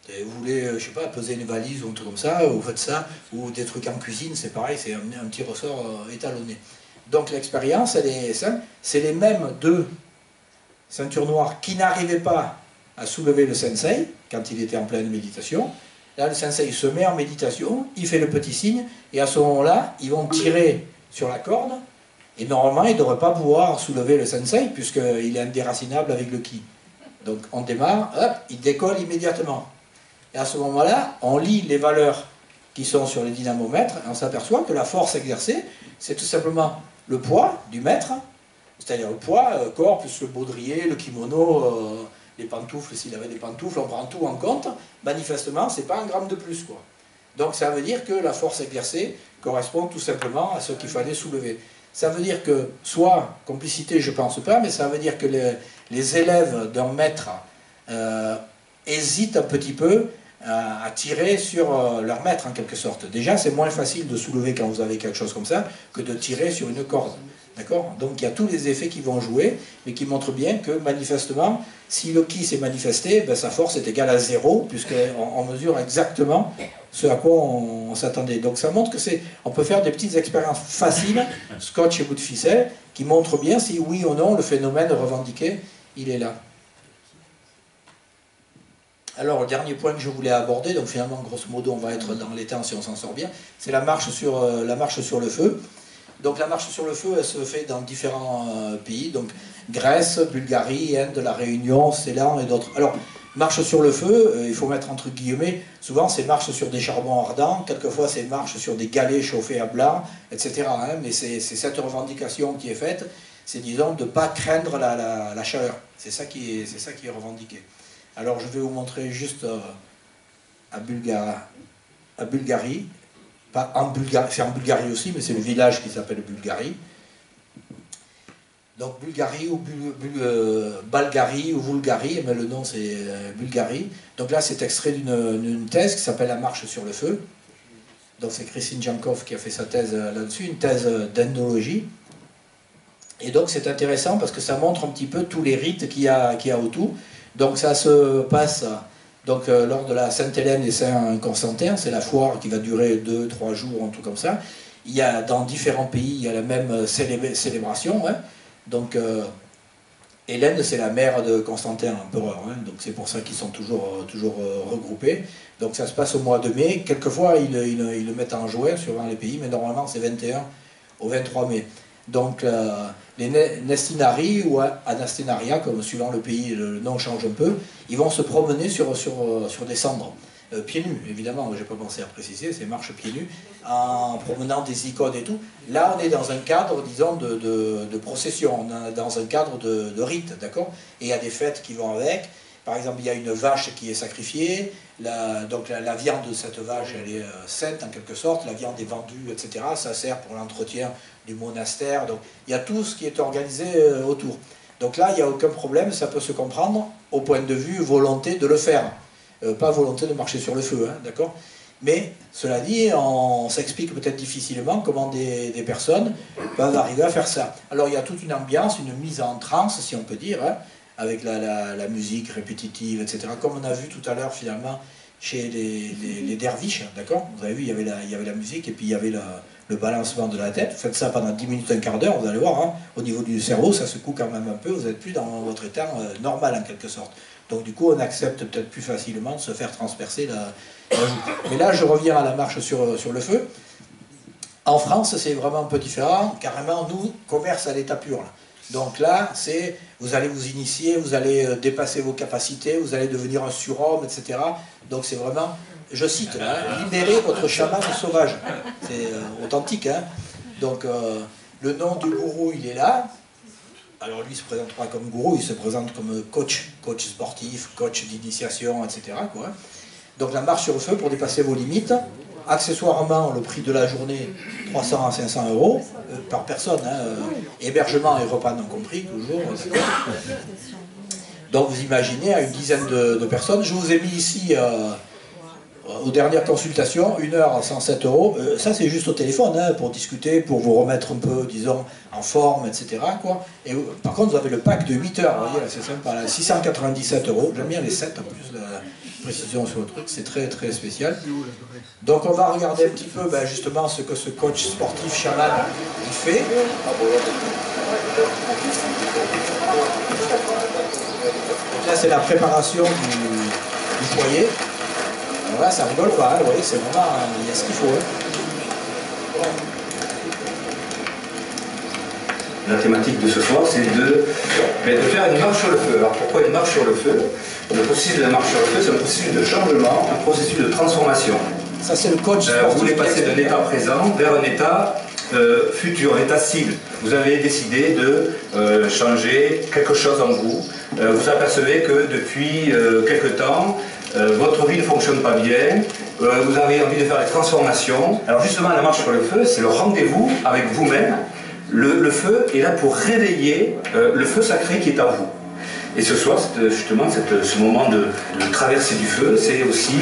Vous voulez, je sais pas, peser une valise ou un truc comme ça, vous faites ça, ou des trucs en cuisine, c'est pareil, c'est un petit ressort étalonné. Donc l'expérience, elle est simple, c'est les mêmes deux ceintures noires qui n'arrivaient pas à soulever le sensei quand il était en pleine méditation. Là, le sensei se met en méditation, il fait le petit signe, et à ce moment-là, ils vont tirer sur la corde, et normalement, il ne devrait pas pouvoir soulever le sensei, puisqu'il est indéracinable avec le ki. Donc, on démarre, hop, il décolle immédiatement. Et à ce moment-là, on lit les valeurs qui sont sur les dynamomètres, et on s'aperçoit que la force exercée, c'est tout simplement le poids du maître, c'est-à-dire le poids, corps, plus le baudrier, le kimono, les pantoufles, s'il avait des pantoufles, on prend tout en compte. Manifestement, c'est pas un gramme de plus, quoi. Donc ça veut dire que la force exercée correspond tout simplement à ce qu'il fallait soulever. Ça veut dire que, soit, complicité, je pense pas, mais ça veut dire que les élèves d'un maître hésitent un petit peu à tirer sur leur maître, en quelque sorte. Déjà, c'est moins facile de soulever quand vous avez quelque chose comme ça que de tirer sur une corde. D'accord? Donc il y a tous les effets qui vont jouer, mais qui montrent bien que, manifestement, si le ki s'est manifesté, ben, sa force est égale à 0, puisqu'on mesure exactement ce à quoi on s'attendait. Donc ça montre que on peut faire des petites expériences faciles, scotch et bout de ficelle, qui montrent bien si oui ou non le phénomène revendiqué, il est là. Alors le dernier point que je voulais aborder, donc finalement grosso modo on va être dans les temps si on s'en sort bien, c'est la marche sur le feu. Donc la marche sur le feu, elle se fait dans différents pays, donc Grèce, Bulgarie, Inde, la Réunion, Ceylan et d'autres. Alors, Marche sur le feu, il faut mettre entre guillemets, souvent c'est marche sur des charbons ardents, quelquefois c'est marche sur des galets chauffés à blanc, etc. Hein, mais c'est cette revendication qui est faite, c'est disons de ne pas craindre la chaleur. C'est ça qui est revendiqué. Alors je vais vous montrer juste à Bulgarie, pas en Bulgarie, c'est en Bulgarie aussi, mais c'est le village qui s'appelle Bulgarie. Donc Bulgarie ou Bulgarie ou Bulgarie, mais le nom c'est Bulgarie. Donc là c'est extrait d'une thèse qui s'appelle La marche sur le feu. Donc c'est Christine Jankov qui a fait sa thèse là-dessus, une thèse d'ethnologie. Et donc c'est intéressant parce que ça montre un petit peu tous les rites qu'il y a autour. Donc ça se passe donc, lors de la Sainte-Hélène et Saint-Constantin, c'est la foire qui va durer 2-3 jours, un truc comme ça. Il y a dans différents pays, il y a la même célébration. Hein. Donc, Hélène, c'est la mère de Constantin, l'empereur, hein, donc c'est pour ça qu'ils sont toujours regroupés. Donc ça se passe au mois de mai. Quelquefois, ils le mettent en juin, suivant les pays, mais normalement, c'est 21 au 23 mai. Donc, les Nestinari ou Anastenaria, comme suivant le pays, le nom change un peu, ils vont se promener sur des cendres. Pieds nus, évidemment, je n'ai pas pensé à préciser, c'est marche pieds nus, en promenant des icônes et tout. Là, on est dans un cadre, disons, de procession, on est dans un cadre de rite, d'accord? Et il y a des fêtes qui vont avec. Par exemple, il y a une vache qui est sacrifiée, donc la viande de cette vache, elle est sainte en quelque sorte, la viande est vendue, etc. Ça sert pour l'entretien du monastère, donc il y a tout ce qui est organisé autour. Donc là, il n'y a aucun problème, ça peut se comprendre au point de vue volonté de le faire. Pas volonté de marcher sur le feu, hein, d'accord? Mais, cela dit, on s'explique peut-être difficilement comment des personnes peuvent arriver à faire ça. Alors il y a toute une ambiance, une mise en transe, si on peut dire, hein, avec la musique répétitive, etc. Comme on a vu tout à l'heure, finalement, chez les derviches, d'accord? Vous avez vu, il y avait la musique et puis il y avait le balancement de la tête. Vous faites ça pendant 10 minutes, un quart d'heure, vous allez voir, hein, au niveau du cerveau, ça secoue quand même un peu, vous n'êtes plus dans votre état normal en quelque sorte. Donc du coup, on accepte peut-être plus facilement de se faire transpercer la joue. Mais là, je reviens à la marche sur le feu. En France, c'est vraiment un peu différent. Carrément, nous, commerce à l'état pur. Là. Donc là, c'est, vous allez vous initier, vous allez dépasser vos capacités, vous allez devenir un surhomme, etc. Donc c'est vraiment, je cite, hein, libérez votre chaman sauvage. C'est authentique. Hein. Donc le nom du gourou, il est là. Alors lui, il ne se présente pas comme gourou, il se présente comme coach sportif, coach d'initiation, etc. Quoi. Donc la marche sur le feu pour dépasser vos limites. Accessoirement, le prix de la journée, 300 à 500 € par personne. Hein, hébergement et repas non compris, toujours. Donc vous imaginez, à une dizaine de personnes. Je vous ai mis ici, aux dernières consultations, 1 heure à 107 €. Ça, c'est juste au téléphone, hein, pour discuter, pour vous remettre un peu, disons, en forme, etc. Quoi. Et par contre, vous avez le pack de 8 heures. Vous voyez, là, c'est sympa. Là, 697 €. J'aime bien les 7 en plus. La précision sur le truc, c'est très très spécial. Donc on va regarder un petit peu justement ce que ce coach sportif chaman il fait. Donc là c'est la préparation du foyer. Alors là ça rigole pas, hein, vous voyez, c'est vraiment, il y a ce qu'il faut. Hein. La thématique de ce soir, c'est de faire une marche sur le feu. Alors pourquoi une marche sur le feu? Le processus de la marche sur le feu, c'est un processus de changement, un processus de transformation. Ça, c'est le coach. Vous voulez passer d'un état présent vers un état futur, un état cible. Vous avez décidé de changer quelque chose en vous. Vous apercevez que depuis quelque temps, votre vie ne fonctionne pas bien. Vous avez envie de faire des transformations. Alors justement, la marche sur le feu, c'est le rendez-vous avec vous-même. Le feu est là pour réveiller le feu sacré qui est en vous. Et ce soir, justement, ce moment de traversée du feu, c'est aussi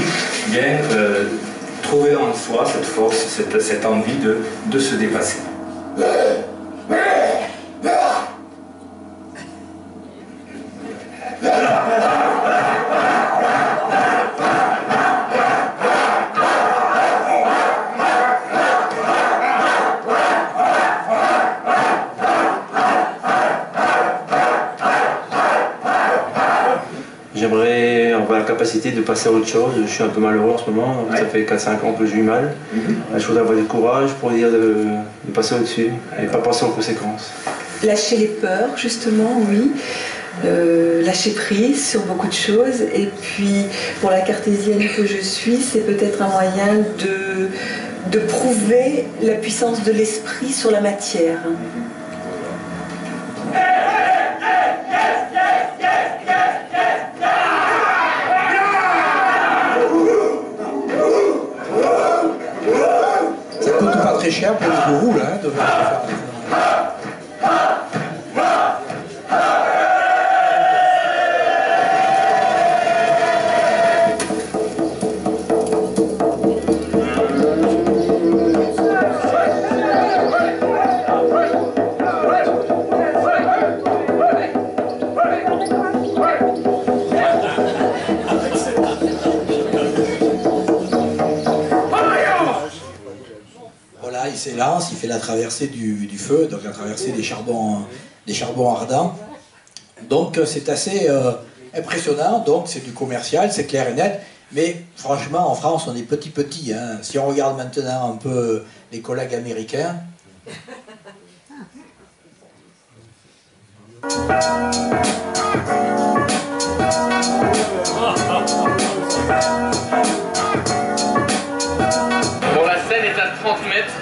bien trouver en soi cette force, cette envie de se dépasser. J'aimerais avoir la capacité de passer à autre chose. Je suis un peu malheureux en ce moment, ça fait 4-5 ans que j'ai eu mal. Je voudrais avoir du courage pour dire de passer au-dessus et pas penser aux conséquences. Lâcher les peurs, justement, oui. lâcher prise sur beaucoup de choses. Et puis, pour la cartésienne que je suis, c'est peut-être un moyen de prouver la puissance de l'esprit sur la matière. Ça coûte pas très cher pour les gourous là, de faire des... Voilà, il s'élance, il fait la traversée du feu, donc la traversée des charbons ardents. Donc c'est assez impressionnant, donc c'est du commercial, c'est clair et net, mais franchement en France on est petit, hein. Si on regarde maintenant un peu les collègues américains, bon, la scène est à 30 mètres.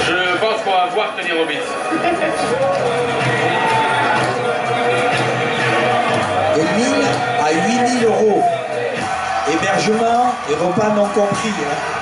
Je pense qu'on va voir Tony Robbins. de 1000 à 8000 euros. Hébergement et repas non compris. Hein.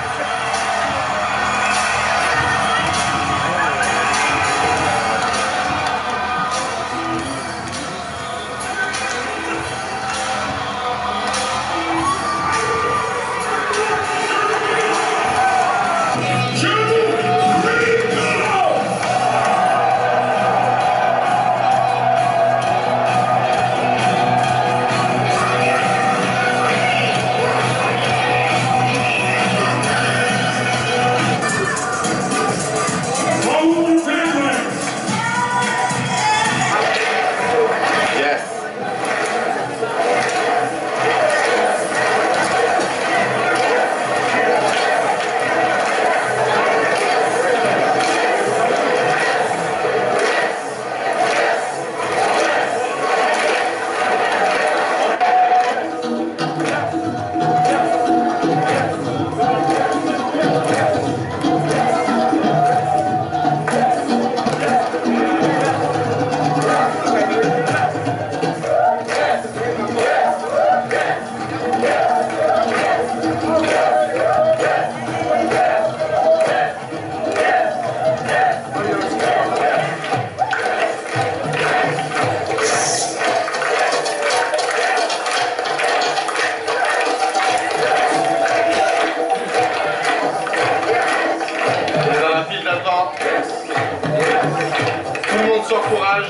Tout le monde sort courage.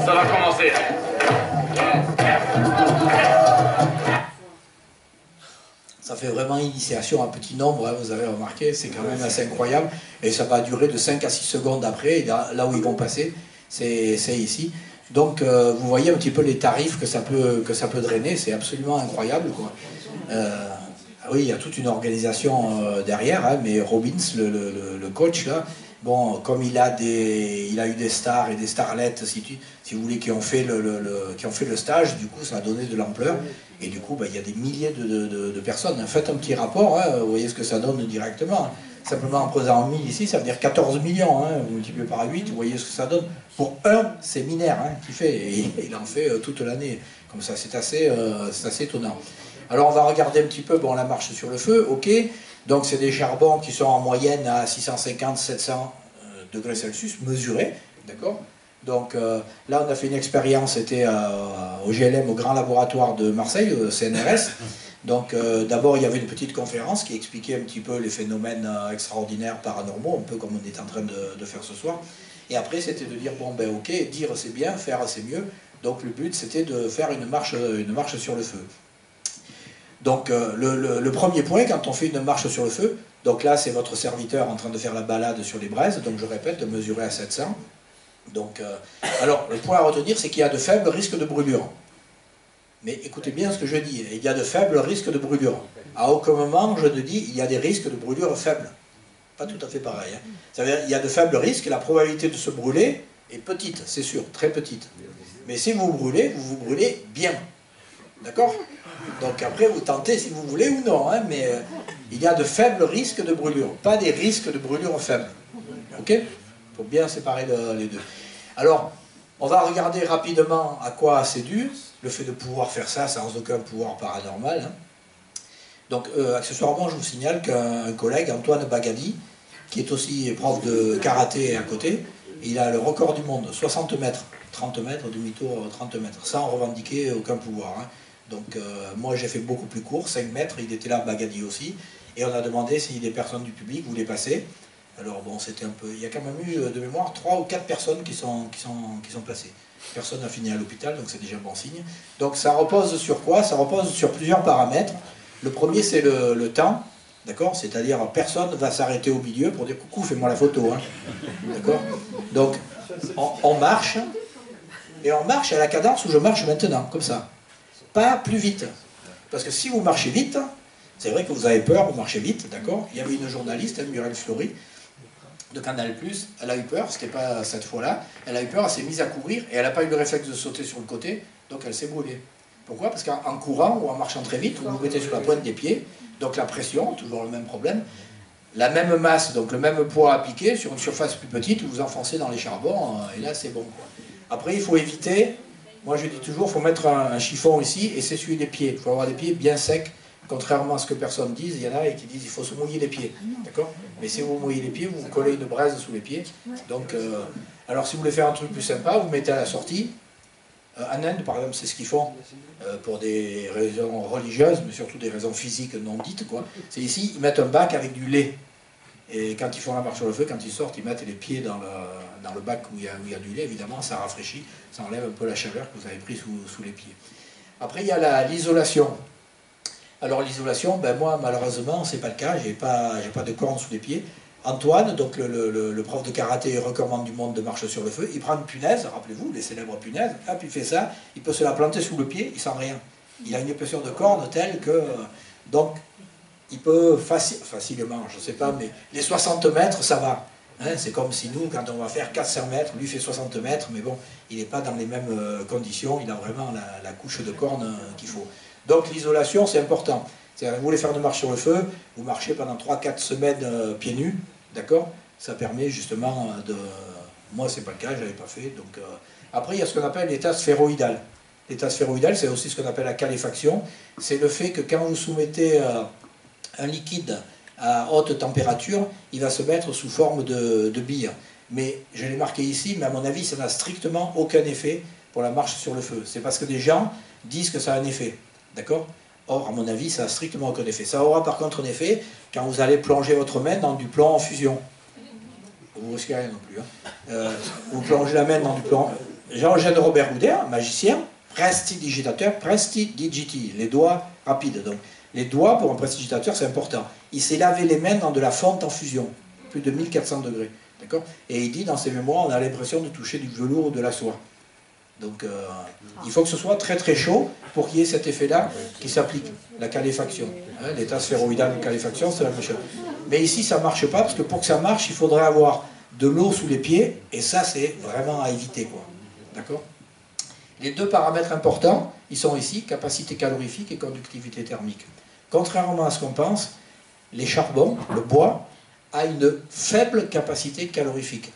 Ça va commencer. Ça fait vraiment initiation à petit nombre, hein, vous avez remarqué, c'est quand même assez incroyable. Et ça va durer de 5 à 6 secondes après, et là où ils vont passer, c'est ici. Donc vous voyez un petit peu les tarifs que ça peut drainer, c'est absolument incroyable, quoi. Oui, il y a toute une organisation derrière, hein, mais Robbins, le coach, là, bon, comme il a eu des stars et des starlettes, si vous voulez, qui ont fait le stage, du coup, ça a donné de l'ampleur. Et du coup, il y a des milliers de personnes. Faites un petit rapport, hein, vous voyez ce que ça donne directement. Simplement en pesant en 1000 ici, ça veut dire 14 millions. Hein, vous multipliez par 8, vous voyez ce que ça donne pour un séminaire, hein, qu'il fait. Et il en fait toute l'année. Comme ça, c'est assez étonnant. Alors on va regarder un petit peu la marche sur le feu, ok. Donc c'est des charbons qui sont en moyenne à 650-700 degrés Celsius, mesurés, d'accord. Donc là on a fait une expérience, c'était au GLM, au Grand Laboratoire de Marseille, au CNRS. Donc d'abord il y avait une petite conférence qui expliquait un petit peu les phénomènes extraordinaires, paranormaux, un peu comme on est en train de faire ce soir. Et après c'était de dire, bon ben ok, dire c'est bien, faire c'est mieux. Donc le but c'était de faire une marche sur le feu. Donc le premier point, quand on fait une marche sur le feu, donc là c'est votre serviteur en train de faire la balade sur les braises, donc je répète, de mesurer à 700. Donc, alors le point à retenir, c'est qu'il y a de faibles risques de brûlure. Mais écoutez bien ce que je dis, il y a de faibles risques de brûlure. À aucun moment je ne dis il y a des risques de brûlure faibles. Pas tout à fait pareil. Hein. Ça veut dire il y a de faibles risques, la probabilité de se brûler est petite, c'est sûr, très petite. Mais si vous brûlez bien. D'accord? Donc après, vous tentez si vous voulez ou non, hein, mais il y a de faibles risques de brûlure, pas des risques de brûlure faibles. Ok? Il faut bien séparer les deux. Alors, on va regarder rapidement à quoi c'est dû, le fait de pouvoir faire ça sans aucun pouvoir paranormal. Hein. Donc, accessoirement, je vous signale qu'un collègue, Antoine Bagadi, qui est aussi prof de karaté à côté, il a le record du monde, 60 mètres, 30 mètres, demi-tour 30 mètres, sans revendiquer aucun pouvoir. Hein. Donc, moi, j'ai fait beaucoup plus court, 5 mètres, il était là, Bagadi aussi, et on a demandé si des personnes du public voulaient passer. Alors bon, c'était un peu... Il y a quand même eu, de mémoire, 3 ou 4 personnes qui sont passées. Personne n'a fini à l'hôpital, donc c'est déjà un bon signe. Donc ça repose sur quoi? Ça repose sur plusieurs paramètres. Le premier, c'est le temps, d'accord? C'est-à-dire, personne ne va s'arrêter au milieu pour dire « Coucou, fais-moi la photo. Hein. » D'accord? Donc, on marche, et on marche à la cadence où je marche maintenant, comme ça. Pas plus vite. Parce que si vous marchez vite, c'est vrai que vous avez peur, vous marchez vite, d'accord? Il y avait une journaliste, Muriel Fleury, de Canal+, elle a eu peur, c'était pas cette fois-là, elle a eu peur, elle s'est mise à courir, et elle n'a pas eu le réflexe de sauter sur le côté, donc elle s'est brûlée. Pourquoi? Parce qu'en courant ou en marchant très vite, vous vous mettez sur la pointe des pieds, donc la pression, toujours le même problème, la même masse, donc le même poids appliqué sur une surface plus petite, vous enfoncez dans les charbons, et là c'est bon. Après, il faut éviter, moi je dis toujours, il faut mettre un chiffon ici et s'essuyer les pieds, il faut avoir des pieds bien secs. Contrairement à ce que personne dise, il y en a qui disent qu'il faut se mouiller les pieds, d'accord? Mais si vous mouillez les pieds, vous collez une braise sous les pieds. Donc, alors si vous voulez faire un truc plus sympa, vous mettez à la sortie. En Inde, par exemple, c'est ce qu'ils font pour des raisons religieuses, mais surtout des raisons physiques non dites, quoi. C'est ici, ils mettent un bac avec du lait. Et quand ils font la marche sur le feu, quand ils sortent, ils mettent les pieds dans le bac où il y a du lait. Évidemment, ça rafraîchit, ça enlève un peu la chaleur que vous avez pris sous les pieds. Après, il y a l'isolation. Alors l'isolation, ben moi malheureusement c'est pas le cas, j'ai pas de cornes sous les pieds. Antoine, donc le prof de karaté recommande du monde de marche sur le feu, il prend une punaise, rappelez-vous, les célèbres punaises, hop il fait ça, il peut se la planter sous le pied, il sent rien. Il a une épaisseur de corne telle que, donc il peut facilement, je sais pas, mais les 60 mètres ça va. Hein, c'est comme si nous, quand on va faire 400 mètres, lui fait 60 mètres, mais bon, il n'est pas dans les mêmes conditions, il a vraiment la couche de corne qu'il faut. Donc l'isolation, c'est important. Vous voulez faire une marche sur le feu, vous marchez pendant 3-4 semaines pieds nus, d'accord? Ça permet justement de... Moi, c'est pas le cas, je l'avais pas fait. Donc, après, il y a ce qu'on appelle l'état sphéroïdal. L'état sphéroïdal, c'est aussi ce qu'on appelle la caléfaction. C'est le fait que quand vous soumettez un liquide à haute température, il va se mettre sous forme de bille. Mais je l'ai marqué ici, mais à mon avis, ça n'a strictement aucun effet pour la marche sur le feu. C'est parce que des gens disent que ça a un effet. D'accord? Or, à mon avis, ça n'a strictement aucun effet. Ça aura par contre un effet quand vous allez plonger votre main dans du plomb en fusion. Vous risquez rien non plus. Hein. Vous plongez la main dans du plomb. Jean-Eugène Robert Houdin, magicien, prestidigitateur, prestidigiti, les doigts rapides. Donc, les doigts, pour un prestidigitateur, c'est important. Il s'est lavé les mains dans de la fonte en fusion, plus de 1400 degrés. D'accord? Et il dit dans ses mémoires, on a l'impression de toucher du velours ou de la soie. Donc il faut que ce soit très très chaud pour qu'il y ait cet effet-là qui s'applique, la caléfaction. Hein, l'état sphéroïdal de caléfaction, c'est la même chose. Mais ici, ça ne marche pas, parce que pour que ça marche, il faudrait avoir de l'eau sous les pieds, et ça, c'est vraiment à éviter, quoi. D'accord? Les deux paramètres importants, ils sont ici, capacité calorifique et conductivité thermique. Contrairement à ce qu'on pense, les charbons, le bois, a une faible capacité calorifique.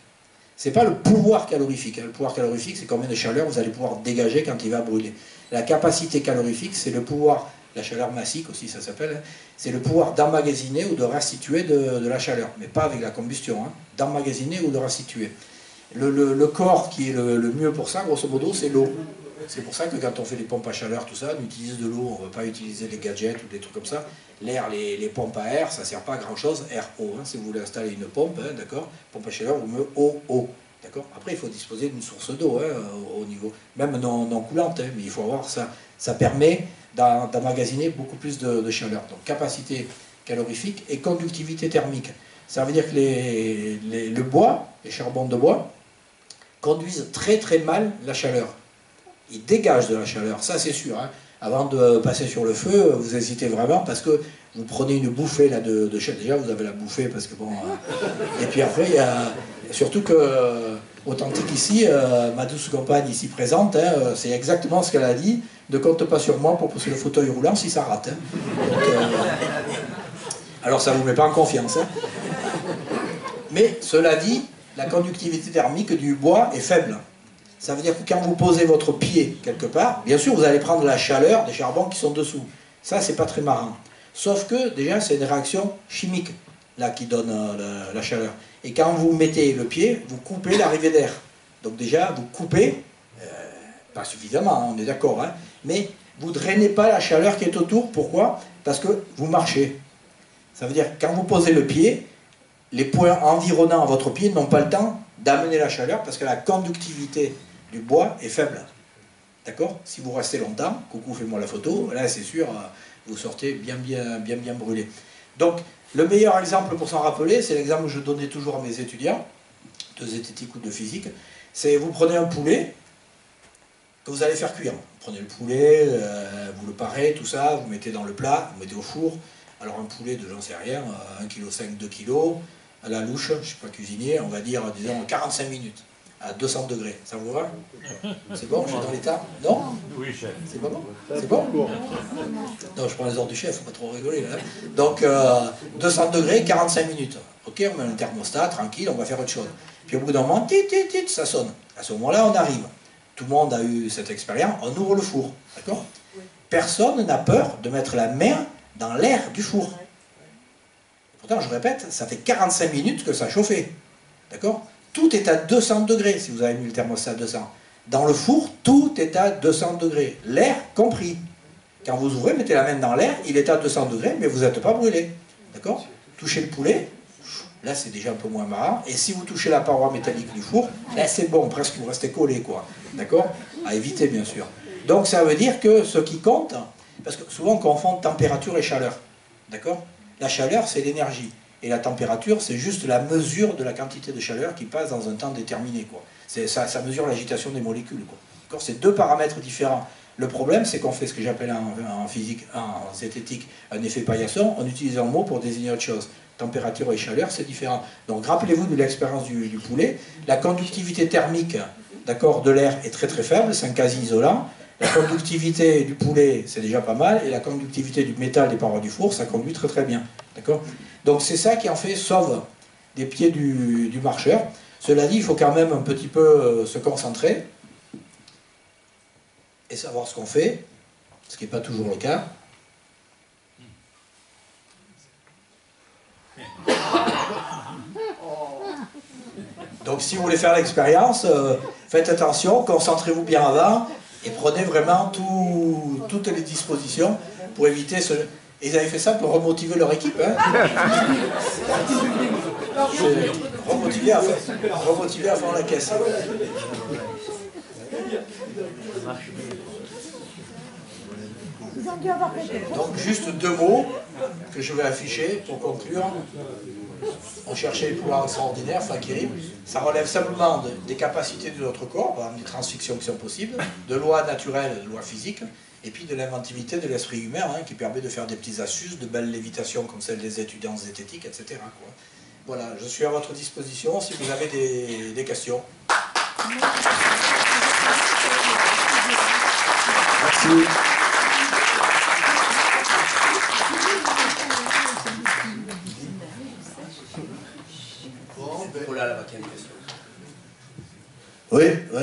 Ce n'est pas le pouvoir calorifique. Le pouvoir calorifique, c'est combien de chaleur vous allez pouvoir dégager quand il va brûler. La capacité calorifique, c'est le pouvoir, la chaleur massique aussi ça s'appelle, hein, c'est le pouvoir d'emmagasiner ou de restituer de la chaleur. Mais pas avec la combustion, hein, d'emmagasiner ou de restituer. Le corps qui est le mieux pour ça, grosso modo, c'est l'eau. C'est pour ça que quand on fait des pompes à chaleur, tout ça, on utilise de l'eau, on ne veut pas utiliser des gadgets ou des trucs comme ça. L'air, les pompes à air, ça ne sert pas à grand chose, RO, hein, si vous voulez installer une pompe, hein, d'accord, pompe à chaleur, vous mettez OO, d'accord. Après, il faut disposer d'une source d'eau, hein, au niveau, même non coulante, hein, mais il faut avoir ça. Ça permet d'emmagasiner beaucoup plus de chaleur. Donc, capacité calorifique et conductivité thermique. Ça veut dire que le bois, les charbons de bois, conduisent très très mal la chaleur. Ils dégagent de la chaleur, ça c'est sûr. Hein. Avant de passer sur le feu, vous hésitez vraiment parce que vous prenez une bouffée là, de chaleur. Déjà, vous avez la bouffée parce que bon... et puis après, il y a... Surtout que, authentique ici, ma douce compagne ici présente, hein, c'est exactement ce qu'elle a dit. Ne compte pas sur moi pour pousser le fauteuil roulant si ça rate. Hein. Donc, alors ça ne vous met pas en confiance. Hein. Mais cela dit, la conductivité thermique du bois est faible. Ça veut dire que quand vous posez votre pied quelque part, bien sûr vous allez prendre la chaleur des charbons qui sont dessous. Ça c'est pas très marrant. Sauf que déjà c'est une réaction chimique là qui donne la chaleur. Et quand vous mettez le pied, vous coupez l'arrivée d'air. Donc déjà vous coupez, pas suffisamment, hein, on est d'accord, hein, mais vous ne drainez pas la chaleur qui est autour. Pourquoi? Parce que vous marchez. Ça veut dire que quand vous posez le pied, les points environnants à votre pied n'ont pas le temps d'amener la chaleur parce que la conductivité du bois est faible. D'accord? Si vous restez longtemps, coucou, fais-moi la photo, là c'est sûr, vous sortez bien brûlé. Donc, le meilleur exemple pour s'en rappeler, c'est l'exemple que je donnais toujours à mes étudiants, de zététique ou de physique, c'est vous prenez un poulet que vous allez faire cuire. Vous prenez le poulet, vous le parez, tout ça, vous mettez dans le plat, vous mettez au four. Alors un poulet de, j'en sais rien, 1,5 kg, 2 kg, à la louche, je ne suis pas cuisinier, on va dire, disons, 45 minutes, à 200 degrés. Ça vous va? C'est bon, je suis dans l'état? Non? Oui, chef. C'est pas bon? C'est bon? Non, je prends les ordres du chef, faut pas trop rigoler là. Donc, 200 degrés, 45 minutes. Ok, on met un thermostat, tranquille, on va faire autre chose. Puis au bout d'un moment, tit, ça sonne. À ce moment-là, on arrive. Tout le monde a eu cette expérience, on ouvre le four, d'accord? Personne n'a peur de mettre la main dans l'air du four. Pourtant, je répète, ça fait 45 minutes que ça chauffait. D'accord? Tout est à 200 degrés, si vous avez mis le thermostat à 200. Dans le four, tout est à 200 degrés. L'air compris. Quand vous ouvrez, mettez la main dans l'air, il est à 200 degrés, mais vous n'êtes pas brûlé. D'accord? Touchez le poulet, là c'est déjà un peu moins marrant. Et si vous touchez la paroi métallique du four, là c'est bon, presque vous restez collé, quoi. D'accord? À éviter, bien sûr. Donc ça veut dire que ce qui compte, parce que souvent on confond température et chaleur. D'accord? La chaleur, c'est l'énergie. Et la température, c'est juste la mesure de la quantité de chaleur qui passe dans un temps déterminé, quoi. Ça mesure l'agitation des molécules, quoi. D'accord? C'est deux paramètres différents. Le problème, c'est qu'on fait ce que j'appelle en physique, en zététique, un effet paillasson. On utilise un mot pour désigner autre chose. Température et chaleur, c'est différent. Donc rappelez-vous de l'expérience du poulet. La conductivité thermique, d'accord, de l'air est très très faible, c'est un quasi-isolant. La conductivité du poulet, c'est déjà pas mal, et la conductivité du métal des parois du four, ça conduit très très bien. D'accord? Donc c'est ça qui en fait sauve des pieds du marcheur. Cela dit, il faut quand même un petit peu se concentrer et savoir ce qu'on fait, ce qui n'est pas toujours le cas. Donc si vous voulez faire l'expérience, faites attention, concentrez-vous bien avant, et prenez vraiment toutes les dispositions pour éviter ce... Et ils avaient fait ça pour remotiver leur équipe. Hein. Remotiver à fond la caisse. Donc juste deux mots que je vais afficher pour conclure. On cherchait les pouvoirs extraordinaires, Fakirim. Ça relève simplement des capacités de notre corps, des transfictions qui sont possibles, de lois naturelles, de lois physiques, et puis de l'inventivité de l'esprit humain, hein, qui permet de faire des petites astuces, de belles lévitations comme celles des étudiants en zététique, etc. quoi. Voilà, je suis à votre disposition si vous avez des questions. Merci. Oui, oui.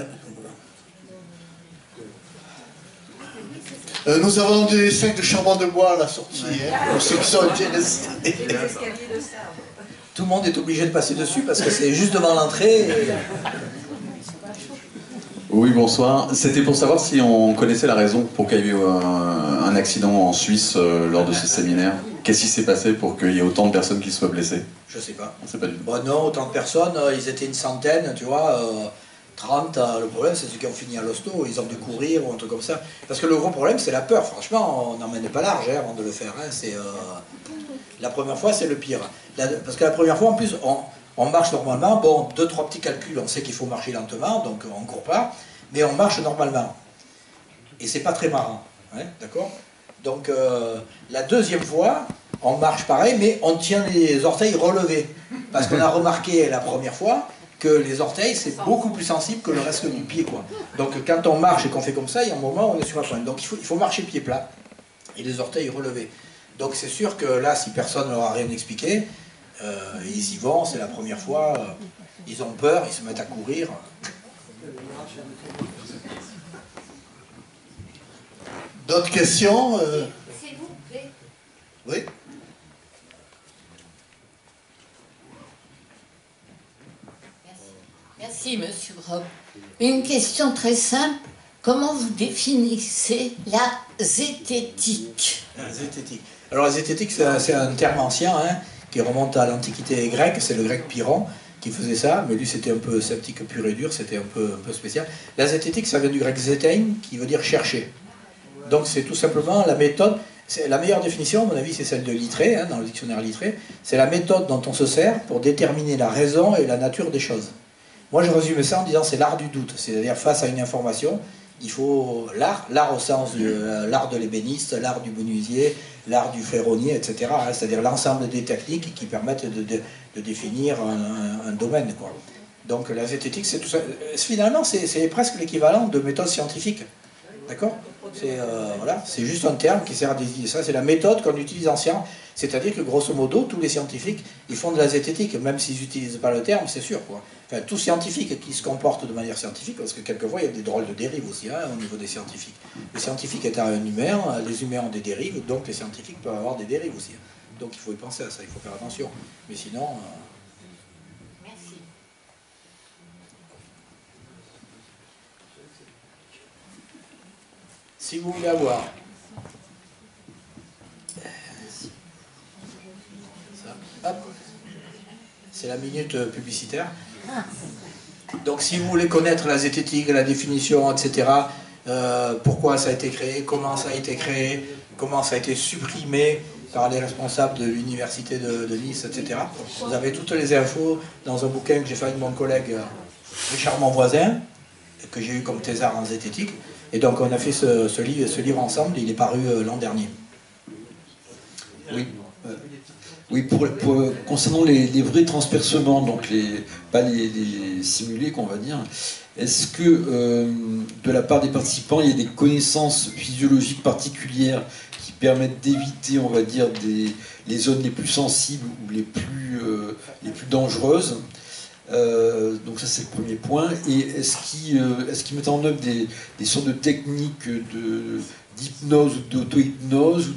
Nous avons des sacs de charbon de bois à la sortie, hein, pour ceux qui sont intéressés. Tout le monde est obligé de passer dessus parce que c'est juste devant l'entrée. Oui, bonsoir. C'était pour savoir si on connaissait la raison pour qu'il y ait eu un accident en Suisse lors de ce séminaire. Qu'est-ce qui s'est passé pour qu'il y ait autant de personnes qui soient blessées? Je sais pas. On sait pas du tout. Bon, non, autant de personnes, ils étaient une centaine, tu vois, 30, le problème c'est ceux qui ont fini à l'hosto, ils ont dû courir ou un truc comme ça. Parce que le gros problème c'est la peur, franchement, on n'emmène pas large hein, avant de le faire. Hein. La première fois c'est le pire. Parce que la première fois en plus, on marche normalement, bon, 2-3 petits calculs, on sait qu'il faut marcher lentement, donc on ne court pas, mais on marche normalement. Et c'est pas très marrant, hein, d'accord? Donc la deuxième fois, on marche pareil, mais on tient les orteils relevés. Parce qu'on a remarqué la première fois que les orteils, c'est beaucoup plus sensible que le reste du pied, quoi. Donc quand on marche et qu'on fait comme ça, il y a un moment où on est sur la pointe. Donc il faut marcher pied plat et les orteils relevés. Donc c'est sûr que là, si personne ne leur a rien expliqué, ils y vont, c'est la première fois, ils ont peur, ils se mettent à courir. D'autres questions S'il vous plaît. Oui. Merci, monsieur Grob. Une question très simple. Comment vous définissez la zététique? La zététique. Alors la zététique, c'est un terme ancien hein, qui remonte à l'Antiquité grecque, c'est le grec Pyrrhon qui faisait ça, mais lui c'était un peu sceptique pur et dur, c'était un peu spécial. La zététique, ça vient du grec zétein, qui veut dire chercher. Donc c'est tout simplement la méthode, la meilleure définition, à mon avis, c'est celle de Littré, hein, dans le dictionnaire Littré, c'est la méthode dont on se sert pour déterminer la raison et la nature des choses. Moi je résume ça en disant c'est l'art du doute, c'est-à-dire face à une information, il faut l'art au sens de l'art de l'ébéniste, l'art du menuisier, l'art du ferronnier, etc. Hein, c'est-à-dire l'ensemble des techniques qui permettent de définir un domaine, quoi. Donc la zététique, c'est tout ça. Finalement, c'est presque l'équivalent de méthode scientifique. D'accord ? Voilà, c'est juste un terme qui sert à désigner ça. C'est la méthode qu'on utilise en science. C'est-à-dire que grosso modo, tous les scientifiques, ils font de la zététique, même s'ils n'utilisent pas le terme, c'est sûr, quoi. Enfin, tout scientifique qui se comporte de manière scientifique, parce que quelquefois il y a des drôles de dérives aussi hein, au niveau des scientifiques. Les scientifiques étant un humain, les humains ont des dérives, donc les scientifiques peuvent avoir des dérives aussi. Donc il faut y penser à ça, il faut faire attention. Mais sinon... Merci. Si vous voulez avoir... C'est la minute publicitaire. Donc si vous voulez connaître la zététique, la définition, etc., pourquoi ça a été créé, comment ça a été créé, comment ça a été supprimé par les responsables de l'université de Nice, etc., vous avez toutes les infos dans un bouquin que j'ai fait avec mon collègue Richard Monvoisin, que j'ai eu comme thésard en zététique. Et donc on a fait ce livre ensemble, il est paru l'an dernier. Oui. Oui, concernant les vrais transpercements, donc pas les simulés qu'on va dire, est-ce que de la part des participants, il y a des connaissances physiologiques particulières qui permettent d'éviter, on va dire, les zones les plus sensibles ou les plus dangereuses? Donc ça c'est le premier point. Et est-ce qu'ils mettent en œuvre des sortes de techniques d'hypnose ou d'auto-hypnose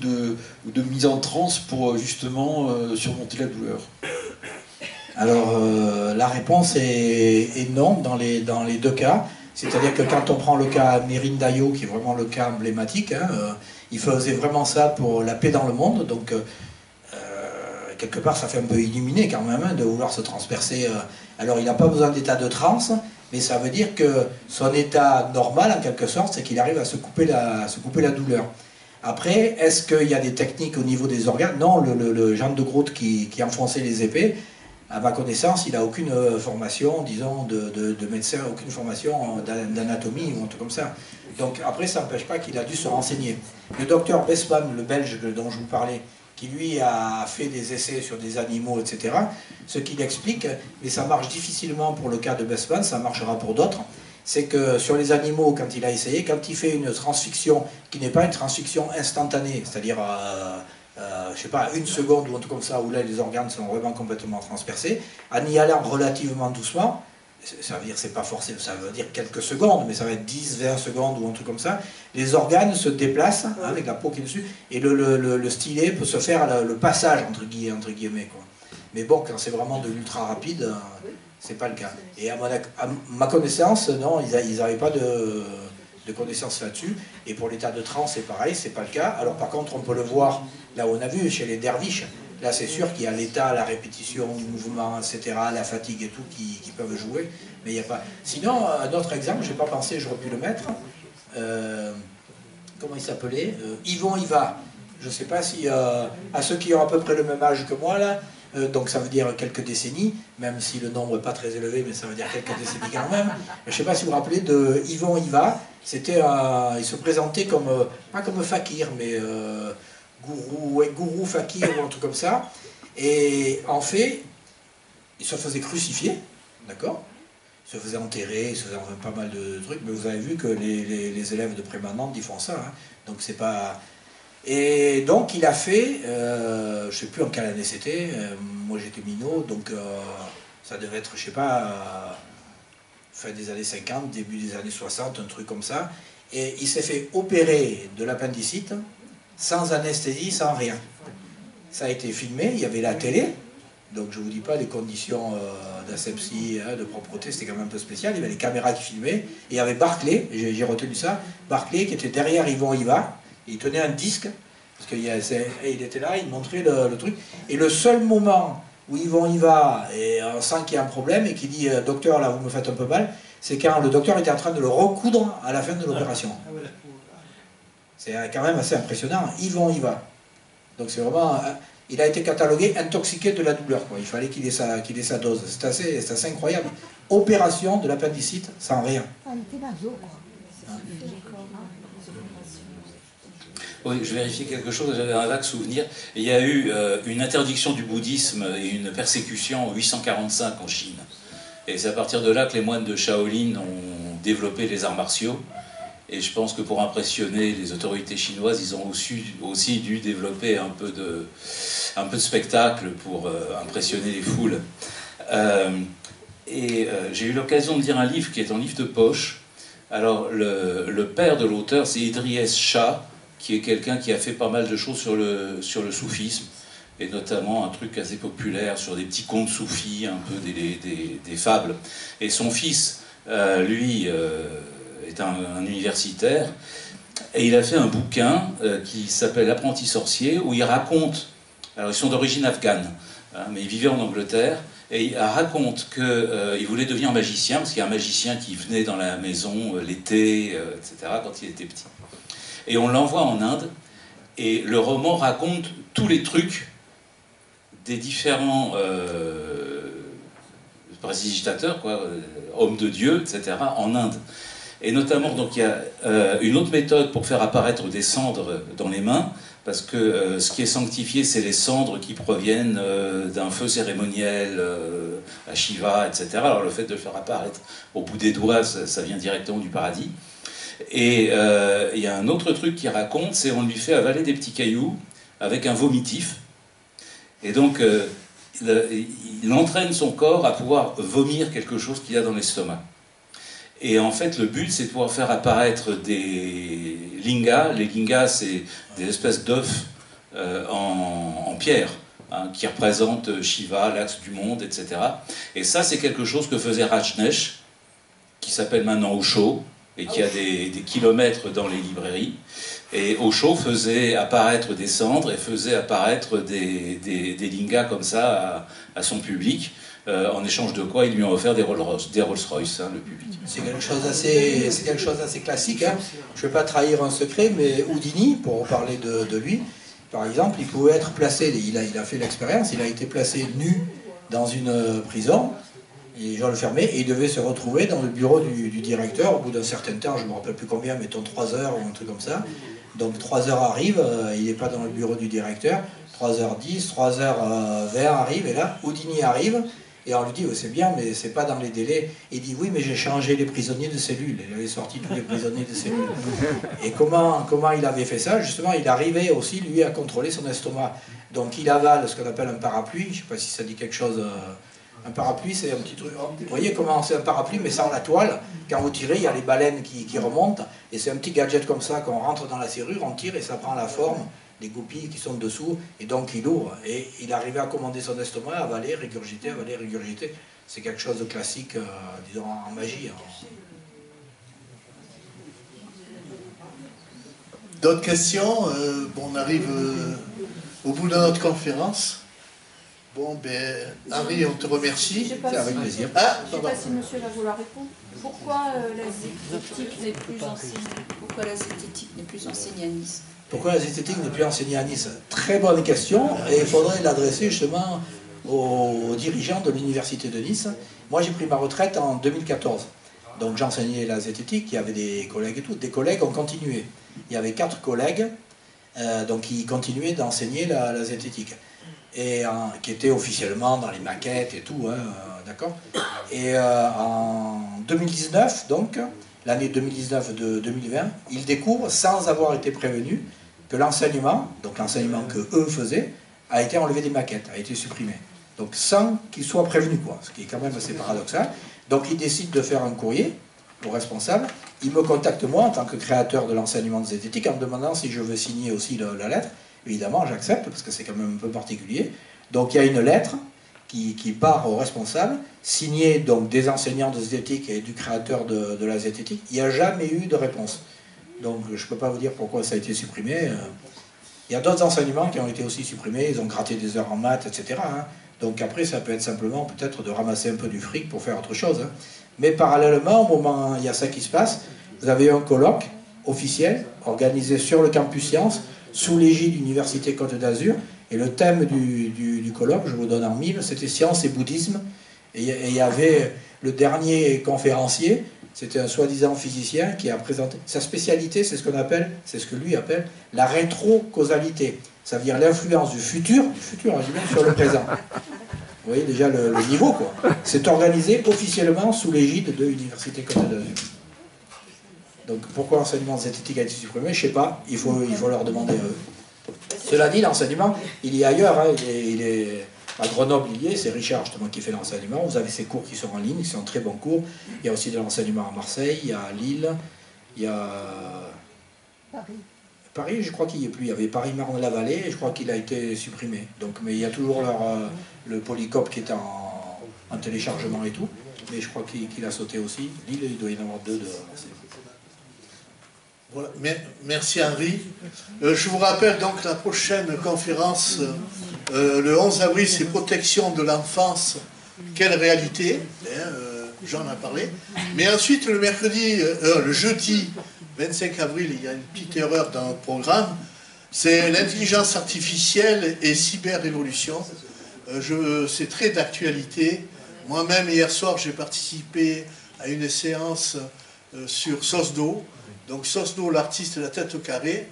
ou de mise en transe pour justement surmonter la douleur? Alors la réponse est non dans les deux cas. C'est-à-dire que quand on prend le cas Mirin Dayo, qui est vraiment le cas emblématique, hein, il faisait vraiment ça pour la paix dans le monde. Donc quelque part ça fait un peu illuminé quand même hein, de vouloir se transpercer. Alors il n'a pas besoin d'état de transe, mais ça veut dire que son état normal en quelque sorte, c'est qu'il arrive à se couper la douleur. Après, est-ce qu'il y a des techniques au niveau des organes? Non, le Jean de Groot qui enfonçait les épées, à ma connaissance, il n'a aucune formation, disons, de médecin, aucune formation d'anatomie ou un truc comme ça. Donc après, ça n'empêche pas qu'il a dû se renseigner. Le docteur Besman, le Belge dont je vous parlais, qui lui a fait des essais sur des animaux, etc., ce qu'il explique, mais ça marche difficilement pour le cas de Besman, ça marchera pour d'autres, c'est que sur les animaux, quand il a essayé, quand il fait une transfixion qui n'est pas une transfixion instantanée, c'est-à-dire, je sais pas, une seconde ou un truc comme ça, où là les organes sont vraiment complètement transpercés, en y allant relativement doucement, ça veut dire, c'est pas forcément, ça veut dire quelques secondes, mais ça va être 10, 20 secondes ou un truc comme ça, les organes se déplacent hein, avec la peau qui est dessus, et le stylet peut se faire le passage, entre guillemets, quoi. Mais bon, quand c'est vraiment de l'ultra rapide, c'est pas le cas. Et à ma connaissance, non, ils n'avaient pas de connaissances là-dessus. Et pour l'état de transe, c'est pareil, c'est pas le cas. Alors par contre, on peut le voir, là où on a vu, chez les derviches. Là, c'est sûr qu'il y a l'état, la répétition, le mouvement, etc., la fatigue et tout qui peuvent jouer. Mais il n'y a pas... Sinon, un autre exemple, je n'ai pas pensé, j'aurais pu le mettre. Comment il s'appelait Yvon Hiva. Je ne sais pas si, à ceux qui ont à peu près le même âge que moi, là, donc ça veut dire quelques décennies, même si le nombre n'est pas très élevé, mais ça veut dire quelques décennies quand même. Je ne sais pas si vous vous rappelez de Yvon Hiva. C'était, il se présentait comme, pas comme fakir, mais gourou fakir ou un truc comme ça. Et en fait, il se faisait crucifier, d'accord? Il se faisait enterrer, il se faisait pas mal de trucs, mais vous avez vu que les élèves de Prémanente, ils font ça, hein. Donc c'est pas... Et donc il a fait, je ne sais plus en quelle année c'était, moi j'étais minot, donc ça devait être, je sais pas, fin des années 50, début des années 60, un truc comme ça, et il s'est fait opérer de l'appendicite, sans anesthésie, sans rien. Ça a été filmé, il y avait la télé, donc je ne vous dis pas les conditions d'asepsie, de propreté, c'était quand même un peu spécial, il y avait les caméras qui filmaient, et il y avait Barclay, j'ai retenu ça, Barclay qui était derrière Yvon Hiva, il tenait un disque, parce qu'il était là, il montrait le truc, et le seul moment où Yvon Hiva, et on sent qu'il y a un problème, et qui dit « Docteur, là, vous me faites un peu mal », c'est quand le docteur était en train de le recoudre à la fin de l'opération. C'est quand même assez impressionnant, Yvon Hiva. Donc c'est vraiment... Il a été catalogué intoxiqué de la douleur, quoi. Il fallait qu'il ait sa dose. C'est assez incroyable. Opération de l'appendicite sans rien. Oui, je vérifiais quelque chose, j'avais un vague souvenir. Il y a eu une interdiction du bouddhisme et une persécution en 845 en Chine. Et c'est à partir de là que les moines de Shaolin ont développé les arts martiaux. Et je pense que pour impressionner les autorités chinoises, ils ont aussi dû développer un peu de spectacle pour impressionner les foules. J'ai eu l'occasion de lire un livre qui est un livre de poche. Alors, le père de l'auteur, c'est Idries Shah, qui est quelqu'un qui a fait pas mal de choses sur le soufisme, et notamment un truc assez populaire sur des petits contes soufis, un peu des fables. Et son fils, lui... est un universitaire, et il a fait un bouquin qui s'appelle L'apprenti sorcier, où il raconte, alors ils sont d'origine afghane, hein, mais il vivait en Angleterre, et il raconte qu'il voulait devenir magicien, parce qu'il y a un magicien qui venait dans la maison l'été, etc., quand il était petit. Et on l'envoie en Inde, et le roman raconte tous les trucs des différents prestigitateurs, hommes de Dieu, etc., en Inde. Et notamment, donc, il y a une autre méthode pour faire apparaître des cendres dans les mains, parce que ce qui est sanctifié, c'est les cendres qui proviennent d'un feu cérémoniel à Shiva, etc. Alors le fait de le faire apparaître au bout des doigts, ça vient directement du paradis. Et il y a un autre truc qui raconte, c'est on lui fait avaler des petits cailloux avec un vomitif. Et donc, il entraîne son corps à pouvoir vomir quelque chose qu'il y a dans l'estomac. Et en fait, le but, c'est de pouvoir faire apparaître des lingas. Les lingas, c'est des espèces d'œufs en pierre, hein, qui représentent Shiva, l'axe du monde, etc. Et ça, c'est quelque chose que faisait Rajneesh, qui s'appelle maintenant Osho, et qui a des kilomètres dans les librairies. Et Osho faisait apparaître des cendres et faisait apparaître des lingas comme ça à son public. En échange de quoi ils lui ont offert des Rolls-Royce, hein, le public. C'est quelque chose d'assez classique. Hein. Je ne vais pas trahir un secret, mais Houdini, pour parler de lui, par exemple, il pouvait être placé, il a fait l'expérience, il a été placé nu dans une prison, les gens le fermaient, et il devait se retrouver dans le bureau du directeur au bout d'un certain temps, je ne me rappelle plus combien, mettons 3 heures ou un truc comme ça. Donc 3 heures arrivent, il n'est pas dans le bureau du directeur, 3h10, 3h20 arrivent, et là, Houdini arrive, et on lui dit, c'est bien, mais c'est pas dans les délais. Il dit, oui, mais j'ai changé les prisonniers de cellules. Il avait sorti tous les prisonniers de cellules. Et comment il avait fait ça? Justement, il arrivait aussi, lui, à contrôler son estomac. Donc il avale ce qu'on appelle un parapluie. Je ne sais pas si ça dit quelque chose. Un parapluie, c'est un petit truc. Vous voyez comment c'est un parapluie, mais sans la toile. Quand vous tirez, il y a les baleines qui remontent. Et c'est un petit gadget comme ça qu'on rentre dans la serrure, on tire et ça prend la forme des goupilles qui sont dessous, et donc il ouvre. Et il arrivait à commander son estomac, avaler, régurgiter, avaler, régurgiter. C'est quelque chose de classique, disons, en magie. D'autres questions? Bon, on arrive au bout de notre conférence. Bon, ben, Harry, on te remercie. C'est avec plaisir. Ah, je ne sais pas si monsieur va vouloir répondre. Pourquoi la zététique n'est plus enseignée? Pourquoi la zététique n'est plus enseignée à Nice? Pourquoi la zététique n'est plus enseignée à Nice? Très bonne question, et il faudrait l'adresser justement aux dirigeants de l'université de Nice. Moi, j'ai pris ma retraite en 2014. Donc j'enseignais la zététique, il y avait des collègues et tout. Des collègues ont continué. Il y avait 4 collègues donc il continuait d'enseigner la zététique. Et qui était officiellement dans les maquettes et tout, hein, d'accord. Et en 2019, donc, l'année 2019 de 2020, il découvre, sans avoir été prévenu, que l'enseignement, donc l'enseignement que eux faisaient, a été enlevé des maquettes, a été supprimé. Donc sans qu'ils soient prévenus, quoi, ce qui est quand même assez paradoxal. Donc il décide de faire un courrier au responsable. Il me contacte moi en tant que créateur de l'enseignement de zététique en me demandant si je veux signer aussi la lettre. Évidemment, j'accepte parce que c'est quand même un peu particulier. Donc il y a une lettre qui part au responsable, signée donc des enseignants de zététique et du créateur de la zététique. Il n'y a jamais eu de réponse. Donc je ne peux pas vous dire pourquoi ça a été supprimé. Il y a d'autres enseignements qui ont été aussi supprimés, ils ont gratté des heures en maths, etc. Hein. Donc après, ça peut être simplement peut-être de ramasser un peu du fric pour faire autre chose. Hein. Mais parallèlement, au moment où il y a ça qui se passe, vous avez un colloque officiel organisé sur le campus Sciences, sous l'égide de l'Université Côte d'Azur. Et le thème du colloque, je vous donne en mille, c'était Science et Bouddhisme. Et il y avait le dernier conférencier, c'était un soi-disant physicien qui a présenté sa spécialité, c'est ce qu'on appelle, c'est ce que lui appelle la rétro-causalité. Ça veut dire l'influence du futur sur le présent. Vous voyez déjà le niveau, quoi. C'est organisé officiellement sous l'égide de l'Université Côte d'Azur. Donc pourquoi l'enseignement de zététique a été supprimé, je ne sais pas, il faut leur demander à eux. Cela dit, l'enseignement, il y est ailleurs, hein, il est à Grenoble, il y est, c'est Richard justement qui fait l'enseignement. Vous avez ces cours qui sont en ligne, qui sont très bons cours. Il y a aussi de l'enseignement à Marseille, il y a à Lille, il y a... Paris, je crois qu'il n'y est plus. Il y avait Paris-Marne-la-Vallée, et je crois qu'il a été supprimé. Donc, mais il y a toujours le Polycope qui est en téléchargement et tout. Mais je crois qu'il a sauté aussi. Lille, il doit y en avoir 2 de Marseille. Voilà. Merci Henri. Je vous rappelle donc la prochaine conférence, le 11 avril, c'est protection de l'enfance, quelle réalité, Jean en a parlé. Mais ensuite, le jeudi 25 avril, il y a une petite erreur dans notre programme, c'est l'intelligence artificielle et cyber-révolution. C'est très d'actualité. Moi-même, hier soir, j'ai participé à une séance sur Sosdo. Donc Sosdo, l'artiste de la tête au carré,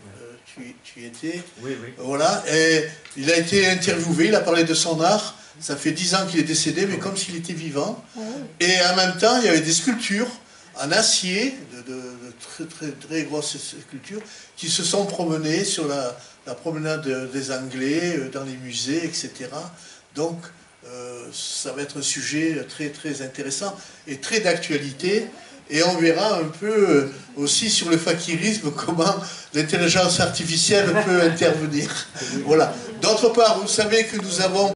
tu y étais. Oui, oui. Voilà, et il a été interviewé, il a parlé de son art. Ça fait 10 ans qu'il est décédé, mais comme s'il était vivant. Et en même temps, il y avait des sculptures en acier, de très grosses sculptures, qui se sont promenées sur la promenade des Anglais, dans les musées, etc. Donc, ça va être un sujet très, très intéressant et très d'actualité. Et on verra un peu aussi sur le fakirisme comment l'intelligence artificielle peut intervenir. Voilà. D'autre part, vous savez que nous avons